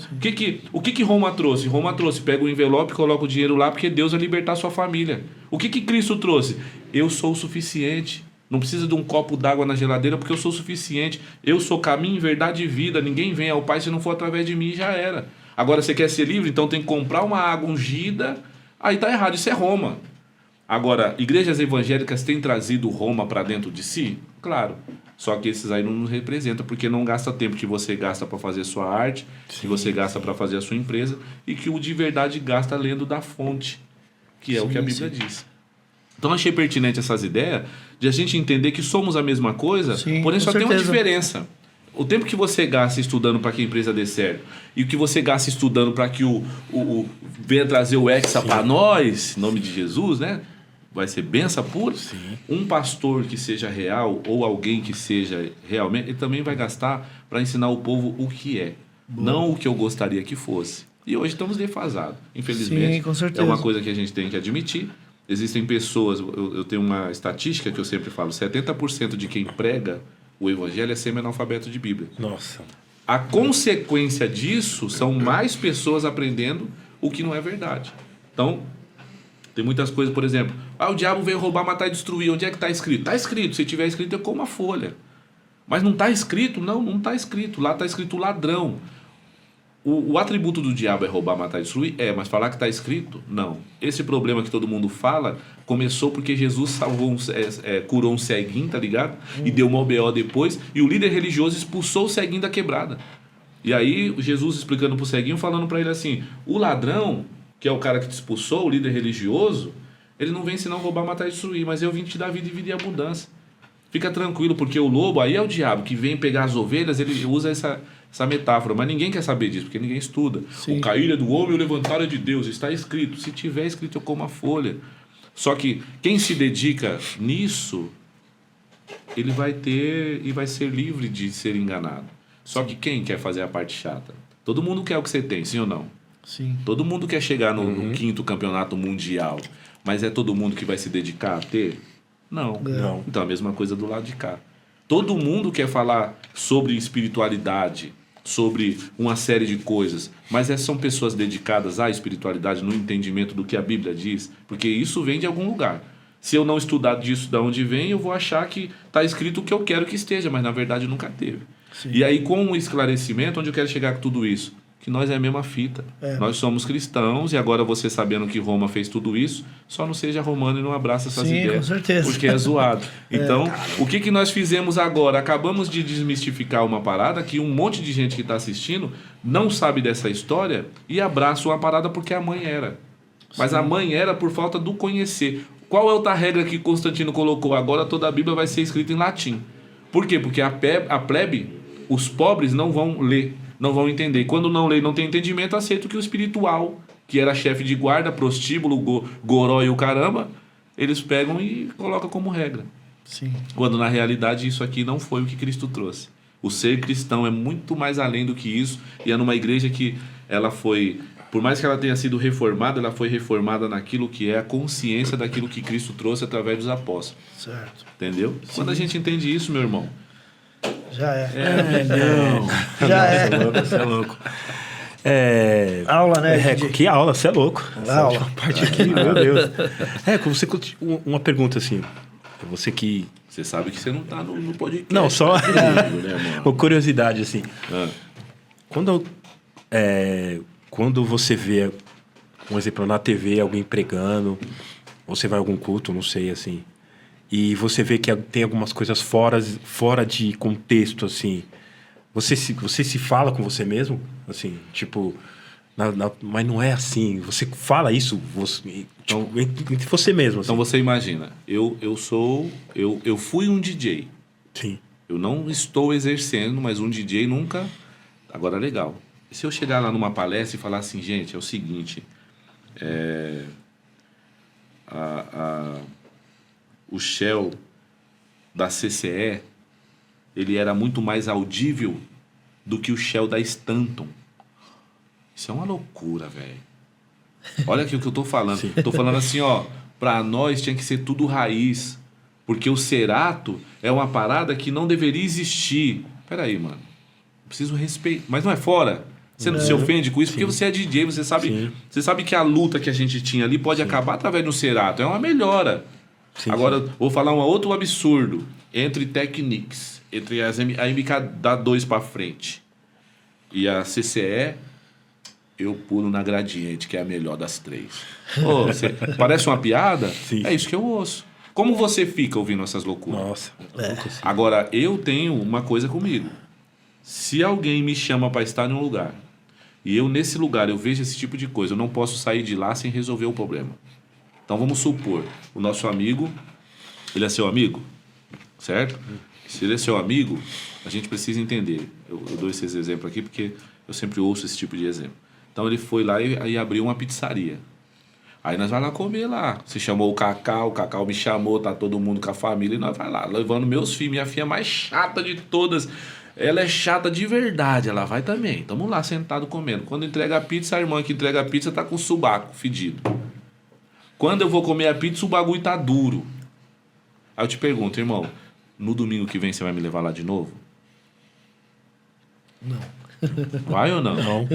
o que Roma trouxe? Roma trouxe, pega o envelope e coloca o dinheiro lá, porque Deus vai libertar a sua família. O que Cristo trouxe? Eu sou o suficiente. Não precisa de um copo d'água na geladeira, porque eu sou o suficiente. Eu sou caminho, verdade e vida. Ninguém vem ao Pai se não for através de mim, já era. Agora, você quer ser livre? Então tem que comprar uma água ungida. Aí tá errado, isso é Roma. Agora, igrejas evangélicas têm trazido Roma para dentro de si? Claro. Só que esses aí não nos representam, porque não gasta tempo que você gasta para fazer sua arte, que você gasta para fazer a sua empresa, e que o de verdade gasta lendo da fonte, que é o que a Bíblia diz. Então, achei pertinente essas ideias de a gente entender que somos a mesma coisa, porém só tem uma diferença. O tempo que você gasta estudando para que a empresa dê certo e o que você gasta estudando para que venha trazer o Hexa para nós, em nome de Jesus, né? Vai ser benção pura. Sim. Um pastor que seja real ou alguém que seja realmente, ele também vai gastar para ensinar o povo o que é. Não o que eu gostaria que fosse. E hoje estamos defasados, infelizmente. Sim, com certeza. É uma coisa que a gente tem que admitir. Existem pessoas, eu tenho uma estatística que eu sempre falo, 70% de quem prega o evangelho é semi-analfabeto de Bíblia. Nossa. A consequência disso são mais pessoas aprendendo o que não é verdade. Então, tem muitas coisas, por exemplo, o diabo veio roubar, matar e destruir. Onde é que está escrito? Está escrito. Se tiver escrito, eu como a folha. Mas não está escrito? Não está escrito. Lá está escrito ladrão. O atributo do diabo é roubar, matar e destruir? Mas falar que está escrito? Não. Esse problema que todo mundo fala começou porque Jesus salvou curou um ceguinho, tá ligado? E deu uma OBO depois, e o líder religioso expulsou o ceguinho da quebrada. E aí Jesus explicando pro ceguinho, falando para ele assim, o ladrão, que é o cara que te expulsou, o líder religioso, ele não vem ensinar a roubar, matar e destruir, mas eu vim te dar vida e vida e abundância. Fica tranquilo, porque o lobo aí é o diabo, que vem pegar as ovelhas, ele usa essa metáfora, mas ninguém quer saber disso, porque ninguém estuda. Sim. O cair é do homem e o levantar é de Deus, está escrito. Se tiver escrito, eu como a folha. Só que quem se dedica nisso, ele vai ter e vai ser livre de ser enganado. Só que quem quer fazer a parte chata? Todo mundo quer o que você tem, sim ou não? Sim. Todo mundo quer chegar no 5º campeonato mundial, mas é todo mundo que vai se dedicar a ter? Não. Não. Então a mesma coisa do lado de cá. Todo mundo quer falar sobre espiritualidade, sobre uma série de coisas, mas são pessoas dedicadas à espiritualidade no entendimento do que a Bíblia diz, porque isso vem de algum lugar. Se eu não estudar disso de onde vem, eu vou achar que está escrito o que eu quero que esteja, mas na verdade nunca teve. Sim. E aí, com o esclarecimento, onde eu quero chegar com tudo isso? Que nós é a mesma fita. Nós somos cristãos, e agora você sabendo que Roma fez tudo isso, só não seja romano e não abraça essas Sim, ideias. com certeza. Porque é zoado. Então, o que nós fizemos agora? Acabamos de desmistificar uma parada que um monte de gente que está assistindo não sabe dessa história e abraça uma parada porque a mãe era. Mas a mãe era por falta do conhecer. Qual é outra regra que Constantino colocou? Agora toda a Bíblia vai ser escrita em latim. Por quê? Porque a plebe, os pobres não vão ler, não vão entender. E quando não lê e não tem entendimento, aceita que o espiritual, que era chefe de guarda, prostíbulo, goró e o caramba, eles pegam e colocam como regra. Sim. Quando na realidade isso aqui não foi o que Cristo trouxe. O ser cristão é muito mais além do que isso, e é numa igreja que ela foi, por mais que ela tenha sido reformada, ela foi reformada naquilo que é a consciência daquilo que Cristo trouxe através dos apóstolos. Certo. Entendeu? Sim. Quando a gente entende isso, meu irmão, Já é. não. Já é. Você é louco. Aula, né? DJ? Que aula, você é louco. Aula. Essa parte aqui, meu Deus. Você uma pergunta assim. Você que. Você sabe que você não tá no podcast. Não, só. Né, Uma curiosidade, assim. Ah. Quando você vê, um exemplo, na TV, alguém pregando, ou você vai a algum culto, não sei, assim, e você vê que tem algumas coisas fora de contexto, assim, você se fala com você mesmo? Assim, tipo, mas não é assim. Você fala isso entre você mesmo. Assim. Então você imagina, eu fui um DJ. Sim. Eu não estou exercendo, mas um DJ nunca... Agora, legal. E se eu chegar lá numa palestra e falar assim, gente, é o seguinte, o Shell da CCE, ele era muito mais audível do que o Shell da Stanton. Isso é uma loucura, velho. Olha aqui o que eu tô falando. Sim. Tô falando assim, ó, pra nós tinha que ser tudo raiz, porque o Cerato é uma parada que não deveria existir. Peraí, mano. Preciso respeitar. Mas não é fora. Você não se ofende com isso, porque você é DJ, você sabe que a luta que a gente tinha ali pode acabar através do Cerato. É uma melhora. Sim, Agora, vou falar um outro absurdo. Entre Technics, entre a MK dá 2 pra frente e a CCE, eu pulo na Gradiente, que é a melhor das 3. Parece uma piada? Sim. É isso que eu ouço. Como você fica ouvindo essas loucuras? Nossa. Agora, eu tenho uma coisa comigo. Se alguém me chama para estar em um lugar e eu nesse lugar eu vejo esse tipo de coisa, eu não posso sair de lá sem resolver o problema. Então vamos supor, o nosso amigo, ele é seu amigo, certo? Se ele é seu amigo, a gente precisa entender. Eu dou esses exemplos aqui porque eu sempre ouço esse tipo de exemplo. Então ele foi lá e abriu uma pizzaria. Aí nós vamos lá comer lá. Você chamou o Cacau me chamou, tá todo mundo com a família, e nós vai lá, levando meus filhos, minha filha mais chata de todas. Ela é chata de verdade, ela vai também. Tamo lá sentado comendo. Quando entrega a pizza, a irmã que entrega a pizza tá com o subaco fedido. Quando eu vou comer a pizza, o bagulho tá duro. Aí eu te pergunto, irmão, no domingo que vem você vai me levar lá de novo? Não. Vai ou não? Não.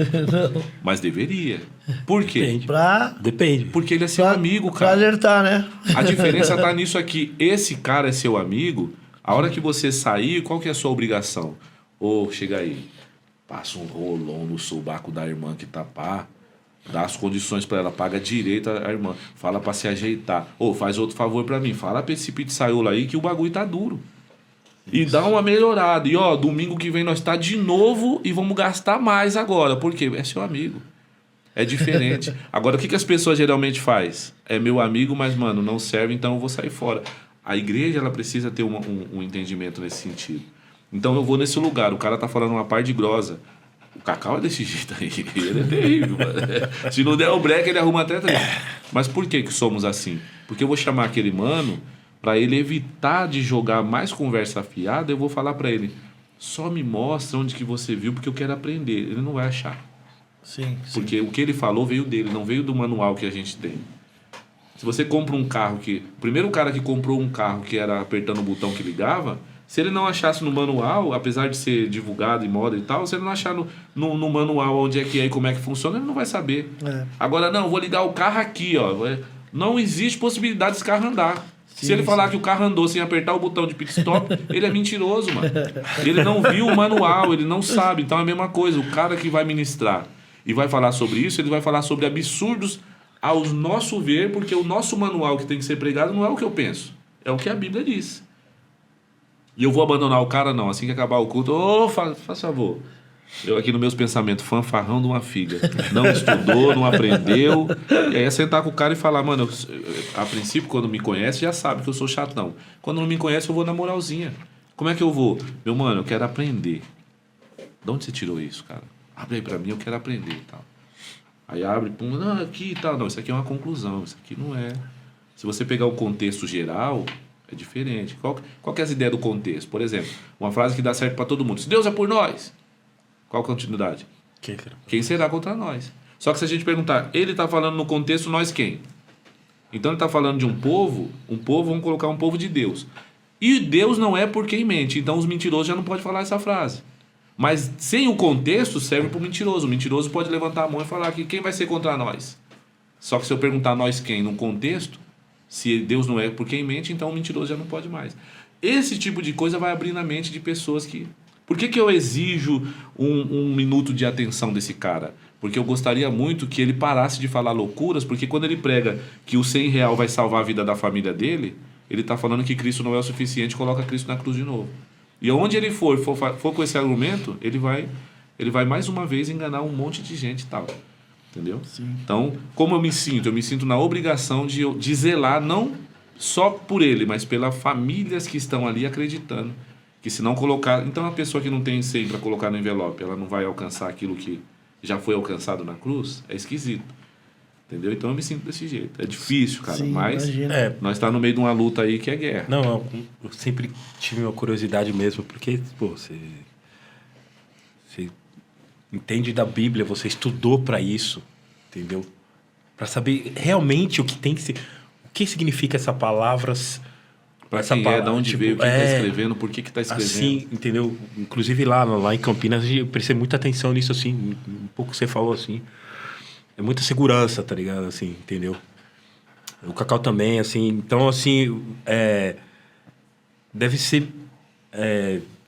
Mas deveria. Por quê? Depende. Pra Depende. Porque ele é seu amigo, pra cara. alertar, né? A diferença tá nisso aqui. Esse cara é seu amigo. A hora que você sair, qual que é a sua obrigação? Ô, chega aí. Passa um rolão no sobaco da irmã que tá pá. Dá as condições pra ela. Paga direito a irmã. Fala pra se ajeitar. Ô, faz outro favor pra mim. Fala pra esse pizzaiolo aí que o bagulho tá duro. E dá uma melhorada. E ó, domingo que vem nós tá de novo e vamos gastar mais agora. Por quê? É seu amigo. É diferente. Agora, o que as pessoas geralmente faz? É meu amigo, mas, mano, não serve, então eu vou sair fora. A igreja, ela precisa ter um entendimento nesse sentido. Então eu vou nesse lugar, o cara tá falando uma par de grosa. O Cacau é desse jeito aí. Ele é terrível, mano. Se não der o break, ele arruma até treta. Mas por que somos assim? Porque eu vou chamar aquele mano... Para ele evitar de jogar mais conversa afiada, eu vou falar para ele: só me mostra onde que você viu, porque eu quero aprender. Ele não vai achar. Sim. Porque o que ele falou veio dele, não veio do manual que a gente tem. Se você compra um carro que... O primeiro cara que comprou um carro que era apertando o botão que ligava, se ele não achasse no manual, apesar de ser divulgado em moda e tal, se ele não achar no manual onde é que é e como é que funciona, ele não vai saber. É. Agora, não, vou ligar o carro aqui, ó. Não existe possibilidade desse carro andar. Se ele falar que o carro andou sem apertar o botão de pit stop, ele é mentiroso, mano. Ele não viu o manual, ele não sabe. Então é a mesma coisa. O cara que vai ministrar e vai falar sobre isso, ele vai falar sobre absurdos ao nosso ver, porque o nosso manual que tem que ser pregado não é o que eu penso. É o que a Bíblia diz. E eu vou abandonar o cara, não. Assim que acabar o culto, faz favor. Eu aqui nos meus pensamentos, fanfarrão de uma figa. Não estudou, não aprendeu. E aí é sentar com o cara e falar: mano, a princípio, quando me conhece, já sabe que eu sou chatão. Quando não me conhece, eu vou na moralzinha. Como é que eu vou? Meu mano, eu quero aprender. De onde você tirou isso, cara? Abre aí pra mim, eu quero aprender e tal. Aí abre, pum, não, aqui e tal. Não, isso aqui é uma conclusão, isso aqui não é. Se você pegar o contexto geral, é diferente. Qual que é a ideia do contexto? Por exemplo, uma frase que dá certo pra todo mundo: se Deus é por nós, qual a continuidade? Quem será contra nós? Só que se a gente perguntar, ele está falando no contexto, nós quem? Então ele está falando de um povo, vamos colocar um povo de Deus. E Deus não é por quem mente, então os mentirosos já não podem falar essa frase. Mas sem o contexto serve para o mentiroso. O mentiroso pode levantar a mão e falar que quem vai ser contra nós? Só que se eu perguntar nós quem no contexto, se Deus não é por quem mente, então o mentiroso já não pode mais. Esse tipo de coisa vai abrir na mente de pessoas que... Por que eu exijo um minuto de atenção desse cara? Porque eu gostaria muito que ele parasse de falar loucuras, porque quando ele prega que o R$100 vai salvar a vida da família dele, ele está falando que Cristo não é o suficiente, coloca Cristo na cruz de novo. E onde ele for com esse argumento, ele vai mais uma vez enganar um monte de gente e tal. Entendeu? Sim. Então, como eu me sinto? Eu me sinto na obrigação de zelar, não só por ele, mas pelas famílias que estão ali acreditando. Que se não colocar... Então, a pessoa que não tem 100 para colocar no envelope, ela não vai alcançar aquilo que já foi alcançado na cruz? É esquisito. Entendeu? Então, eu me sinto desse jeito. É difícil, cara. Sim, mas nós estamos no meio de uma luta aí que é guerra. Não, eu sempre tive uma curiosidade mesmo, porque, pô, você entende da Bíblia, você estudou para isso, entendeu? Para saber realmente o que tem que ser... O que significa essa palavra... Para quem palavra, de onde veio, quem está escrevendo, por que está escrevendo. Assim, entendeu? Inclusive lá em Campinas, eu prestei muita atenção nisso, assim, um pouco que você falou, assim. É muita segurança, tá ligado? Assim, entendeu? O Cacau também, assim. Então, assim, deve ser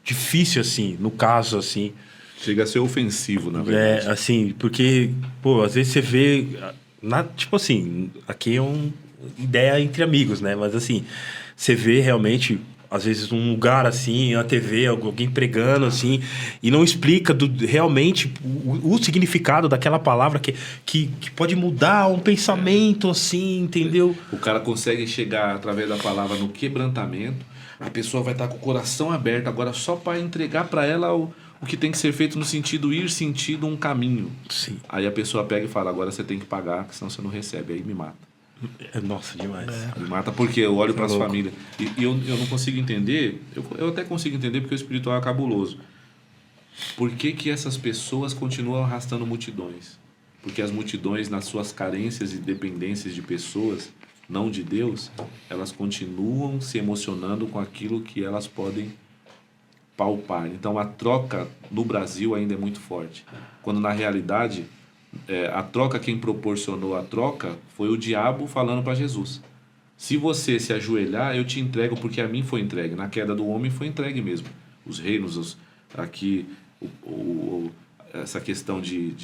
difícil, assim, no caso, assim. Chega a ser ofensivo, na verdade. Assim, porque, pô, às vezes você vê... tipo assim, aqui é uma ideia entre amigos, né? Mas, assim... Você vê realmente, às vezes, um lugar assim, na TV, alguém pregando assim, e não explica realmente o significado daquela palavra que pode mudar um pensamento assim, entendeu? O cara consegue chegar através da palavra no quebrantamento, a pessoa vai estar com o coração aberto agora só para entregar para ela o que tem que ser feito no sentido ir sentido um caminho. Sim. Aí a pessoa pega e fala: agora você tem que pagar, senão você não recebe, aí me mata. Nossa, demais. Me mata porque eu olho para as famílias. E eu não consigo entender, eu até consigo entender porque o espiritual é cabuloso. Por que que essas pessoas continuam arrastando multidões? Porque as multidões, nas suas carências e dependências de pessoas, não de Deus, elas continuam se emocionando com aquilo que elas podem palpar. Então a troca no Brasil ainda é muito forte. Quando na realidade, a troca, quem proporcionou a troca foi o diabo falando para Jesus. Se você se ajoelhar, eu te entrego, porque a mim foi entregue. Na queda do homem foi entregue mesmo. Os reinos, aqui, essa questão de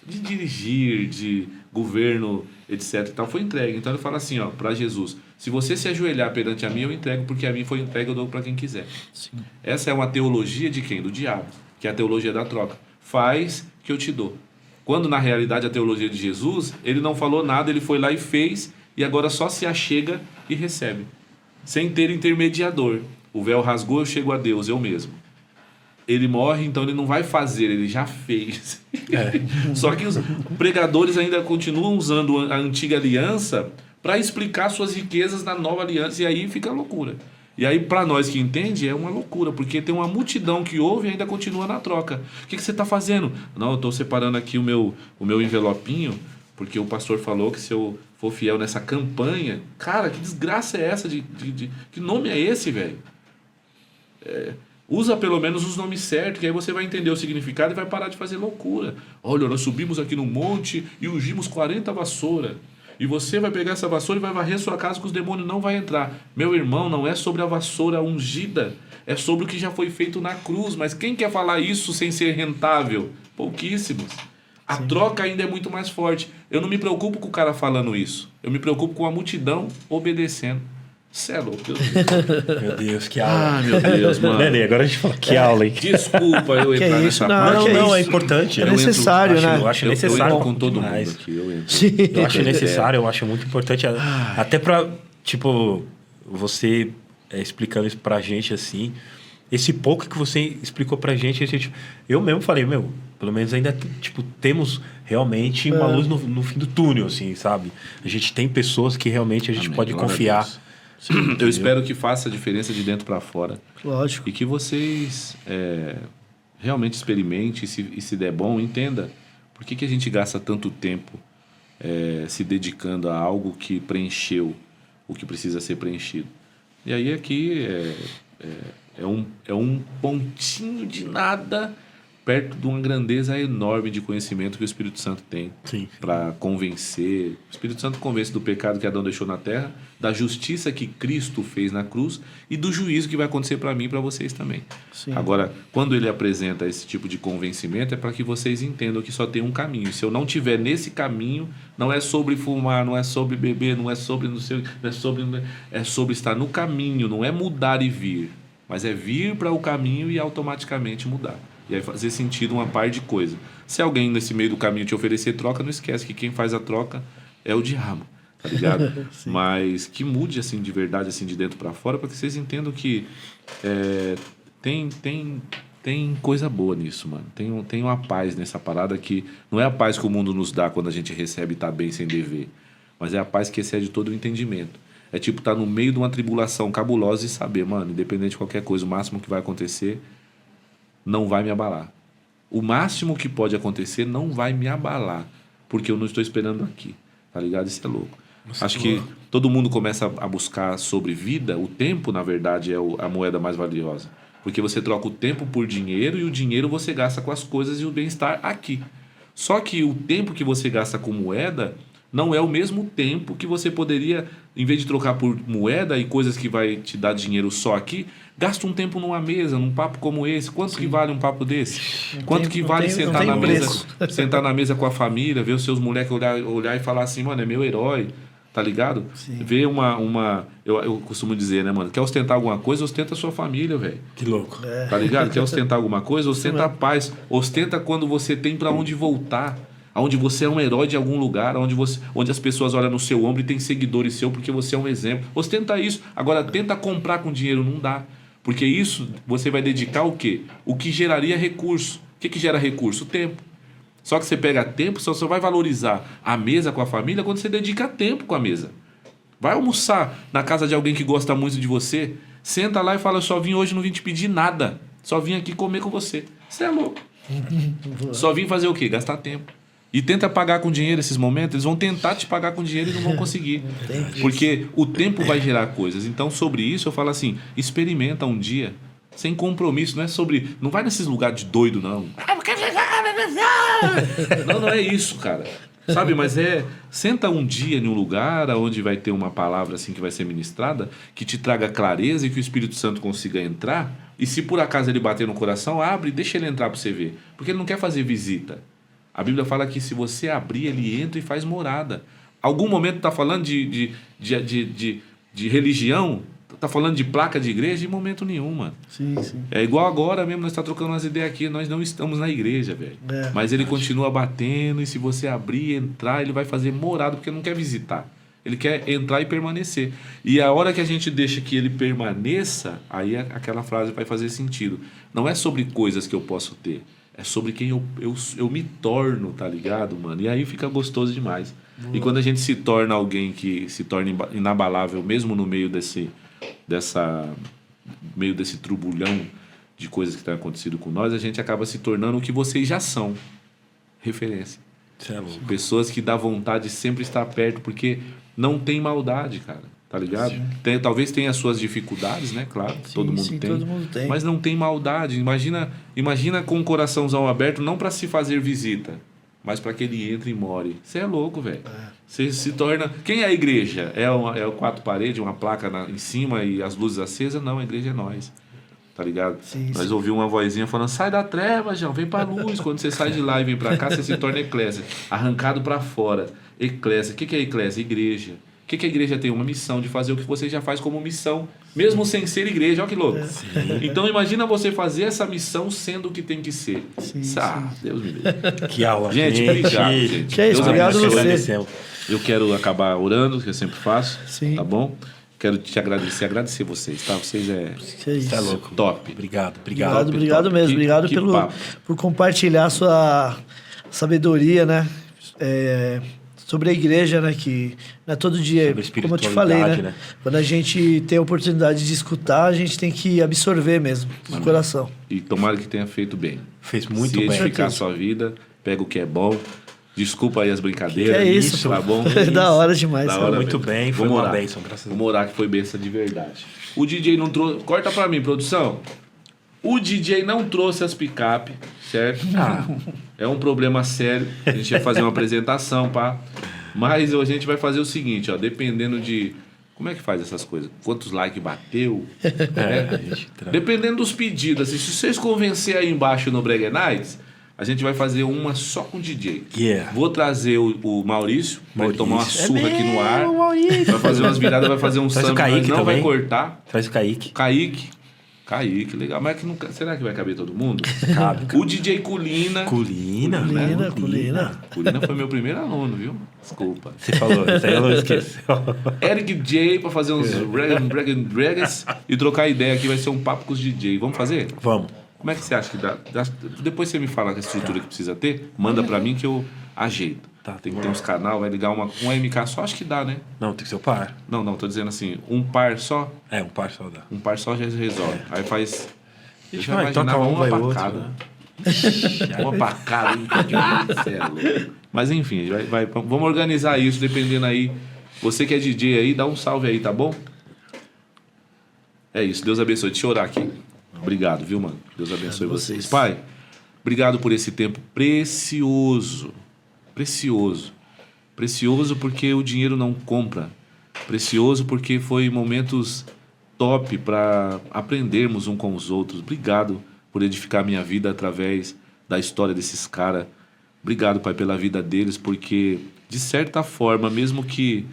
dirigir, de governo, etc. e tal, foi entregue. Então ele fala assim, ó, para Jesus: se você se ajoelhar perante a mim, eu entrego, porque a mim foi entregue, eu dou para quem quiser. Sim. Essa é uma teologia de quem? Do diabo, que é a teologia da troca. Faz que eu te dou. Quando na realidade a teologia de Jesus, ele não falou nada, ele foi lá e fez, e agora só se achega e recebe, sem ter intermediador. O véu rasgou, eu chego a Deus, eu mesmo. Ele morre, então ele não vai fazer, ele já fez. Só que os pregadores ainda continuam usando a antiga aliança para explicar suas riquezas na nova aliança, e aí fica loucura. E aí, para nós que entende, é uma loucura, porque tem uma multidão que ouve e ainda continua na troca. O que você está fazendo? Não, eu estou separando aqui o meu envelopinho, porque o pastor falou que se eu for fiel nessa campanha... Cara, que desgraça é essa? Que nome é esse, velho? Usa pelo menos os nomes certos, que aí você vai entender o significado e vai parar de fazer loucura. Olha, nós subimos aqui no monte e ungimos 40 vassouras. E você vai pegar essa vassoura e vai varrer sua casa, que os demônios não vão entrar. Meu irmão, não é sobre a vassoura ungida, é sobre o que já foi feito na cruz. Mas quem quer falar isso sem ser rentável? Pouquíssimos. A troca ainda é muito mais forte. Eu não me preocupo com o cara falando isso. Eu me preocupo com a multidão obedecendo. Cê é louco, Deus. Meu Deus, que aula. Ah, meu Deus, mano. Nenê, agora a gente fala que aula, hein? Desculpa eu entrar nessa parte. Não, é importante. É necessário, né? Eu acho necessário. Eu entro com todo demais. mundo aqui. Eu entro. Eu acho necessário, eu acho muito importante. Até pra, tipo, você explicando isso pra gente, assim, esse pouco que você explicou pra gente, eu mesmo falei, pelo menos ainda, tipo, temos realmente uma luz no fim do túnel, assim, sabe? A gente tem pessoas que realmente a gente pode confiar. Sim, eu espero que faça a diferença de dentro para fora. Lógico. E que vocês realmente experimentem, e se der bom, entenda por que a gente gasta tanto tempo se dedicando a algo que preencheu o que precisa ser preenchido. E aí aqui é um pontinho de nada perto de uma grandeza enorme de conhecimento que o Espírito Santo tem para convencer. O Espírito Santo convence do pecado que Adão deixou na terra, da justiça que Cristo fez na cruz e do juízo que vai acontecer para mim e para vocês também. Sim. Agora, quando ele apresenta esse tipo de convencimento, é para que vocês entendam que só tem um caminho. Se eu não estiver nesse caminho, não é sobre fumar, não é sobre beber, não é sobre é sobre estar no caminho, não é mudar e vir, mas é vir para o caminho e automaticamente mudar. E aí fazer sentido uma par de coisa. Se alguém nesse meio do caminho te oferecer troca, não esquece que quem faz a troca é o diabo, tá ligado? Mas que mude assim de verdade, assim de dentro para fora, para que vocês entendam que tem coisa boa nisso, mano. Tem uma paz nessa parada que não é a paz que o mundo nos dá quando a gente recebe e tá bem sem dever, mas é a paz que excede todo o entendimento. É tipo estar no meio de uma tribulação cabulosa e saber, mano, independente de qualquer coisa, o máximo que vai acontecer não vai me abalar. O máximo que pode acontecer não vai me abalar, porque eu não estou esperando aqui, tá ligado? Isso é louco. Acho que todo mundo começa a buscar sobre vida. O tempo, na verdade, é a moeda mais valiosa, porque você troca o tempo por dinheiro e o dinheiro você gasta com as coisas e o bem-estar aqui. Só que o tempo que você gasta com moeda não é o mesmo tempo que você poderia, em vez de trocar por moeda e coisas que vai te dar dinheiro só aqui, gasta um tempo numa mesa, num papo como esse. Quanto que vale um papo desse? Quanto que vale sentar na mesa, sentar na mesa com a família, ver os seus moleques olhar e falar assim, mano, é meu herói, tá ligado? Sim. Ver eu costumo dizer, né, mano, quer ostentar alguma coisa, ostenta a sua família, velho. Que louco. Tá ligado? Quer ostentar alguma coisa, ostenta a paz. Ostenta quando você tem pra onde voltar. Onde você é um herói de algum lugar, onde as pessoas olham no seu ombro e tem seguidores seu porque você é um exemplo. Ostenta isso. Agora, tenta comprar com dinheiro, não dá. Porque isso você vai dedicar o quê? O que geraria recurso. O que gera recurso? O tempo. Só que você pega tempo, só vai valorizar a mesa com a família quando você dedica tempo com a mesa. Vai almoçar na casa de alguém que gosta muito de você, senta lá e fala, eu só vim hoje, não vim te pedir nada. Só vim aqui comer com você. Você é louco. Só vim fazer o quê? Gastar tempo. E tenta pagar com dinheiro esses momentos, eles vão tentar te pagar com dinheiro e não vão conseguir. Porque o tempo vai gerar coisas. Então, sobre isso, eu falo assim, experimenta um dia, sem compromisso, não é sobre... Não vai nesses lugares de doido, não. Não é isso, cara. Sabe, mas senta um dia em um lugar onde vai ter uma palavra assim que vai ser ministrada, que te traga clareza e que o Espírito Santo consiga entrar. E se por acaso ele bater no coração, abre e deixa ele entrar para você ver. Porque ele não quer fazer visita. A Bíblia fala que se você abrir, ele entra e faz morada. Algum momento está falando de religião? Está falando de placa de igreja? Em momento nenhum, mano. Sim. É igual agora mesmo, nós estamos trocando umas ideias aqui, nós não estamos na igreja, velho. Mas ele continua batendo, e se você abrir, entrar, ele vai fazer morada, porque não quer visitar. Ele quer entrar e permanecer. E a hora que a gente deixa que ele permaneça, aí aquela frase vai fazer sentido. Não é sobre coisas que eu posso ter, é sobre quem eu me torno, tá ligado, mano? E aí fica gostoso demais. E quando a gente se torna alguém que se torna inabalável, mesmo no meio desse turbulhão de coisas que tem acontecido com nós, a gente acaba se tornando o que vocês já são. Referência. Pessoas que dá vontade de sempre estar perto, porque não tem maldade, cara. Tá ligado? Talvez tenha as suas dificuldades, né? Claro, todo mundo tem. Mas não tem maldade. Imagina com o coraçãozão aberto, não para se fazer visita, mas para que ele entre e more. Você é louco, velho. Você se torna... Quem é a igreja? É o quatro paredes, uma placa em cima e as luzes acesas? Não, a igreja é nós. Tá ligado? Nós ouvimos uma vozinha falando, sai da treva, João, vem pra luz. Quando você sai de lá e vem pra cá, você se torna eclésia. Arrancado pra fora. Eclésia. O que é eclésia? Igreja. O que a igreja tem? Uma missão de fazer o que você já faz como missão, mesmo sem ser igreja. Olha que louco. Então imagina você fazer essa missão sendo o que tem que ser. Deus me livre. Que aula. Gente, obrigado, gente. Que é isso, obrigado a você. Eu quero acabar orando, que eu sempre faço. Sim. Tá bom? Quero te agradecer vocês, tá? Vocês é louco. Top. Obrigado mesmo. Obrigado por compartilhar a sua sabedoria, né? Sobre a igreja, né? Que não é todo dia, como eu te falei, né? Quando a gente tem a oportunidade de escutar, a gente tem que absorver mesmo no coração. E tomara que tenha feito bem. Fez muito bem. Se edificar a sua vida, pega o que é bom. Desculpa aí as brincadeiras. Que é isso, tá bom? Da hora demais. Da hora, muito bem, foi uma bênção, graças a Deus. Vamos orar que foi bênção de verdade. O DJ não trouxe... Corta pra mim, produção. O DJ não trouxe as picape, certo? É um problema sério. A gente vai fazer uma apresentação, pá. Mas a gente vai fazer o seguinte, ó. Dependendo de... Como é que faz essas coisas? Quantos likes bateu? Dependendo dos pedidos. Assim, se vocês convencer aí embaixo no Brega Nights, a gente vai fazer uma só com DJ. Vou trazer o Maurício, vai tomar uma surra aqui no ar. Vai fazer umas viradas, vai fazer um samba, mas não vai cortar. Traz o Kaique. Kaique, legal. Mas será que vai caber todo mundo? Cabe. O DJ Culina. Culina foi meu primeiro aluno, viu? Desculpa. Você falou, isso aí eu não esqueci. Eric J pra fazer uns Regas e trocar ideia aqui. Vai ser um papo com os DJ. Vamos fazer? Vamos. Como é que você acha que dá? Depois você me fala a estrutura que precisa ter, manda pra mim que eu ajeito. Tem que ter uns canal, vai ligar um MK só, acho que dá, né? Não, tem que ser o par. Não, tô dizendo assim, um par só. Um par só dá. Um par só já resolve. Aí faz... Deixa eu imaginar uma pra cada. Né? Uma pra cada. Mas enfim, vamos organizar isso, dependendo aí. Você que é DJ aí, dá um salve aí, tá bom? É isso, Deus abençoe. Deixa eu orar aqui. Obrigado, viu, mano? Deus abençoe vocês. Pai, obrigado por esse tempo precioso. Precioso porque o dinheiro não compra. Precioso porque foi momentos top para aprendermos um com os outros. Obrigado por edificar minha vida através da história desses caras. Obrigado, Pai, pela vida deles, porque, de certa forma, mesmo que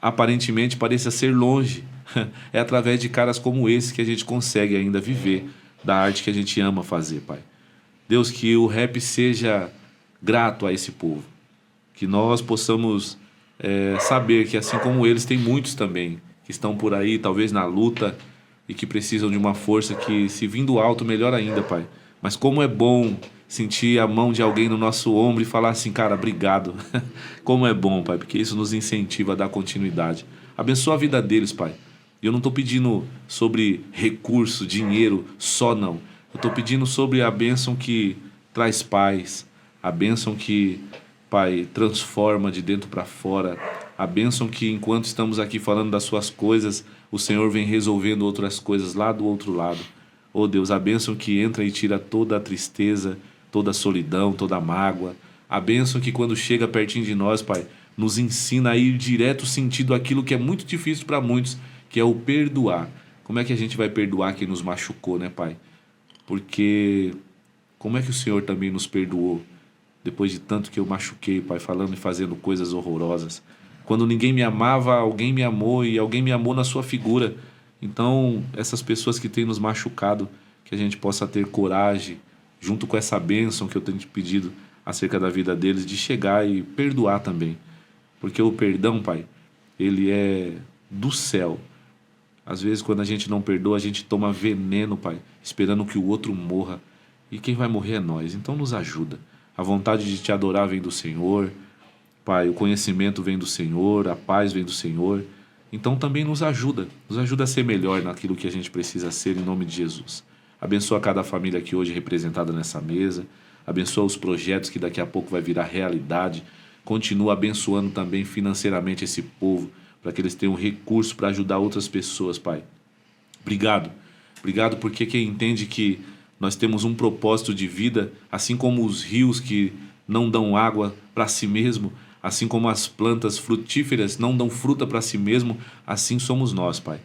aparentemente pareça ser longe, é através de caras como esse que a gente consegue ainda viver da arte que a gente ama fazer, Pai. Deus, que o rap seja grato a esse povo. Que nós possamos saber que, assim como eles, tem muitos também que estão por aí, talvez na luta, e que precisam de uma força que, se vindo alto, melhor ainda, Pai. Mas como é bom sentir a mão de alguém no nosso ombro e falar assim, cara, obrigado. Como é bom, Pai, porque isso nos incentiva a dar continuidade. Abençoa a vida deles, Pai. E eu não estou pedindo sobre recurso, dinheiro, só não. Eu Eu estou pedindo sobre a bênção que traz paz, a bênção que, Pai, transforma de dentro para fora, a bênção que enquanto estamos aqui falando das suas coisas, o Senhor vem resolvendo outras coisas lá do outro lado. Oh Deus, a bênção que entra e tira toda a tristeza, toda a solidão, toda a mágoa. A bênção que quando chega pertinho de nós, Pai, nos ensina a ir direto sentido aquilo que é muito difícil para muitos, que é o perdoar. Como é que a gente vai perdoar quem nos machucou, né, Pai? Porque como é que o Senhor também nos perdoou depois de tanto que eu machuquei, Pai, falando e fazendo coisas horrorosas? Quando ninguém me amava, alguém me amou e alguém me amou na sua figura. Então, essas pessoas que têm nos machucado, que a gente possa ter coragem, junto com essa bênção que eu tenho te pedido acerca da vida deles, de chegar e perdoar também. Porque o perdão, Pai, ele é do céu. Às vezes, quando a gente não perdoa, a gente toma veneno, Pai, esperando que o outro morra. E quem vai morrer é nós. Então, nos ajuda. A vontade de te adorar vem do Senhor. Pai, o conhecimento vem do Senhor, a paz vem do Senhor. Então, também nos ajuda. Nos ajuda a ser melhor naquilo que a gente precisa ser, em nome de Jesus. Abençoa cada família aqui hoje representada nessa mesa. Abençoa os projetos que daqui a pouco vai virar realidade. Continua abençoando também financeiramente esse povo, para que eles tenham recurso para ajudar outras pessoas, Pai. Obrigado. Obrigado porque quem entende que nós temos um propósito de vida, assim como os rios que não dão água para si mesmo, assim como as plantas frutíferas não dão fruta para si mesmo, assim somos nós, Pai.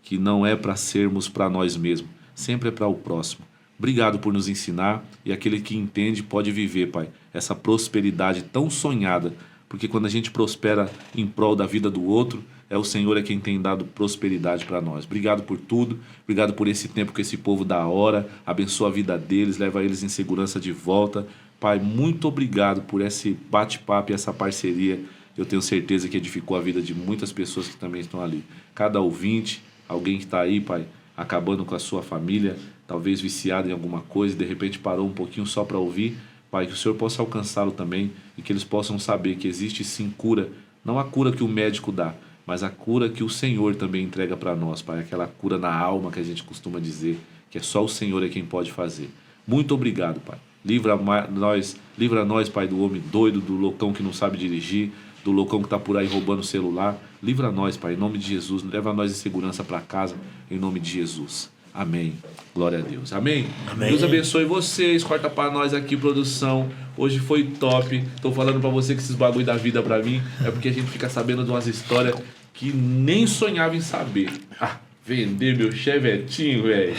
Que não é para sermos para nós mesmos, sempre é para o próximo. Obrigado por nos ensinar, e aquele que entende pode viver, Pai, essa prosperidade tão sonhada, porque quando a gente prospera em prol da vida do outro, é o Senhor quem tem dado prosperidade para nós. Obrigado por tudo, obrigado por esse tempo que esse povo dá a hora, abençoa a vida deles, leva eles em segurança de volta. Pai, muito obrigado por esse bate-papo e essa parceria. Eu tenho certeza que edificou a vida de muitas pessoas que também estão ali. Cada ouvinte, alguém que está aí, Pai, acabando com a sua família, talvez viciado em alguma coisa, de repente parou um pouquinho só para ouvir. Pai, que o Senhor possa alcançá-lo também e que eles possam saber que existe sim cura, não a cura que o médico dá, mas a cura que o Senhor também entrega para nós, Pai, aquela cura na alma que a gente costuma dizer, que é só o Senhor quem pode fazer. Muito obrigado, Pai. Livra nós, Pai, do homem doido, do loucão que não sabe dirigir, do loucão que está por aí roubando o celular. Livra nós, Pai, em nome de Jesus. Leva nós em segurança para casa, em nome de Jesus. Amém. Glória a Deus. Amém? Amém. Deus abençoe vocês. Corta para nós aqui, produção. Hoje foi top. Tô falando para você que esses bagulho da vida para mim é porque a gente fica sabendo de umas histórias que nem sonhava em saber. Vender meu chevetinho, velho.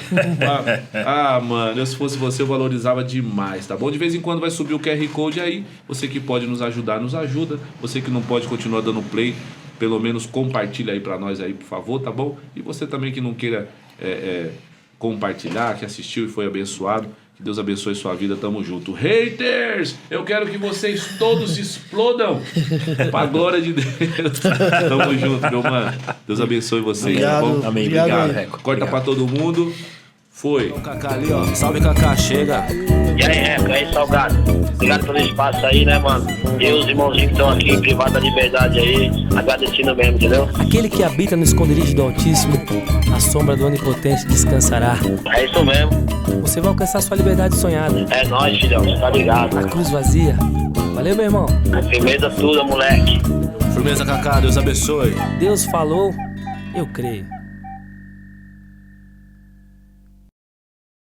Mano, se fosse você eu valorizava demais, tá bom? De vez em quando vai subir o QR Code aí. Você que pode nos ajudar, nos ajuda. Você que não pode, continua dando play. Pelo menos compartilha aí pra nós aí, por favor, tá bom? E você também que não queira compartilhar, que assistiu e foi abençoado, que Deus abençoe sua vida, tamo junto. Haters, eu quero que vocês todos explodam pra glória de Deus. Tamo junto, meu mano. Deus abençoe vocês, obrigado, tá bom? Amém, obrigado. Corta pra todo mundo. Foi. O Kaká ali, ó. Salve, Kaká, chega. E aí, Reco, e aí, Salgado? Obrigado pelo espaço aí, né, mano? E os irmãozinhos que estão aqui em privado da liberdade aí, agradecendo mesmo, entendeu? Aquele que habita no esconderijo do Altíssimo, a sombra do Onipotente descansará. É isso mesmo. Você vai alcançar sua liberdade sonhada. É nóis, filhão, você tá ligado. A cruz vazia. Valeu, meu irmão. Firmeza tudo, moleque. Firmeza, Kaká. Deus abençoe. Deus falou, eu creio.